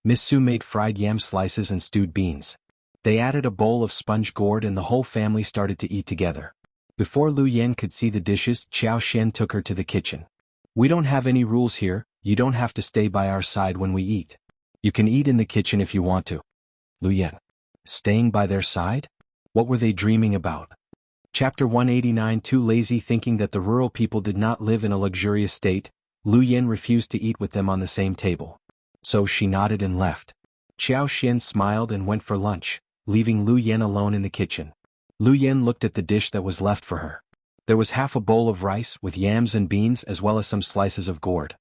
Miss Su made fried yam slices and stewed beans. They added a bowl of sponge gourd and the whole family started to eat together. Before Lu Yan could see the dishes, Qiao Xian took her to the kitchen. "We don't have any rules here, you don't have to stay by our side when we eat. You can eat in the kitchen if you want to." Lu Yan. Staying by their side? What were they dreaming about? Chapter 189. Too lazy. Thinking that the rural people did not live in a luxurious state, Lu Yan refused to eat with them on the same table. So she nodded and left. Qiao Xian smiled and went for lunch, leaving Lu Yan alone in the kitchen. Lu Yan looked at the dish that was left for her. There was half a bowl of rice with yams and beans as well as some slices of gourd.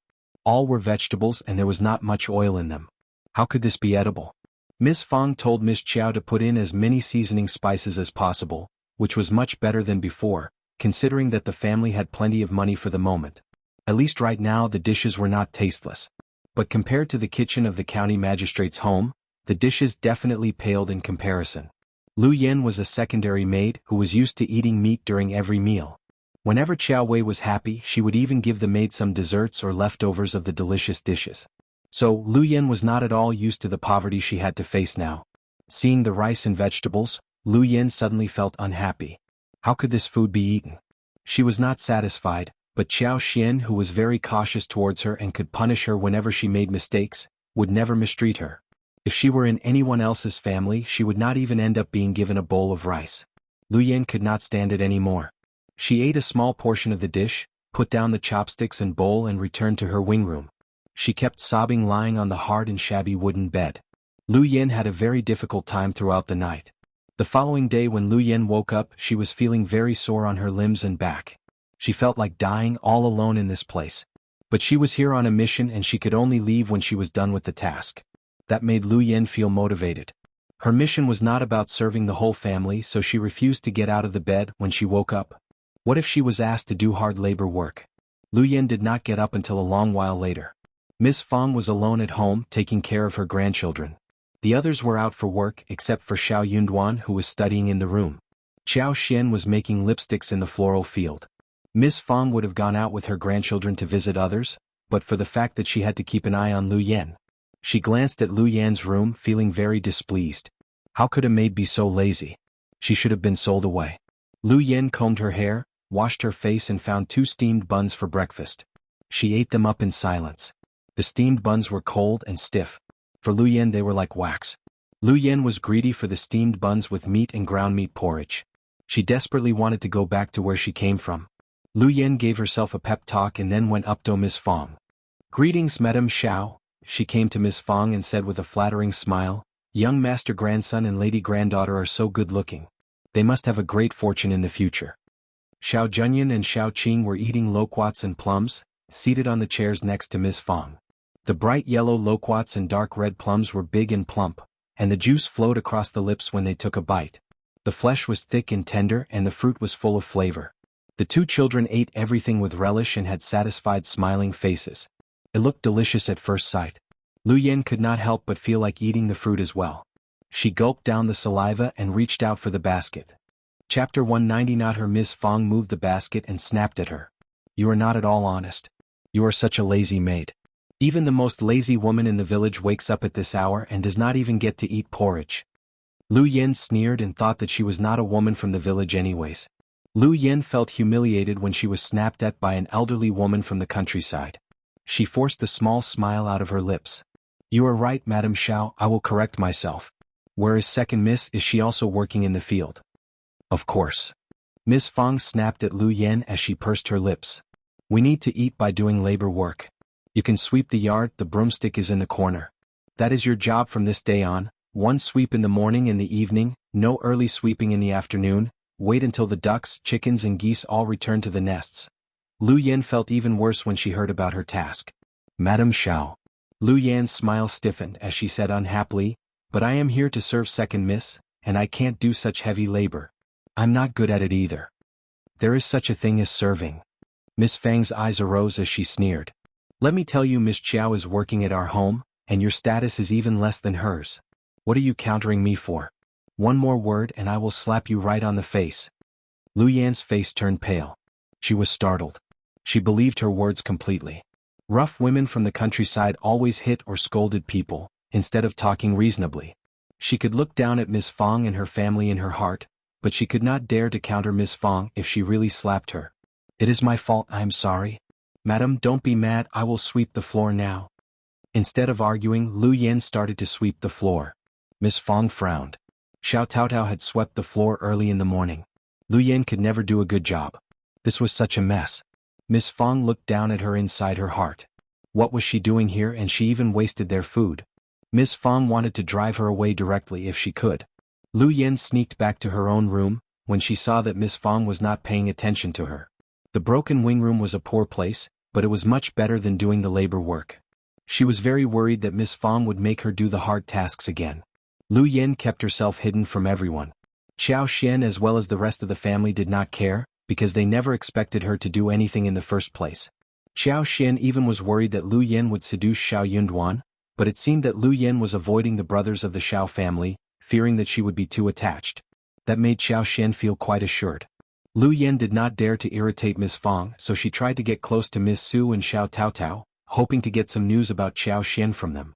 All were vegetables and there was not much oil in them. How could this be edible? Miss Fang told Miss Qiao to put in as many seasoning spices as possible, which was much better than before, considering that the family had plenty of money for the moment. At least right now the dishes were not tasteless. But compared to the kitchen of the county magistrate's home, the dishes definitely paled in comparison. Lu Yan was a secondary maid who was used to eating meat during every meal. Whenever Qiao Wei was happy, she would even give the maid some desserts or leftovers of the delicious dishes. So, Lu Yan was not at all used to the poverty she had to face now. Seeing the rice and vegetables, Lu Yan suddenly felt unhappy. How could this food be eaten? She was not satisfied, but Qiao Xian, who was very cautious towards her and could punish her whenever she made mistakes, would never mistreat her. If she were in anyone else's family, she would not even end up being given a bowl of rice. Lu Yan could not stand it anymore. She ate a small portion of the dish, put down the chopsticks and bowl and returned to her wing room. She kept sobbing lying on the hard and shabby wooden bed. Lu Yan had a very difficult time throughout the night. The following day when Lu Yan woke up, she was feeling very sore on her limbs and back. She felt like dying all alone in this place. But she was here on a mission and she could only leave when she was done with the task. That made Lu Yan feel motivated. Her mission was not about serving the whole family, so she refused to get out of the bed when she woke up. What if she was asked to do hard labor work? Lu Yan did not get up until a long while later. Miss Fang was alone at home taking care of her grandchildren. The others were out for work except for Xiao Yunduan, who was studying in the room. Qiao Xian was making lipsticks in the floral field. Miss Fang would have gone out with her grandchildren to visit others, but for the fact that she had to keep an eye on Lu Yan. She glanced at Lu Yan's room, feeling very displeased. How could a maid be so lazy? She should have been sold away. Lu Yan combed her hair, washed her face and found 2 steamed buns for breakfast. She ate them up in silence. The steamed buns were cold and stiff. For Lu Yan they were like wax. Lu Yan was greedy for the steamed buns with meat and ground meat porridge. She desperately wanted to go back to where she came from. Lu Yan gave herself a pep talk and then went up to Miss Fang. "Greetings, Madame Xiao," she came to Miss Fang and said with a flattering smile, "Young master grandson and lady granddaughter are so good-looking. They must have a great fortune in the future." Xiao Junyan and Xiao Qing were eating loquats and plums, seated on the chairs next to Miss Fang. The bright yellow loquats and dark red plums were big and plump, and the juice flowed across the lips when they took a bite. The flesh was thick and tender and the fruit was full of flavor. The 2 children ate everything with relish and had satisfied smiling faces. It looked delicious at first sight. Lu Yan could not help but feel like eating the fruit as well. She gulped down the saliva and reached out for the basket. Chapter 190. Not her. Miss Fang moved the basket and snapped at her. "You are not at all honest. You are such a lazy maid. Even the most lazy woman in the village wakes up at this hour and does not even get to eat porridge." Lu Yan sneered and thought that she was not a woman from the village anyways. Lu Yan felt humiliated when she was snapped at by an elderly woman from the countryside. She forced a small smile out of her lips. "You are right, Madame Xiao, I will correct myself. Where is second miss? Is she also working in the field?" "Of course." Miss Fang snapped at Lu Yan as she pursed her lips. "We need to eat by doing labor work. You can sweep the yard, the broomstick is in the corner. That is your job from this day on. 1 sweep in the morning and the evening, no early sweeping in the afternoon. Wait until the ducks, chickens and geese all return to the nests." Lu Yan felt even worse when she heard about her task. "Madame Xiao." Lu Yan's smile stiffened as she said unhappily, "But I am here to serve second miss, and I can't do such heavy labor. I'm not good at it either." "There is such a thing as serving." Miss Fang's eyes arose as she sneered. "Let me tell you, Miss Qiao is working at our home, and your status is even less than hers. What are you countering me for? One more word and I will slap you right on the face." Lu Yan's face turned pale. She was startled. She believed her words completely. Rough women from the countryside always hit or scolded people, instead of talking reasonably. She could look down at Miss Fang and her family in her heart, but she could not dare to counter Miss Fang if she really slapped her. "It is my fault, I am sorry. Madam, don't be mad, I will sweep the floor now." Instead of arguing, Lu Yan started to sweep the floor. Miss Fang frowned. Xiao Taotao had swept the floor early in the morning. Lu Yan could never do a good job. This was such a mess. Miss Fang looked down at her inside her heart. What was she doing here, and she even wasted their food? Miss Fang wanted to drive her away directly if she could. Lu Yan sneaked back to her own room, when she saw that Miss Fang was not paying attention to her. The broken wing room was a poor place, but it was much better than doing the labor work. She was very worried that Miss Fang would make her do the hard tasks again. Lu Yan kept herself hidden from everyone. Xiao Xian as well as the rest of the family did not care, because they never expected her to do anything in the first place. Xiao Xian even was worried that Lu Yan would seduce Xiao Yunduan, but it seemed that Lu Yan was avoiding the brothers of the Xiao family, fearing that she would be too attached. That made Xiao Xian feel quite assured. Lu Yan did not dare to irritate Miss Fang, so she tried to get close to Miss Su and Xiao Taotao, hoping to get some news about Xiao Xian from them.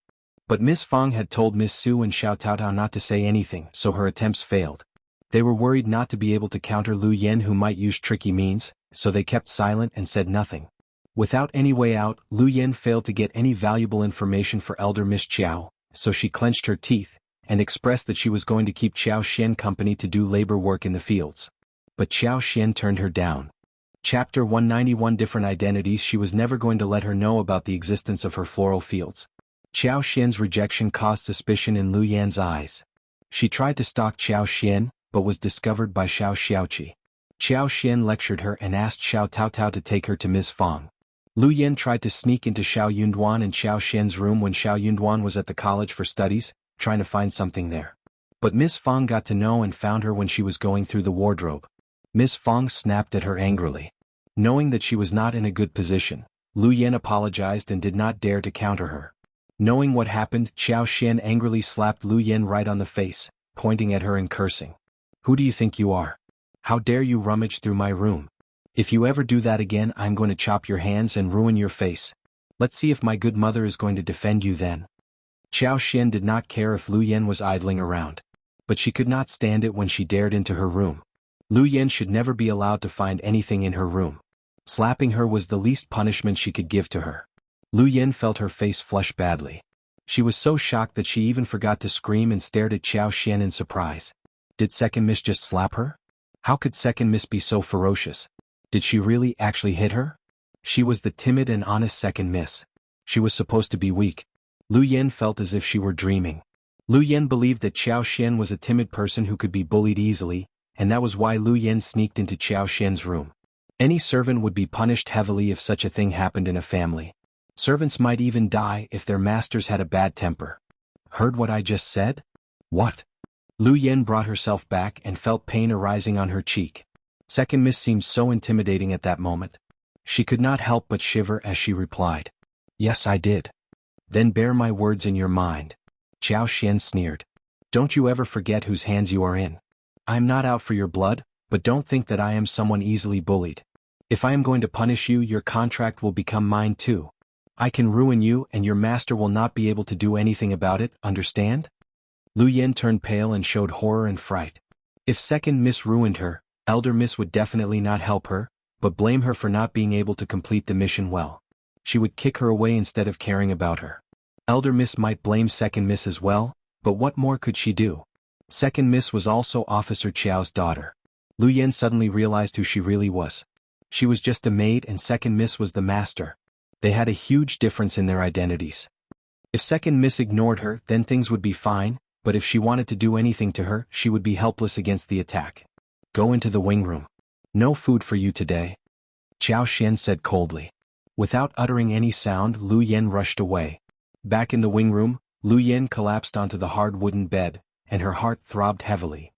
But Miss Fang had told Miss Su and Xiao Taotao not to say anything, so her attempts failed. They were worried not to be able to counter Lu Yan, who might use tricky means, so they kept silent and said nothing. Without any way out, Lu Yan failed to get any valuable information for elder Miss Qiao, so she clenched her teeth, and expressed that she was going to keep Xiao Xian company to do labor work in the fields. But Xiao Xian turned her down. Chapter 191. Different Identities. She was never going to let her know about the existence of her floral fields. Xiao Xian's rejection caused suspicion in Lu Yan's eyes. She tried to stalk Xiao Xian, but was discovered by Xiao Xiaoqi. Xiao Xian lectured her and asked Xiao Taotao to take her to Miss Fang. Lu Yan tried to sneak into Xiao Yunduan and Xiao Xian's room when Xiao Yunduan was at the college for studies, trying to find something there. But Miss Fang got to know and found her when she was going through the wardrobe. Miss Fang snapped at her angrily. Knowing that she was not in a good position, Lu Yan apologized and did not dare to counter her. Knowing what happened, Xiao Xian angrily slapped Lu Yan right on the face, pointing at her and cursing. "Who do you think you are? How dare you rummage through my room? If you ever do that again, I'm going to chop your hands and ruin your face. Let's see if my good mother is going to defend you then." Xiao Xian did not care if Lu Yen was idling around. But she could not stand it when she dared into her room. Lu Yen should never be allowed to find anything in her room. Slapping her was the least punishment she could give to her. Lu Yen felt her face flush badly. She was so shocked that she even forgot to scream and stared at Xiao Xian in surprise. Did Second Miss just slap her? How could Second Miss be so ferocious? Did she really actually hit her? She was the timid and honest Second Miss. She was supposed to be weak. Lu Yen felt as if she were dreaming. Lu Yen believed that Xiao Xian was a timid person who could be bullied easily, and that was why Lu Yen sneaked into Xiao Xian's room. Any servant would be punished heavily if such a thing happened in a family. Servants might even die if their masters had a bad temper. Heard what I just said? What? Lu Yen brought herself back and felt pain arising on her cheek. Second Miss seemed so intimidating at that moment. She could not help but shiver as she replied. Yes, I did. Then bear my words in your mind. Xiao Xian sneered. Don't you ever forget whose hands you are in. I am not out for your blood, but don't think that I am someone easily bullied. If I am going to punish you, your contract will become mine too. I can ruin you and your master will not be able to do anything about it, understand? Lu Yen turned pale and showed horror and fright. If Second Miss ruined her, Elder Miss would definitely not help her, but blame her for not being able to complete the mission well. She would kick her away instead of caring about her. Elder Miss might blame Second Miss as well, but what more could she do? Second Miss was also Officer Qiao's daughter. Lu Yen suddenly realized who she really was. She was just a maid and Second Miss was the master. They had a huge difference in their identities. If Second Miss ignored her, then things would be fine, but if she wanted to do anything to her, she would be helpless against the attack. Go into the wing room. No food for you today. Xiao Xian said coldly. Without uttering any sound, Lu Yen rushed away. Back in the wing room, Lu Yen collapsed onto the hard wooden bed, and her heart throbbed heavily.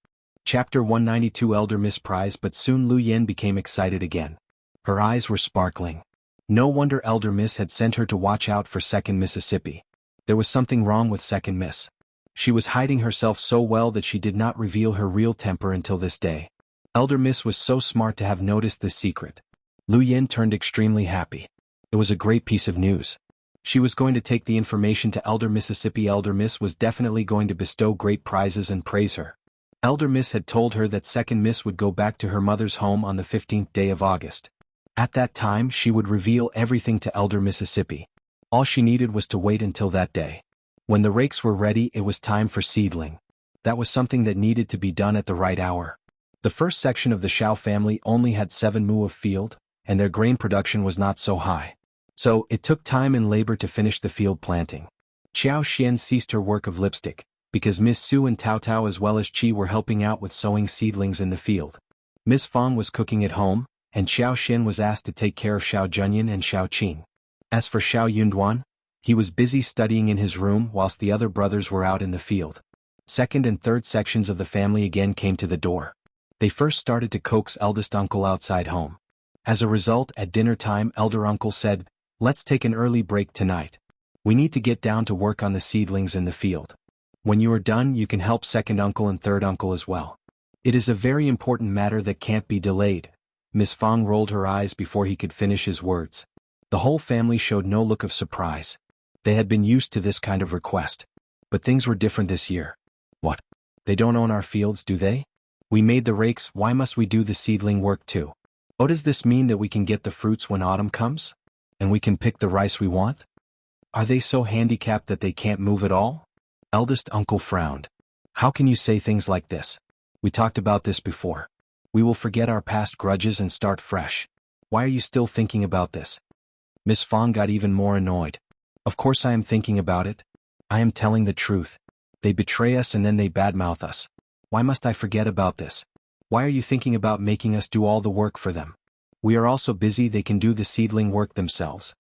Chapter 192 Elder Miss Prize. But soon Lu Yen became excited again. Her eyes were sparkling. No wonder Elder Miss had sent her to watch out for Second Mississippi. There was something wrong with Second Miss. She was hiding herself so well that she did not reveal her real temper until this day. Elder Miss was so smart to have noticed this secret. Lu Yen turned extremely happy. It was a great piece of news. She was going to take the information to Elder Mississippi. Elder Miss was definitely going to bestow great prizes and praise her. Elder Miss had told her that Second Miss would go back to her mother's home on the 15th day of August. At that time she would reveal everything to Elder Mississippi. All she needed was to wait until that day. When the rakes were ready, it was time for seedling. That was something that needed to be done at the right hour. The first section of the Xiao family only had 7 mu of field, and their grain production was not so high. So, it took time and labor to finish the field planting. Xiao Xian ceased her work of lipstick, because Miss Su and Tao Tao as well as Qi were helping out with sowing seedlings in the field. Miss Fang was cooking at home, and Xiao Xian was asked to take care of Xiao Junyan and Xiao Qing. As for Xiao Yunduan, he was busy studying in his room whilst the other brothers were out in the field. Second and third sections of the family again came to the door. They first started to coax eldest uncle outside home. As a result, at dinner time, elder uncle said, "Let's take an early break tonight. We need to get down to work on the seedlings in the field. When you are done, you can help second uncle and third uncle as well. It is a very important matter that can't be delayed." Miss Fang rolled her eyes before he could finish his words. The whole family showed no look of surprise. They had been used to this kind of request. But things were different this year. What? They don't own our fields, do they? We made the rakes, why must we do the seedling work too? Oh, does this mean that we can get the fruits when autumn comes? And we can pick the rice we want? Are they so handicapped that they can't move at all? Eldest uncle frowned. How can you say things like this? We talked about this before. We will forget our past grudges and start fresh. Why are you still thinking about this? Miss Fang got even more annoyed. Of course I am thinking about it. I am telling the truth. They betray us and then they badmouth us. Why must I forget about this? Why are you thinking about making us do all the work for them? We are all so busy they can do the seedling work themselves.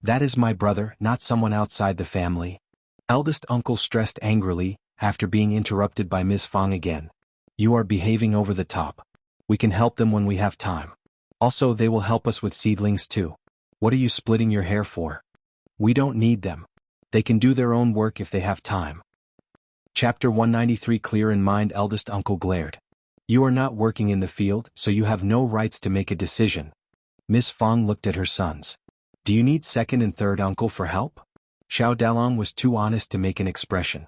That is my brother, not someone outside the family. Eldest uncle stressed angrily, after being interrupted by Miss Fang again. You are behaving over the top. We can help them when we have time. Also, they will help us with seedlings too. What are you splitting your hair for? We don't need them. They can do their own work if they have time. Chapter 193 Clear in mind. Eldest uncle glared. You are not working in the field, so you have no rights to make a decision. Miss Fang looked at her sons. Do you need second and third uncle for help? Xiao Dalong was too honest to make an expression.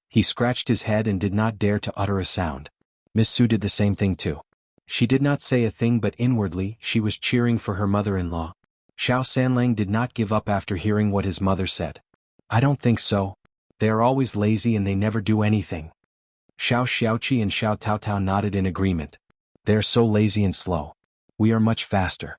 He scratched his head and did not dare to utter a sound. Miss Su did the same thing too. She did not say a thing, but inwardly she was cheering for her mother-in-law. Xiao Sanlang did not give up after hearing what his mother said. I don't think so. They are always lazy and they never do anything. Xiao Xiaoqi and Xiao Taotao nodded in agreement. They are so lazy and slow. We are much faster.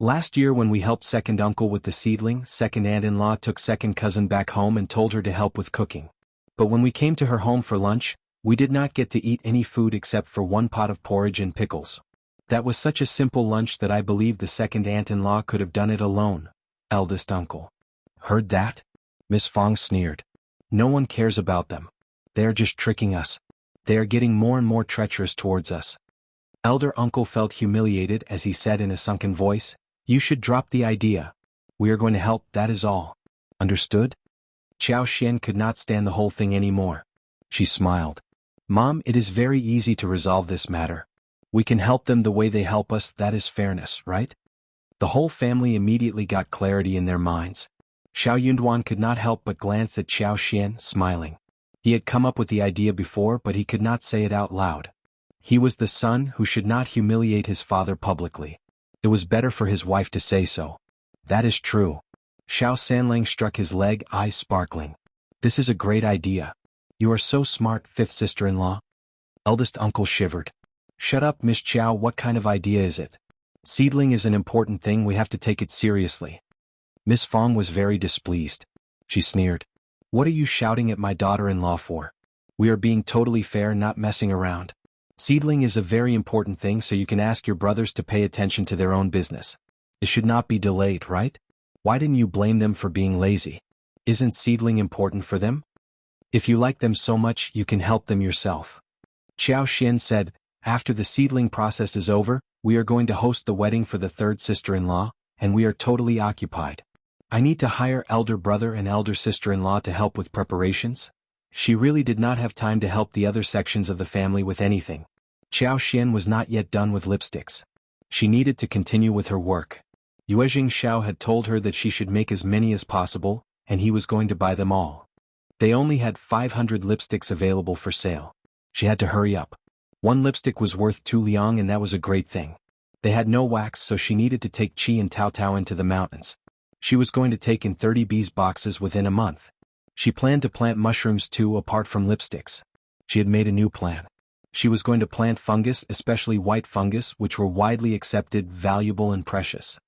Last year when we helped second uncle with the seedling, second aunt-in-law took second cousin back home and told her to help with cooking. But when we came to her home for lunch, we did not get to eat any food except for one pot of porridge and pickles. That was such a simple lunch that I believe the second aunt-in-law could have done it alone. Eldest uncle. Heard that? Miss Fang sneered. No one cares about them. They are just tricking us. They are getting more and more treacherous towards us. Elder uncle felt humiliated as he said in a sunken voice, You should drop the idea. We are going to help, that is all. Understood? Qiao Xian could not stand the whole thing anymore. She smiled. Mom, it is very easy to resolve this matter. We can help them the way they help us, that is fairness, right? The whole family immediately got clarity in their minds. Xiao Yunduan could not help but glance at Qiao Xian, smiling. He had come up with the idea before, but he could not say it out loud. He was the son who should not humiliate his father publicly. It was better for his wife to say so. That is true. Xiao Sanlang struck his leg, eyes sparkling. This is a great idea. You are so smart, fifth sister-in-law. Eldest uncle shivered. Shut up, Miss Qiao, what kind of idea is it? Seedling is an important thing, we have to take it seriously. Miss Fang was very displeased. She sneered. What are you shouting at my daughter-in-law for? We are being totally fair, not messing around. Seedling is a very important thing, so you can ask your brothers to pay attention to their own business. It should not be delayed, right? Why didn't you blame them for being lazy? Isn't seedling important for them? If you like them so much, you can help them yourself. Qiao Xian said, After the seedling process is over, we are going to host the wedding for the third sister-in-law, and we are totally occupied. I need to hire elder brother and elder sister-in-law to help with preparations. She really did not have time to help the other sections of the family with anything. Qiao Xian was not yet done with lipsticks. She needed to continue with her work. Yuezheng Xiao had told her that she should make as many as possible, and he was going to buy them all. They only had 500 lipsticks available for sale. She had to hurry up. One lipstick was worth 2 liang, and that was a great thing. They had no wax, so she needed to take Qi and Tao Tao into the mountains. She was going to take in 30 bees boxes within a month. She planned to plant mushrooms too, apart from lipsticks. She had made a new plan. She was going to plant fungus, especially white fungus, which were widely accepted, valuable and precious.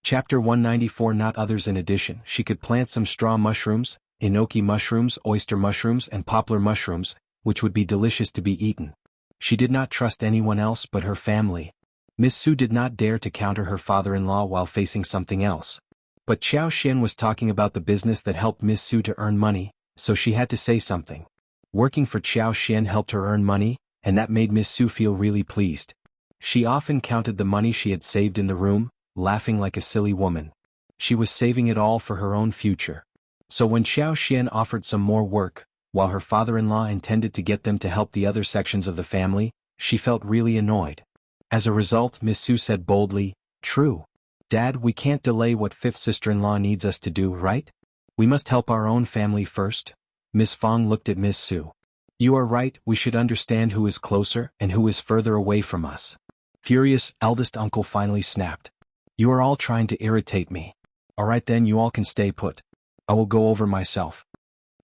Chapter 194. Not others. In addition, she could plant some straw mushrooms, enoki mushrooms, oyster mushrooms and poplar mushrooms, which would be delicious to be eaten. She did not trust anyone else but her family. Miss Su did not dare to counter her father-in-law while facing something else. But Qiao Xian was talking about the business that helped Miss Su to earn money, so she had to say something. Working for Qiao Xian helped her earn money, and that made Miss Su feel really pleased. She often counted the money she had saved in the room, laughing like a silly woman. She was saving it all for her own future. So when Qiao Xian offered some more work, while her father-in-law intended to get them to help the other sections of the family, she felt really annoyed. As a result, Miss Su said boldly, True. Dad, we can't delay what fifth sister-in-law needs us to do, right? We must help our own family first. Miss Fang looked at Miss Su. You are right, we should understand who is closer and who is further away from us. Furious, eldest uncle finally snapped. You are all trying to irritate me. Alright then, you all can stay put. I will go over myself.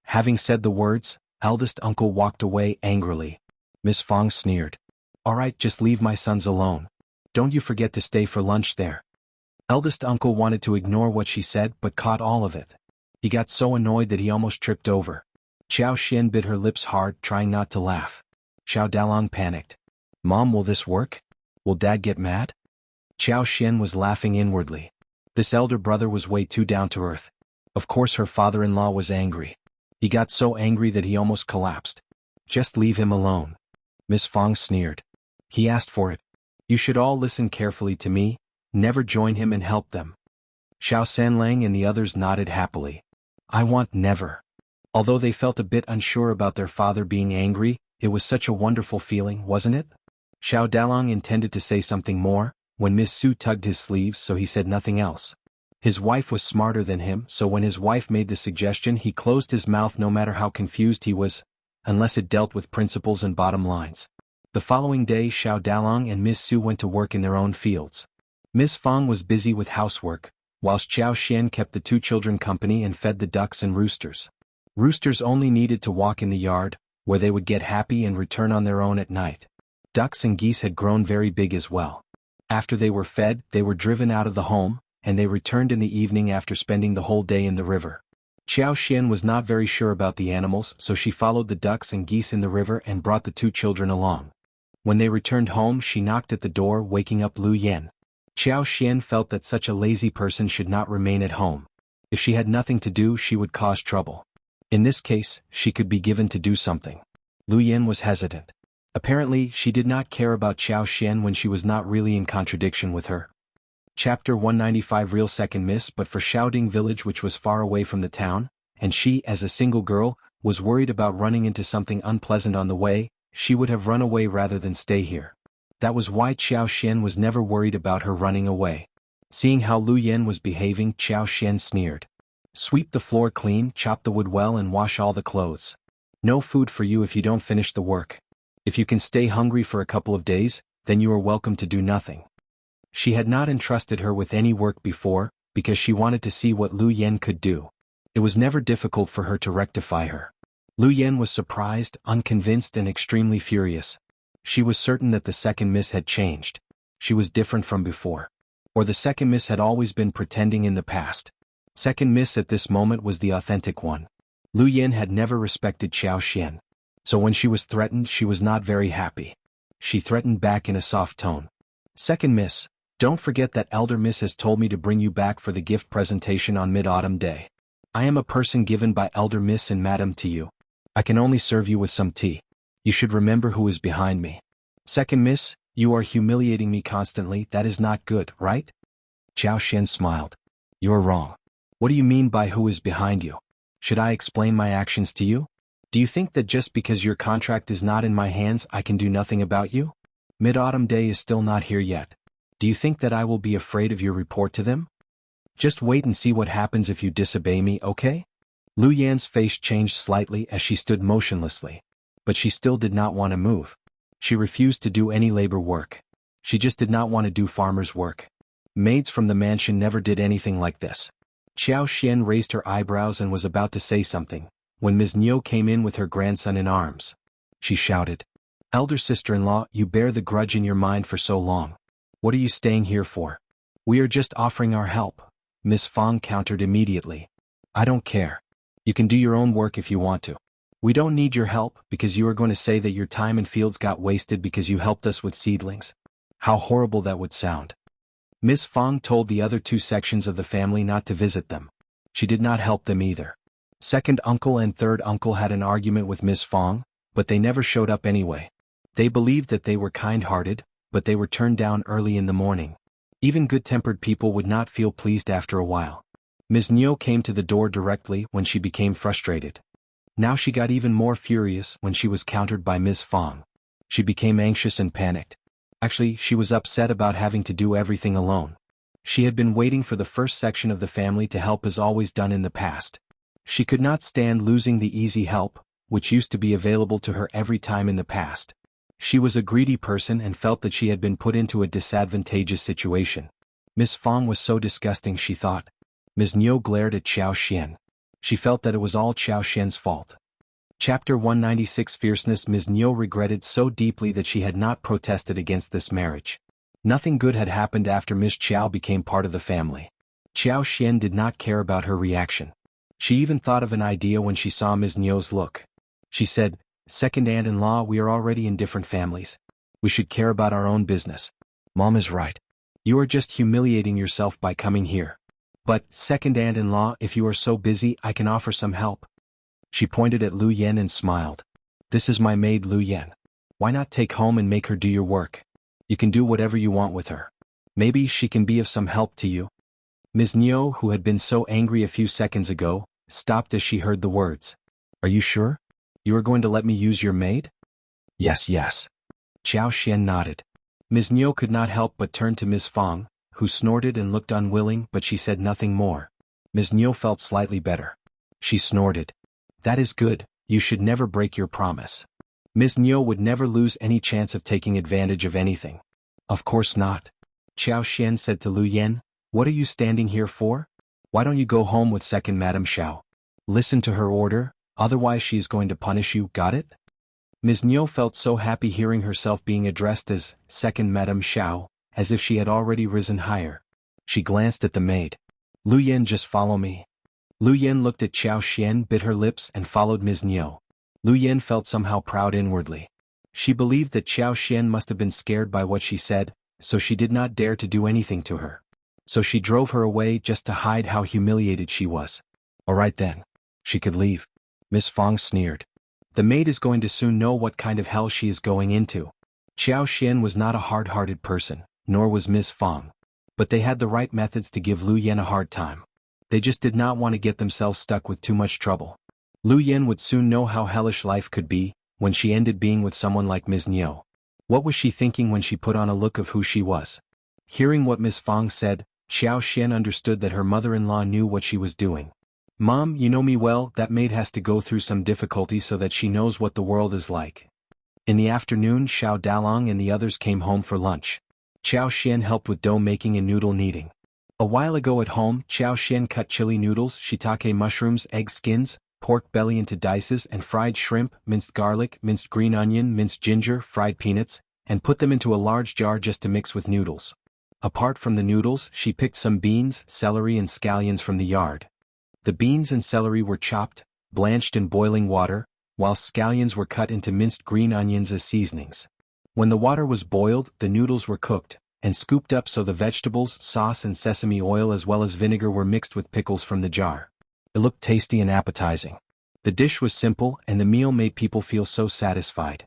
Having said the words, eldest uncle walked away angrily. Miss Fang sneered. Alright, just leave my sons alone. Don't you forget to stay for lunch there. Eldest uncle wanted to ignore what she said but caught all of it. He got so annoyed that he almost tripped over. Qiao Xian bit her lips hard, trying not to laugh. Xiao Dalong panicked. Mom, will this work? Will Dad get mad? Qiao Xian was laughing inwardly. This elder brother was way too down to earth. Of course her father-in-law was angry. He got so angry that he almost collapsed. Just leave him alone. Miss Fang sneered. He asked for it. You should all listen carefully to me. Never join him and help them. Xiao Sanlang and the others nodded happily. I want never. Although they felt a bit unsure about their father being angry, it was such a wonderful feeling, wasn't it? Xiao Dalong intended to say something more, when Miss Su tugged his sleeves, so he said nothing else. His wife was smarter than him, so when his wife made the suggestion he closed his mouth no matter how confused he was, unless it dealt with principles and bottom lines. The following day Xiao Dalong and Miss Su went to work in their own fields. Miss Fang was busy with housework, whilst Xiao Xian kept the two children company and fed the ducks and roosters. Roosters only needed to walk in the yard, where they would get happy and return on their own at night. Ducks and geese had grown very big as well. After they were fed, they were driven out of the home, and they returned in the evening after spending the whole day in the river. Xiao Xian was not very sure about the animals, so she followed the ducks and geese in the river and brought the two children along. When they returned home she knocked at the door, waking up Lu Yan. Xiao Xian felt that such a lazy person should not remain at home. If she had nothing to do she would cause trouble. In this case, she could be given to do something. Lu Yan was hesitant. Apparently, she did not care about Xiao Xian when she was not really in contradiction with her. Chapter 195 Real second miss. But for Xiaoding village, which was far away from the town, and she, as a single girl, was worried about running into something unpleasant on the way, she would have run away rather than stay here. That was why Xiao Xian was never worried about her running away. Seeing how Lu Yan was behaving, Xiao Xian sneered. Sweep the floor clean, chop the wood well and wash all the clothes. No food for you if you don't finish the work. If you can stay hungry for a couple of days, then you are welcome to do nothing. She had not entrusted her with any work before, because she wanted to see what Lu Yan could do. It was never difficult for her to rectify her. Lu Yan was surprised, unconvinced and extremely furious. She was certain that the second miss had changed. She was different from before. Or the second miss had always been pretending in the past. Second miss at this moment was the authentic one. Lu Yan had never respected Xiao Xian. So when she was threatened she was not very happy. She threatened back in a soft tone. Second miss, don't forget that elder miss has told me to bring you back for the gift presentation on Mid-Autumn Day. I am a person given by elder miss and madam to you. I can only serve you with some tea. You should remember who is behind me. Second miss, you are humiliating me constantly. That is not good, right? Xiao Xian smiled. You're wrong. What do you mean by who is behind you? Should I explain my actions to you? Do you think that just because your contract is not in my hands I can do nothing about you? Mid-Autumn Day is still not here yet. Do you think that I will be afraid of your report to them? Just wait and see what happens if you disobey me, okay? Lu Yan's face changed slightly as she stood motionlessly. But she still did not want to move. She refused to do any labor work. She just did not want to do farmer's work. Maids from the mansion never did anything like this. Xiao Xian raised her eyebrows and was about to say something, when Ms. Niu came in with her grandson in arms. She shouted, Elder sister-in-law, you bear the grudge in your mind for so long. What are you staying here for? We are just offering our help. Miss Fang countered immediately. I don't care. You can do your own work if you want to. We don't need your help because you are going to say that your time in fields got wasted because you helped us with seedlings. How horrible that would sound. Miss Fang told the other two sections of the family not to visit them. She did not help them either. Second uncle and third uncle had an argument with Miss Fang, but they never showed up anyway. They believed that they were kind-hearted, but they were turned down early in the morning. Even good-tempered people would not feel pleased after a while. Ms. Niu came to the door directly when she became frustrated. Now she got even more furious when she was countered by Ms. Fang. She became anxious and panicked. Actually, she was upset about having to do everything alone. She had been waiting for the first section of the family to help as always done in the past. She could not stand losing the easy help, which used to be available to her every time in the past. She was a greedy person and felt that she had been put into a disadvantageous situation. Miss Fang was so disgusting, she thought. Ms. Niu glared at Xiao Xian. She felt that it was all Xiao Xian's fault. Chapter 196 Fierceness. Ms. Niu regretted so deeply that she had not protested against this marriage. Nothing good had happened after Miss Qiao became part of the family. Xiao Xian did not care about her reaction. She even thought of an idea when she saw Ms. Niu's look. She said, Second aunt-in-law, we are already in different families. We should care about our own business. Mom is right. You are just humiliating yourself by coming here. But, second aunt-in-law, if you are so busy, I can offer some help. She pointed at Lu Yan and smiled. This is my maid Lu Yan. Why not take home and make her do your work? You can do whatever you want with her. Maybe she can be of some help to you. Ms. Niu, who had been so angry a few seconds ago, stopped as she heard the words. Are you sure? You are going to let me use your maid? Yes. Xiao Xian nodded. Ms. Niu could not help but turn to Ms. Fang, who snorted and looked unwilling, but she said nothing more. Ms. Niu felt slightly better. She snorted. That is good, you should never break your promise. Ms. Niu would never lose any chance of taking advantage of anything. Of course not. Qiao Xian said to Lu Yan, what are you standing here for? Why don't you go home with second Madame Xiao? Listen to her order, otherwise she is going to punish you, got it? Ms. Niu felt so happy hearing herself being addressed as second Madame Xiao, as if she had already risen higher. She glanced at the maid. Lu Yan, just follow me. Lu Yan looked at Qiao Xian, bit her lips and followed Ms. Niu. Lu Yan felt somehow proud inwardly. She believed that Qiao Xian must have been scared by what she said, so she did not dare to do anything to her. So she drove her away just to hide how humiliated she was. All right then. She could leave. Miss Fang sneered. The maid is going to soon know what kind of hell she is going into. Qiao Xian was not a hard-hearted person, nor was Miss Fang. But they had the right methods to give Lu Yan a hard time. They just did not want to get themselves stuck with too much trouble. Lu Yan would soon know how hellish life could be, when she ended being with someone like Ms. Niu. What was she thinking when she put on a look of who she was? Hearing what Miss Fang said, Qiao Xian understood that her mother-in-law knew what she was doing. Mom, you know me well, that maid has to go through some difficulties so that she knows what the world is like. In the afternoon, Xiao Dalong and the others came home for lunch. Qiao Xian helped with dough making and noodle kneading. A while ago at home, Qiao Xian cut chili noodles, shiitake mushrooms, egg skins, pork belly into dices and fried shrimp, minced garlic, minced green onion, minced ginger, fried peanuts, and put them into a large jar just to mix with noodles. Apart from the noodles, she picked some beans, celery and scallions from the yard. The beans and celery were chopped, blanched in boiling water, while scallions were cut into minced green onions as seasonings. When the water was boiled, the noodles were cooked, and scooped up so the vegetables, sauce and sesame oil as well as vinegar were mixed with pickles from the jar. It looked tasty and appetizing. The dish was simple and the meal made people feel so satisfied.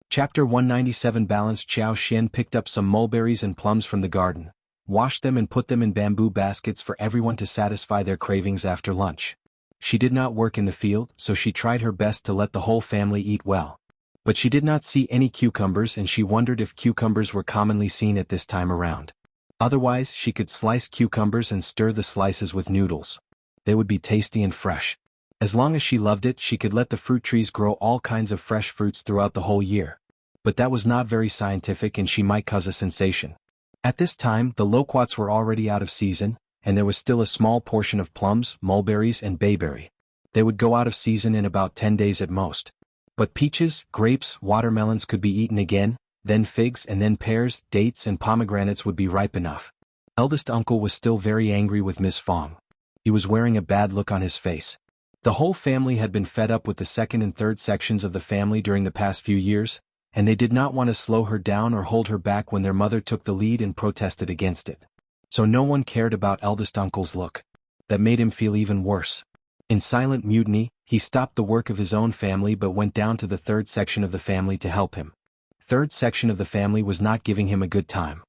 Chapter 197 Balanced. Qiao Xian picked up some mulberries and plums from the garden, washed them and put them in bamboo baskets for everyone to satisfy their cravings after lunch. She did not work in the field, so she tried her best to let the whole family eat well. But she did not see any cucumbers and she wondered if cucumbers were commonly seen at this time around. Otherwise, she could slice cucumbers and stir the slices with noodles. They would be tasty and fresh. As long as she loved it, she could let the fruit trees grow all kinds of fresh fruits throughout the whole year. But that was not very scientific and she might cause a sensation. At this time, the loquats were already out of season, and there was still a small portion of plums, mulberries and bayberry. They would go out of season in about 10 days at most. But peaches, grapes, watermelons could be eaten again, then figs and then pears, dates and pomegranates would be ripe enough. Eldest uncle was still very angry with Miss Fang. He was wearing a bad look on his face. The whole family had been fed up with the second and third sections of the family during the past few years, and they did not want to slow her down or hold her back when their mother took the lead and protested against it. So no one cared about eldest uncle's look. That made him feel even worse. In silent mutiny, he stopped the work of his own family but went down to the third section of the family to help him. Third section of the family was not giving him a good time.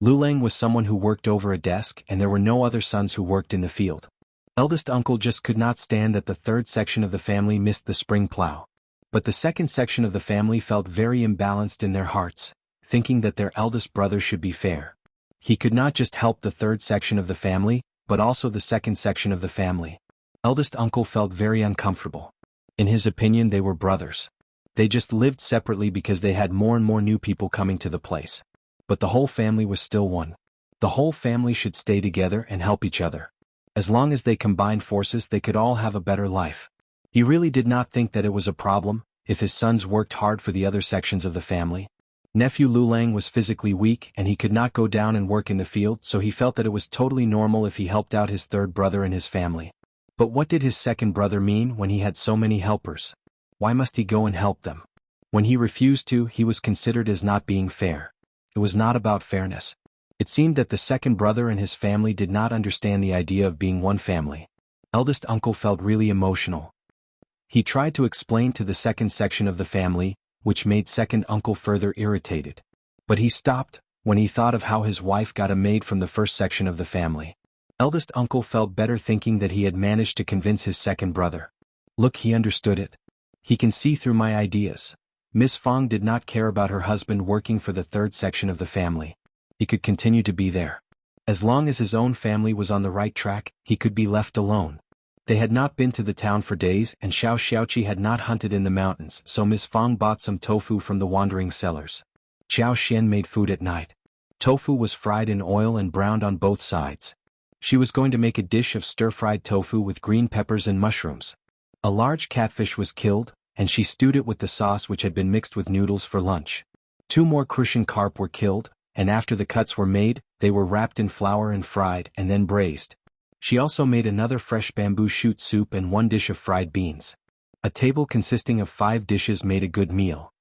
Lulang was someone who worked over a desk and there were no other sons who worked in the field. Eldest uncle just could not stand that the third section of the family missed the spring plow. But the second section of the family felt very imbalanced in their hearts, thinking that their eldest brother should be fair. He could not just help the third section of the family, but also the second section of the family. Eldest uncle felt very uncomfortable. In his opinion, they were brothers. They just lived separately because they had more and more new people coming to the place. But the whole family was still one. The whole family should stay together and help each other. As long as they combined forces, they could all have a better life. He really did not think that it was a problem if his sons worked hard for the other sections of the family. Nephew Lulang was physically weak and he could not go down and work in the field, so he felt that it was totally normal if he helped out his third brother and his family. But what did his second brother mean when he had so many helpers? Why must he go and help them? When he refused to, he was considered as not being fair. It was not about fairness. It seemed that the second brother and his family did not understand the idea of being one family. Eldest uncle felt really emotional. He tried to explain to the second section of the family, which made second uncle further irritated. But he stopped when he thought of how his wife got a maid from the first section of the family. Eldest uncle felt better thinking that he had managed to convince his second brother. Look, he understood it. He can see through my ideas. Miss Fang did not care about her husband working for the third section of the family. He could continue to be there. As long as his own family was on the right track, he could be left alone. They had not been to the town for days and Xiaoqi had not hunted in the mountains, so Miss Fang bought some tofu from the wandering sellers. Xian made food at night. Tofu was fried in oil and browned on both sides. She was going to make a dish of stir-fried tofu with green peppers and mushrooms. A large catfish was killed, and she stewed it with the sauce which had been mixed with noodles for lunch. 2 more crucian carp were killed, and after the cuts were made, they were wrapped in flour and fried and then braised. She also made another fresh bamboo shoot soup and 1 dish of fried beans. A table consisting of 5 dishes made a good meal.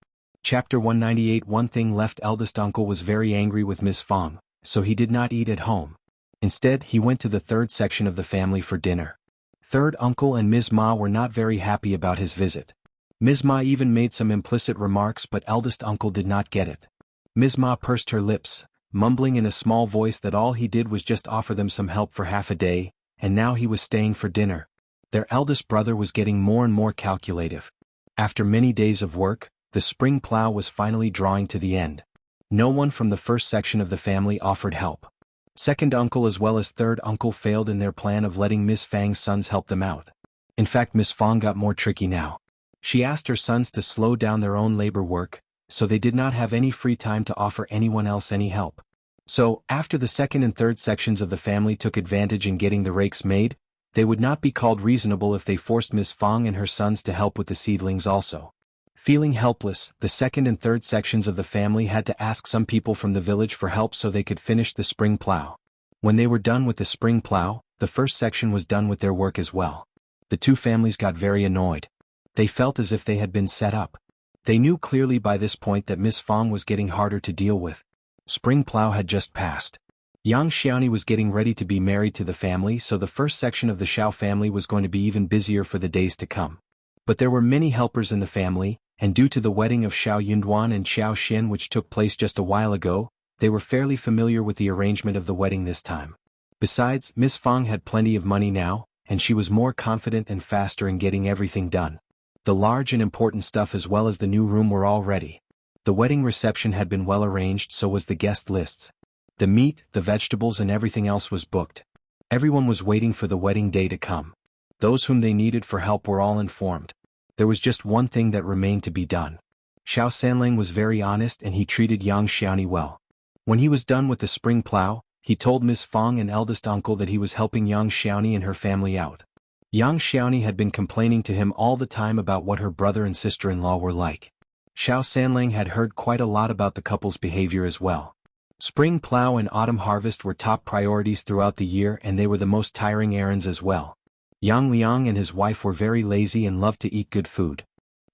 Chapter 198. One thing left. Eldest uncle was very angry with Miss Fang, so he did not eat at home. Instead, he went to the third section of the family for dinner. Third uncle and Ms. Ma were not very happy about his visit. Ms. Ma even made some implicit remarks, but eldest uncle did not get it. Ms. Ma pursed her lips, mumbling in a small voice that all he did was just offer them some help for half a day, and now he was staying for dinner. Their eldest brother was getting more and more calculative. After many days of work, the spring plow was finally drawing to the end. No one from the first section of the family offered help. Second uncle as well as third uncle failed in their plan of letting Miss Fang's sons help them out. In fact, Miss Fang got more tricky now. She asked her sons to slow down their own labor work, so they did not have any free time to offer anyone else any help. So, after the second and third sections of the family took advantage in getting the rakes made, they would not be called reasonable if they forced Miss Fang and her sons to help with the seedlings also. Feeling helpless, the second and third sections of the family had to ask some people from the village for help so they could finish the spring plow. When they were done with the spring plow, the first section was done with their work as well. The 2 families got very annoyed. They felt as if they had been set up. They knew clearly by this point that Miss Fang was getting harder to deal with. Spring plow had just passed. Xianxia was getting ready to be married to the family, so the first section of the Xiao family was going to be even busier for the days to come. But there were many helpers in the family, and due to the wedding of Xiao Yunduan and Xiao Xin which took place just a while ago, they were fairly familiar with the arrangement of the wedding this time. Besides, Miss Fang had plenty of money now, and she was more confident and faster in getting everything done. The large and important stuff as well as the new room were all ready. The wedding reception had been well arranged, so was the guest lists. The meat, the vegetables and everything else was booked. Everyone was waiting for the wedding day to come. Those whom they needed for help were all informed. There was just one thing that remained to be done. Xiao Sanlang was very honest and he treated Yang Xiaoni well. When he was done with the spring plow, he told Miss Fang and eldest uncle that he was helping Yang Xiaoni and her family out. Yang Xiaoni had been complaining to him all the time about what her brother and sister-in-law were like. Xiao Sanlang had heard quite a lot about the couple's behavior as well. Spring plow and autumn harvest were top priorities throughout the year and they were the most tiring errands as well. Yang Liang and his wife were very lazy and loved to eat good food.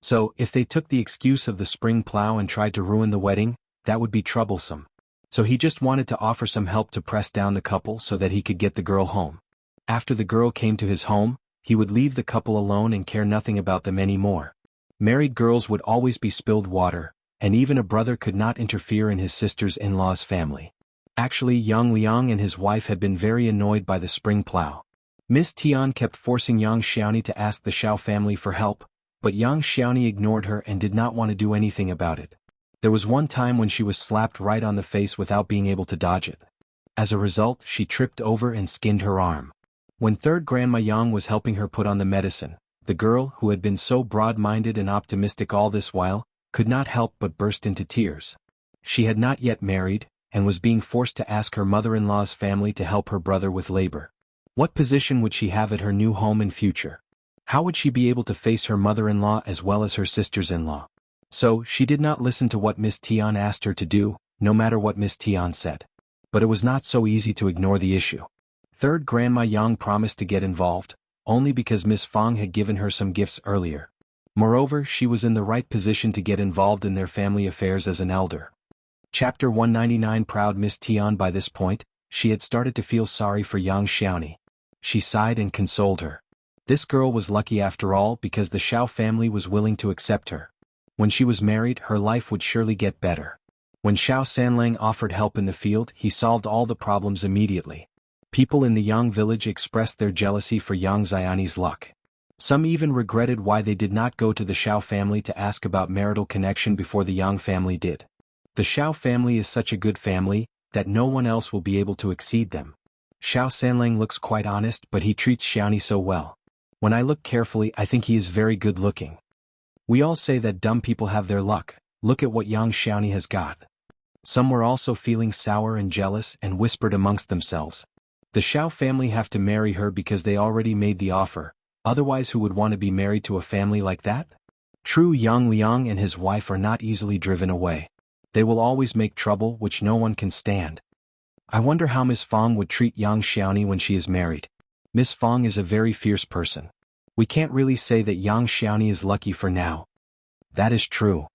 So, if they took the excuse of the spring plow and tried to ruin the wedding, that would be troublesome. So he just wanted to offer some help to press down the couple so that he could get the girl home. After the girl came to his home, he would leave the couple alone and care nothing about them anymore. Married girls would always be spilled water, and even a brother could not interfere in his sister's in-laws' family. Actually, Yang Liang and his wife had been very annoyed by the spring plow. Miss Tian kept forcing Yang Xiaoni to ask the Xiao family for help, but Yang Xiaoni ignored her and did not want to do anything about it. There was one time when she was slapped right on the face without being able to dodge it. As a result, she tripped over and skinned her arm. When third Grandma Yang was helping her put on the medicine, the girl, who had been so broad-minded and optimistic all this while, could not help but burst into tears. She had not yet married, and was being forced to ask her mother-in-law's family to help her brother with labor. What position would she have at her new home in future? How would she be able to face her mother-in-law as well as her sisters-in-law? So, she did not listen to what Miss Tian asked her to do, no matter what Miss Tian said. But it was not so easy to ignore the issue. Third Grandma Yang promised to get involved, only because Miss Fang had given her some gifts earlier. Moreover, she was in the right position to get involved in their family affairs as an elder. Chapter 199. Proud Miss Tian. By this point, she had started to feel sorry for Yang Xiaoni. She sighed and consoled her. This girl was lucky after all because the Xiao family was willing to accept her. When she was married, her life would surely get better. When Xiao Sanlang offered help in the field, he solved all the problems immediately. People in the Yang village expressed their jealousy for Yang Xiaoni's luck. Some even regretted why they did not go to the Xiao family to ask about marital connection before the Yang family did. The Xiao family is such a good family, that no one else will be able to exceed them. Xiao Sanlang looks quite honest, but he treats Xiaoni so well. When I look carefully, I think he is very good looking. We all say that dumb people have their luck. Look at what young Xiaoni has got. Some were also feeling sour and jealous and whispered amongst themselves. The Xiao family have to marry her because they already made the offer, otherwise who would want to be married to a family like that? True, Yang Liang and his wife are not easily driven away. They will always make trouble which no one can stand. I wonder how Miss Fang would treat young Xiaoni when she is married. Miss Fang is a very fierce person. We can't really say that young Xiaoni is lucky for now. That is true.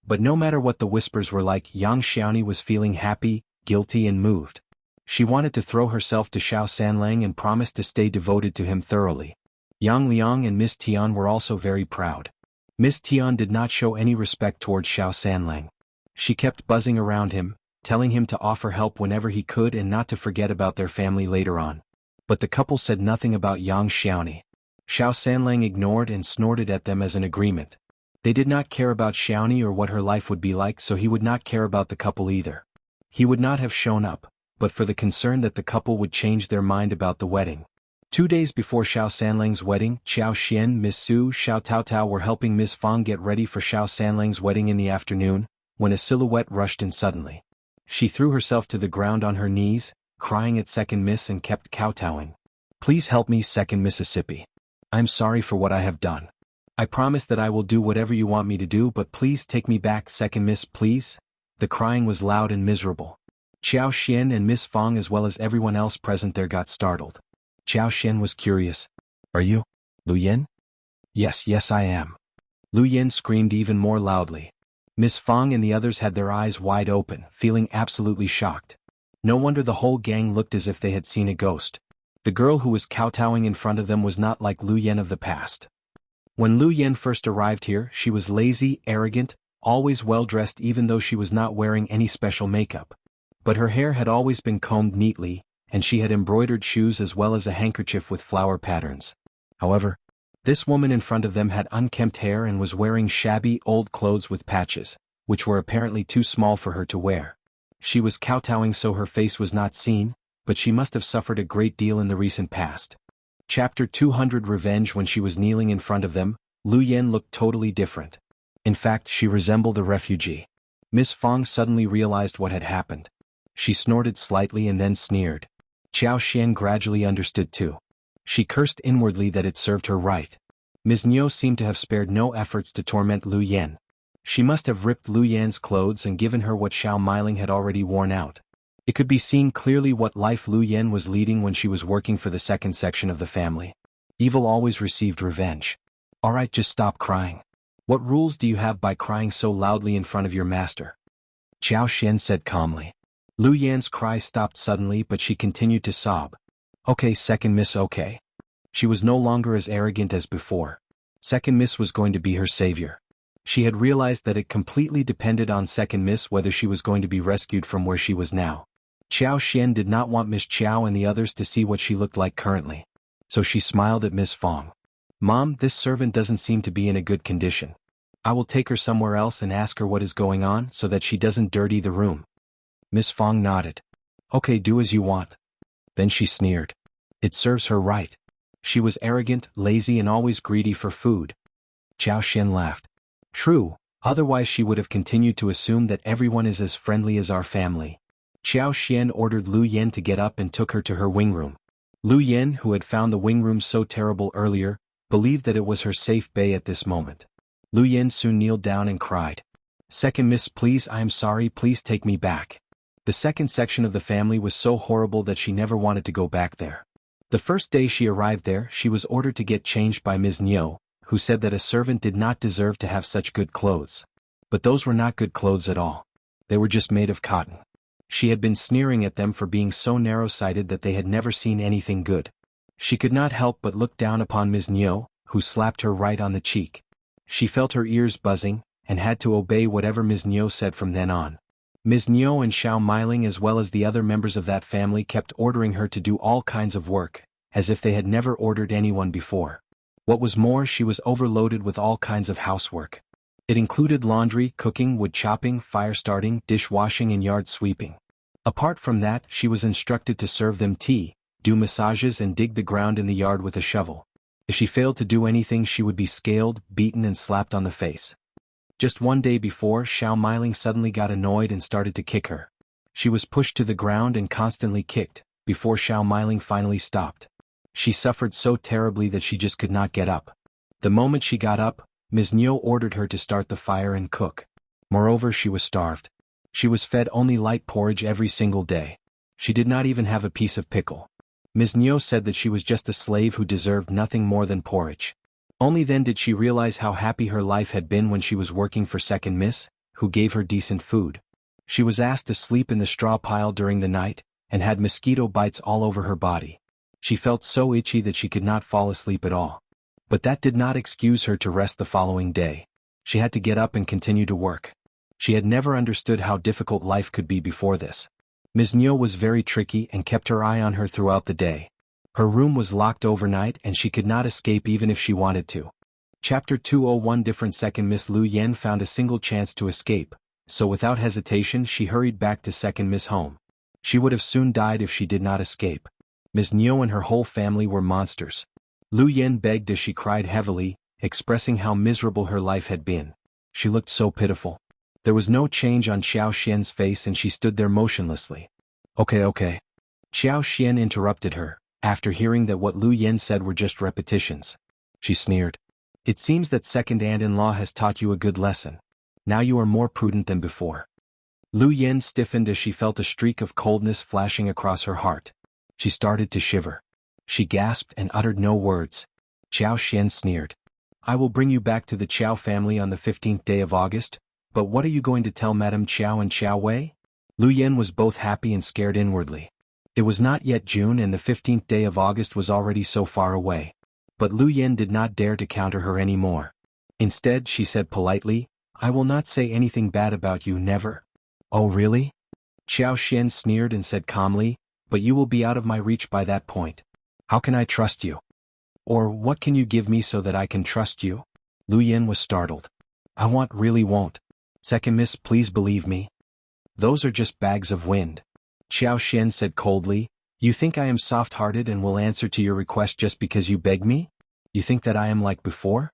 But no matter what the whispers were like, young Xiaoni was feeling happy, guilty and moved. She wanted to throw herself to Xiao Sanlang and promised to stay devoted to him thoroughly. Yang Liang and Miss Tian were also very proud. Miss Tian did not show any respect towards Xiao Sanlang. She kept buzzing around him, telling him to offer help whenever he could and not to forget about their family later on. But the couple said nothing about young Xiaoni. Xiao Sanlang ignored and snorted at them as an agreement. They did not care about Xiaoni or what her life would be like, so he would not care about the couple either. He would not have shown up, but for the concern that the couple would change their mind about the wedding. 2 days before Xiao Sanlang's wedding, Qiao Xian, Miss Su, Xiao Taotao were helping Miss Fang get ready for Xiao Sanlang's wedding in the afternoon, when a silhouette rushed in suddenly. She threw herself to the ground on her knees, crying at Second Miss and kept kowtowing. Please help me, Second Mississippi. I'm sorry for what I have done. I promise that I will do whatever you want me to do, but please take me back, Second Miss, please. The crying was loud and miserable. Qiao Xian and Miss Fang as well as everyone else present there got startled. Qiao Xian was curious. Are you Lu Yin? Yes, I am. Lu Yin screamed even more loudly. Miss Fang and the others had their eyes wide open, feeling absolutely shocked. No wonder the whole gang looked as if they had seen a ghost. The girl who was kowtowing in front of them was not like Lu Yin of the past. When Lu Yin first arrived here, she was lazy, arrogant, always well-dressed even though she was not wearing any special makeup. But her hair had always been combed neatly, and she had embroidered shoes as well as a handkerchief with flower patterns. However, this woman in front of them had unkempt hair and was wearing shabby, old clothes with patches, which were apparently too small for her to wear. She was kowtowing so her face was not seen, but she must have suffered a great deal in the recent past. Chapter 200 Revenge. When she was kneeling in front of them, Lu Yin looked totally different. In fact, she resembled a refugee. Miss Fang suddenly realized what had happened. She snorted slightly and then sneered. Qiao Xian gradually understood too. She cursed inwardly that it served her right. Ms. Niu seemed to have spared no efforts to torment Lu Yin. She must have ripped Lu Yan's clothes and given her what Xiao Meiling had already worn out. It could be seen clearly what life Lu Yin was leading when she was working for the second section of the family. Evil always received revenge. Alright, just stop crying. What rules do you have by crying so loudly in front of your master? Qiao Xian said calmly. Lu Yan's cry stopped suddenly, but she continued to sob. Okay, Second Miss, okay. She was no longer as arrogant as before. Second Miss was going to be her savior. She had realized that it completely depended on Second Miss whether she was going to be rescued from where she was now. Qiao Xian did not want Miss Qiao and the others to see what she looked like currently. So she smiled at Miss Fang. Mom, this servant doesn't seem to be in a good condition. I will take her somewhere else and ask her what is going on so that she doesn't dirty the room. Miss Fang nodded. Okay, do as you want. Then she sneered. It serves her right. She was arrogant, lazy and always greedy for food. Qiao Xian laughed. True, otherwise she would have continued to assume that everyone is as friendly as our family. Qiao Xian ordered Lu Yin to get up and took her to her wing room. Lu Yin, who had found the wing room so terrible earlier, believed that it was her safe bay at this moment. Lu Yin soon kneeled down and cried. Second Miss, please, I am sorry, please take me back. The second section of the family was so horrible that she never wanted to go back there. The first day she arrived there, she was ordered to get changed by Ms. Niu, who said that a servant did not deserve to have such good clothes. But those were not good clothes at all. They were just made of cotton. She had been sneering at them for being so narrow-sighted that they had never seen anything good. She could not help but look down upon Ms. Niu, who slapped her right on the cheek. She felt her ears buzzing, and had to obey whatever Ms. Niu said from then on. Ms. Niu and Xiao Meiling as well as the other members of that family kept ordering her to do all kinds of work, as if they had never ordered anyone before. What was more, she was overloaded with all kinds of housework. It included laundry, cooking, wood chopping, fire starting, dishwashing and yard sweeping. Apart from that, she was instructed to serve them tea, do massages and dig the ground in the yard with a shovel. If she failed to do anything, she would be scaled, beaten and slapped on the face. Just one day before, Xiao Meiling suddenly got annoyed and started to kick her. She was pushed to the ground and constantly kicked, before Xiao Meiling finally stopped. She suffered so terribly that she just could not get up. The moment she got up, Ms. Niu ordered her to start the fire and cook. Moreover, she was starved. She was fed only light porridge every single day. She did not even have a piece of pickle. Ms. Niu said that she was just a slave who deserved nothing more than porridge. Only then did she realize how happy her life had been when she was working for Second Miss, who gave her decent food. She was asked to sleep in the straw pile during the night, and had mosquito bites all over her body. She felt so itchy that she could not fall asleep at all. But that did not excuse her to rest the following day. She had to get up and continue to work. She had never understood how difficult life could be before this. Ms. Niu was very tricky and kept her eye on her throughout the day. Her room was locked overnight and she could not escape even if she wanted to. Chapter 201. Different. Second Miss Lu Yen found a single chance to escape, so without hesitation she hurried back to Second Miss' home. She would have soon died if she did not escape. Ms. Niu and her whole family were monsters. Lu Yen begged as she cried heavily, expressing how miserable her life had been. She looked so pitiful. There was no change on Xiao Xian's face and she stood there motionlessly. Okay. Xiao Xian interrupted her, after hearing that what Lu Yen said were just repetitions. She sneered. It seems that second aunt-in-law has taught you a good lesson. Now you are more prudent than before. Lu Yen stiffened as she felt a streak of coldness flashing across her heart. She started to shiver. She gasped and uttered no words. Xiao Xian sneered. I will bring you back to the Qiao family on the 15th day of August, but what are you going to tell Madame Qiao and Qiao Wei? Lu Yen was both happy and scared inwardly. It was not yet June and the 15th day of August was already so far away. But Lu Yen did not dare to counter her any more. Instead, she said politely, I will not say anything bad about you, never. Oh really? Xiao Xian sneered and said calmly, but you will be out of my reach by that point. How can I trust you? Or what can you give me so that I can trust you? Lu Yen was startled. I really won't. Second Miss, please believe me. Those are just bags of wind. Xiao Xian said coldly, you think I am soft-hearted and will answer to your request just because you beg me? You think that I am like before?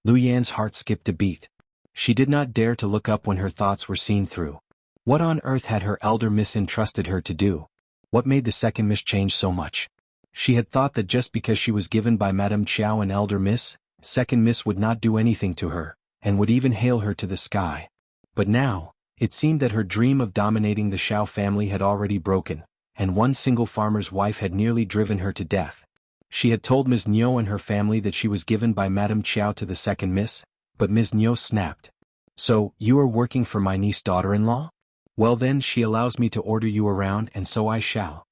Lu Yan's heart skipped a beat. She did not dare to look up when her thoughts were seen through. What on earth had her elder miss entrusted her to do? What made the second miss change so much? She had thought that just because she was given by Madame Qiao an elder miss, second miss would not do anything to her, and would even hail her to the sky. But now, it seemed that her dream of dominating the Xiao family had already broken, and one single farmer's wife had nearly driven her to death. She had told Ms. Niu and her family that she was given by Madame Qiao to the second miss, but Ms. Niu snapped. So, you are working for my niece daughter-in-law? Well then she allows me to order you around and so I shall.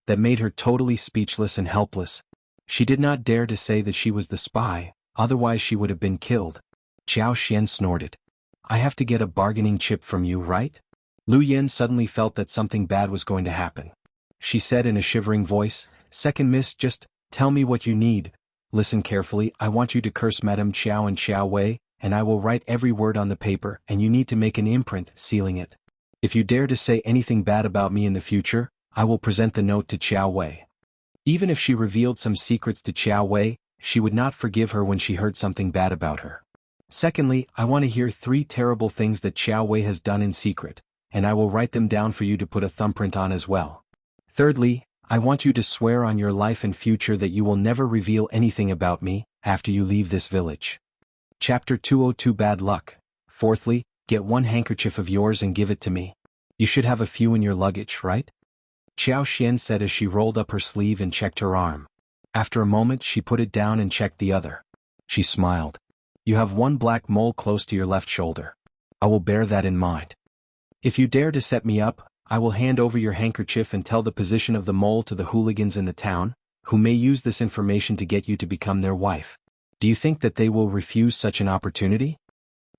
That made her totally speechless and helpless. She did not dare to say that she was the spy, otherwise she would have been killed. Xiao Xian snorted. I have to get a bargaining chip from you, right? Lu Yen suddenly felt that something bad was going to happen. She said in a shivering voice, Second Miss, just tell me what you need. Listen carefully, I want you to curse Madame Qiao and Qiao Wei, and I will write every word on the paper and you need to make an imprint, sealing it. If you dare to say anything bad about me in the future, I will present the note to Qiao Wei. Even if she revealed some secrets to Qiao Wei, she would not forgive her when she heard something bad about her. Secondly, I want to hear 3 terrible things that Qiao Wei has done in secret, and I will write them down for you to put a thumbprint on as well. Thirdly, I want you to swear on your life and future that you will never reveal anything about me after you leave this village. Chapter 202. Bad Luck. Fourthly, get 1 handkerchief of yours and give it to me. You should have a few in your luggage, right? Xiao Xian said as she rolled up her sleeve and checked her arm. After a moment she put it down and checked the other. She smiled. You have 1 black mole close to your left shoulder. I will bear that in mind. If you dare to set me up, I will hand over your handkerchief and tell the position of the mole to the hooligans in the town, who may use this information to get you to become their wife. Do you think that they will refuse such an opportunity?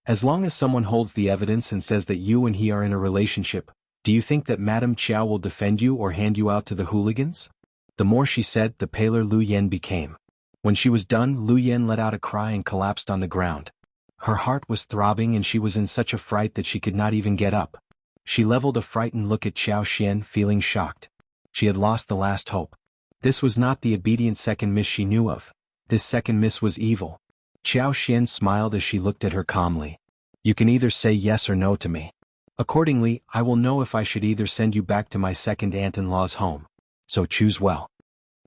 As long as someone holds the evidence and says that you and he are in a relationship, do you think that Madame Qiao will defend you or hand you out to the hooligans? The more she said, the paler Lu Yen became. When she was done, Lu Yen let out a cry and collapsed on the ground. Her heart was throbbing and she was in such a fright that she could not even get up. She leveled a frightened look at Xiao Xian, feeling shocked. She had lost the last hope. This was not the obedient second miss she knew of. This second miss was evil. Xiao Xian smiled as she looked at her calmly. You can either say yes or no to me. Accordingly, I will know if I should either send you back to my second aunt-in-law's home. So choose well.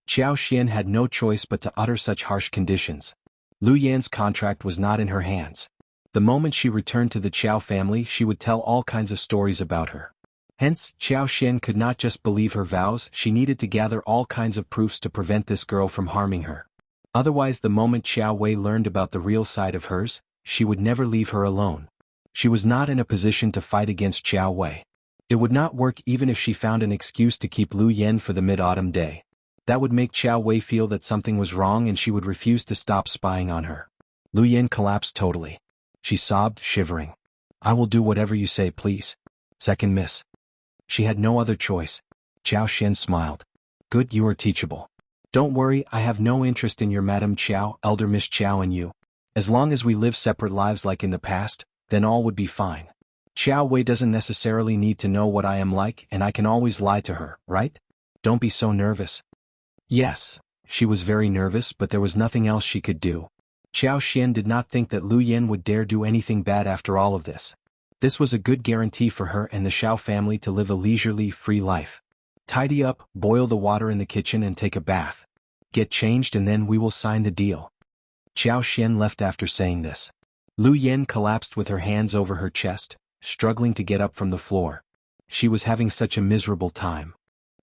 Xiao Xian had no choice but to utter such harsh conditions. Lu Yan's contract was not in her hands. The moment she returned to the Qiao family, she would tell all kinds of stories about her. Hence, Xiao Xian could not just believe her vows, she needed to gather all kinds of proofs to prevent this girl from harming her. Otherwise, the moment Xiao Wei learned about the real side of hers, she would never leave her alone. She was not in a position to fight against Xiao Wei. It would not work even if she found an excuse to keep Lu Yan for the mid-autumn day. That would make Xiao Wei feel that something was wrong and she would refuse to stop spying on her. Lu Yan collapsed totally. She sobbed, shivering. I will do whatever you say, please. Second miss. She had no other choice. Xiao Xian smiled. Good, you are teachable. Don't worry, I have no interest in your Madame Qiao, Elder Miss Qiao and you. As long as we live separate lives like in the past, then all would be fine. Xiao Wei doesn't necessarily need to know what I am like and I can always lie to her, right? Don't be so nervous. Yes, she was very nervous but there was nothing else she could do. Xiao Xian did not think that Lu Yan would dare do anything bad after all of this. This was a good guarantee for her and the Xiao family to live a leisurely, free life. Tidy up, boil the water in the kitchen and take a bath. Get changed and then we will sign the deal. Xiao Xian left after saying this. Lu Yan collapsed with her hands over her chest, struggling to get up from the floor. She was having such a miserable time.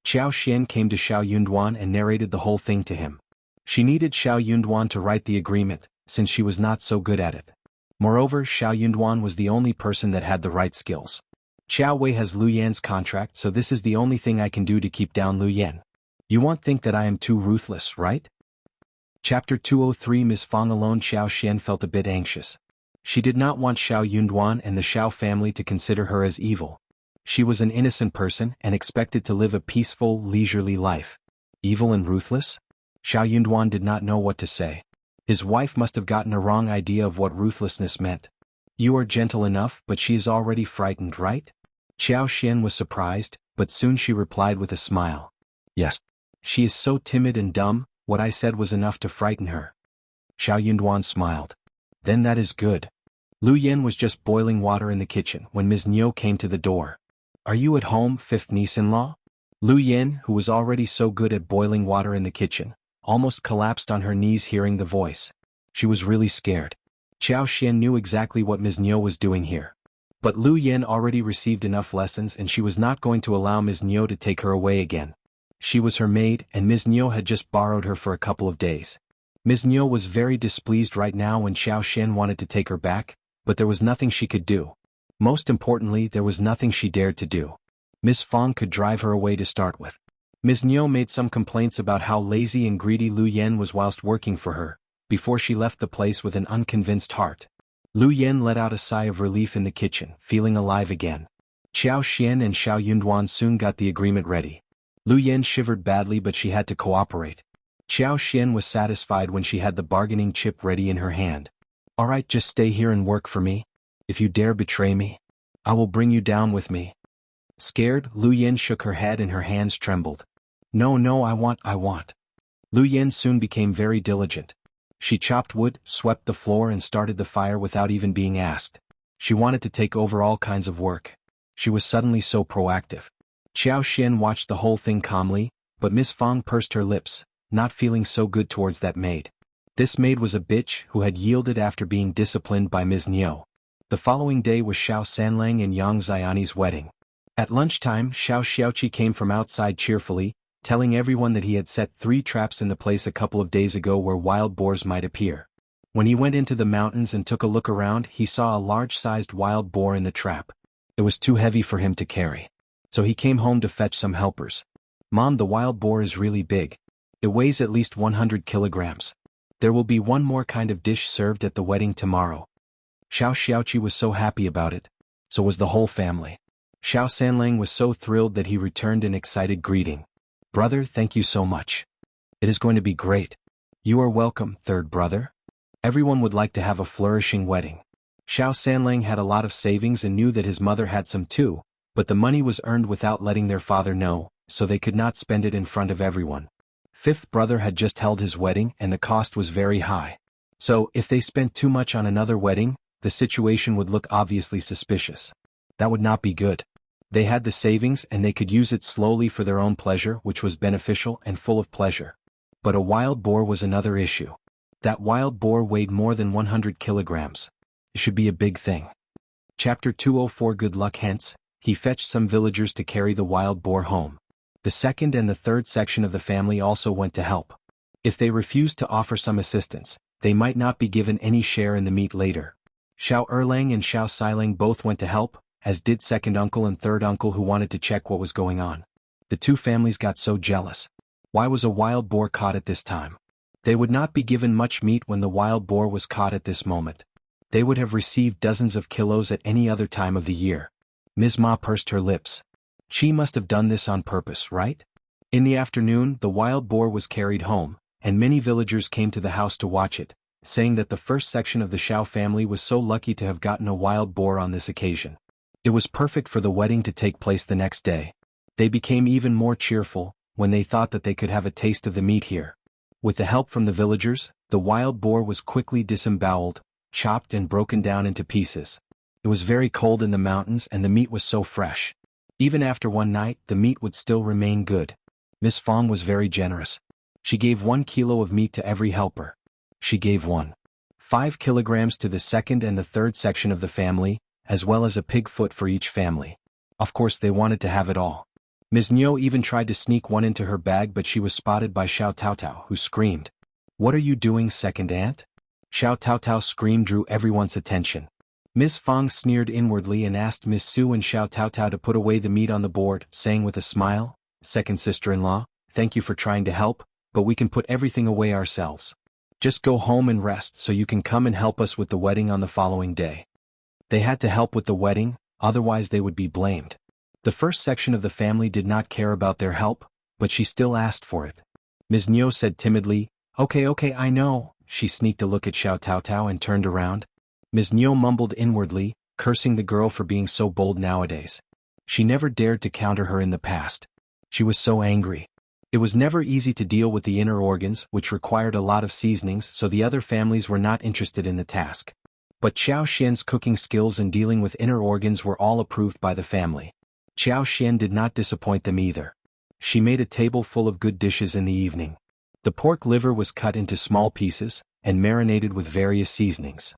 Xiao Xian came to Xiao Yunduan and narrated the whole thing to him. She needed Xiao Yunduan to write the agreement, since she was not so good at it. Moreover, Xiao Yunduan was the only person that had the right skills. Xiao Wei has Lu Yan's contract, so this is the only thing I can do to keep down Lu Yan. You won't think that I am too ruthless, right? Chapter 203. Ms. Fang alone. Xiao Xian felt a bit anxious. She did not want Xiao Yunduan and the Xiao family to consider her as evil. She was an innocent person and expected to live a peaceful, leisurely life. Evil and ruthless? Xiao Yunduan did not know what to say. His wife must have gotten a wrong idea of what ruthlessness meant. You are gentle enough, but she is already frightened, right? Xiao Xian was surprised, but soon she replied with a smile. Yes. She is so timid and dumb, what I said was enough to frighten her. Xiao Yunduan smiled. Then that is good. Lu Yan was just boiling water in the kitchen when Ms. Niu came to the door. Are you at home, fifth niece-in-law? Lu Yan, who was already so good at boiling water in the kitchen, almost collapsed on her knees hearing the voice. She was really scared. Xiao Xian knew exactly what Ms. Niu was doing here. But Lu Yan already received enough lessons and she was not going to allow Ms. Niu to take her away again. She was her maid and Ms. Niu had just borrowed her for a couple of days. Ms. Niu was very displeased right now when Xiao Xian wanted to take her back, but there was nothing she could do. Most importantly, there was nothing she dared to do. Ms. Fang could drive her away to start with. Ms. Niu made some complaints about how lazy and greedy Lu Yan was whilst working for her, before she left the place with an unconvinced heart. Lu Yan let out a sigh of relief in the kitchen, feeling alive again. Xiao Xian and Xiao Yunduan soon got the agreement ready. Lu Yan shivered badly but she had to cooperate. Xiao Xian was satisfied when she had the bargaining chip ready in her hand. Alright, just stay here and work for me. If you dare betray me, I will bring you down with me. Scared, Lu Yan shook her head and her hands trembled. No, I want. Lu Yan soon became very diligent. She chopped wood, swept the floor and started the fire without even being asked. She wanted to take over all kinds of work. She was suddenly so proactive. Xiao Xian watched the whole thing calmly, but Miss Fang pursed her lips, not feeling so good towards that maid. This maid was a bitch who had yielded after being disciplined by Ms. Niu. The following day was Xiao Sanlang and Yang Xiani's wedding. At lunchtime, Xiao Xiaoqi came from outside cheerfully, telling everyone that he had set 3 traps in the place a couple of days ago where wild boars might appear. When he went into the mountains and took a look around, he saw a large-sized wild boar in the trap. It was too heavy for him to carry. So he came home to fetch some helpers. Mom, the wild boar is really big. It weighs at least 100 kilograms. There will be one more kind of dish served at the wedding tomorrow. Xiao Xiaoqi was so happy about it. So was the whole family. Xiao Sanlang was so thrilled that he returned an excited greeting. Brother, thank you so much. It is going to be great. You are welcome, third brother. Everyone would like to have a flourishing wedding. Xiao Sanlang had a lot of savings and knew that his mother had some too, But the money was earned without letting their father know, so they could not spend it in front of everyone. Fifth brother had just held his wedding and the cost was very high. So, if they spent too much on another wedding, the situation would look obviously suspicious. That would not be good. They had the savings and they could use it slowly for their own pleasure, which was beneficial and full of pleasure. But a wild boar was another issue. That wild boar weighed more than 100 kilograms. It should be a big thing. Chapter 204 Good luck. Hence, he fetched some villagers to carry the wild boar home. The second and the third section of the family also went to help. If they refused to offer some assistance, they might not be given any share in the meat later. Xiao Erlang and Xiao Xilang both went to help, as did second uncle and third uncle who wanted to check what was going on. The two families got so jealous. Why was a wild boar caught at this time? They would not be given much meat when the wild boar was caught at this moment. They would have received dozens of kilos at any other time of the year. Ms. Ma pursed her lips. She must have done this on purpose, right? In the afternoon, the wild boar was carried home, and many villagers came to the house to watch it, saying that the first section of the Xiao family was so lucky to have gotten a wild boar on this occasion. It was perfect for the wedding to take place the next day. They became even more cheerful when they thought that they could have a taste of the meat here. With the help from the villagers, the wild boar was quickly disemboweled, chopped and broken down into pieces. It was very cold in the mountains and the meat was so fresh. Even after one night, the meat would still remain good. Miss Fang was very generous. She gave 1 kilo of meat to every helper. She gave 1.5 kilograms to the second and the third section of the family, as well as a pig foot for each family. Of course they wanted to have it all. Ms. Niu even tried to sneak one into her bag, but she was spotted by Xiao Taotao, who screamed, "What are you doing, second aunt?" Xiao Taotao's scream drew everyone's attention. Ms. Fang sneered inwardly and asked Ms. Su and Xiao Taotao to put away the meat on the board, saying with a smile, "Second sister-in-law, thank you for trying to help, but we can put everything away ourselves. Just go home and rest so you can come and help us with the wedding on the following day." They had to help with the wedding, otherwise they would be blamed. The first section of the family did not care about their help, but she still asked for it. Ms. Niu said timidly, Okay, I know." She sneaked a look at Xiao Taotao and turned around. Ms. Niu mumbled inwardly, cursing the girl for being so bold nowadays. She never dared to counter her in the past. She was so angry. It was never easy to deal with the inner organs, which required a lot of seasonings, so the other families were not interested in the task. But Qiao Xian's cooking skills and dealing with inner organs were all approved by the family. Qiao Xian did not disappoint them either. She made a table full of good dishes in the evening. The pork liver was cut into small pieces, and marinated with various seasonings.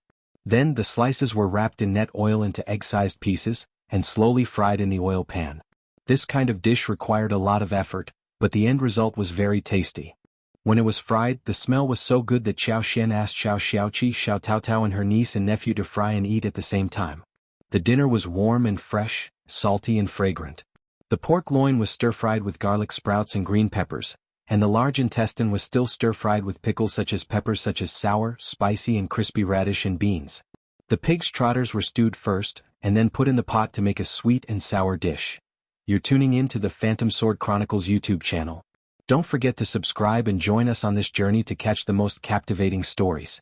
Then the slices were wrapped in net oil into egg-sized pieces, and slowly fried in the oil pan. This kind of dish required a lot of effort, but the end result was very tasty. When it was fried, the smell was so good that Qiao Xian asked Xiao Xiaoqi, Xiao Taotao and her niece and nephew to fry and eat at the same time. The dinner was warm and fresh, salty and fragrant. The pork loin was stir-fried with garlic sprouts and green peppers, and the large intestine was still stir-fried with pickles such as sour, spicy and crispy radish and beans. The pig's trotters were stewed first, and then put in the pot to make a sweet and sour dish. You're tuning in to the Phantom Sword Chronicles YouTube channel. Don't forget to subscribe and join us on this journey to catch the most captivating stories.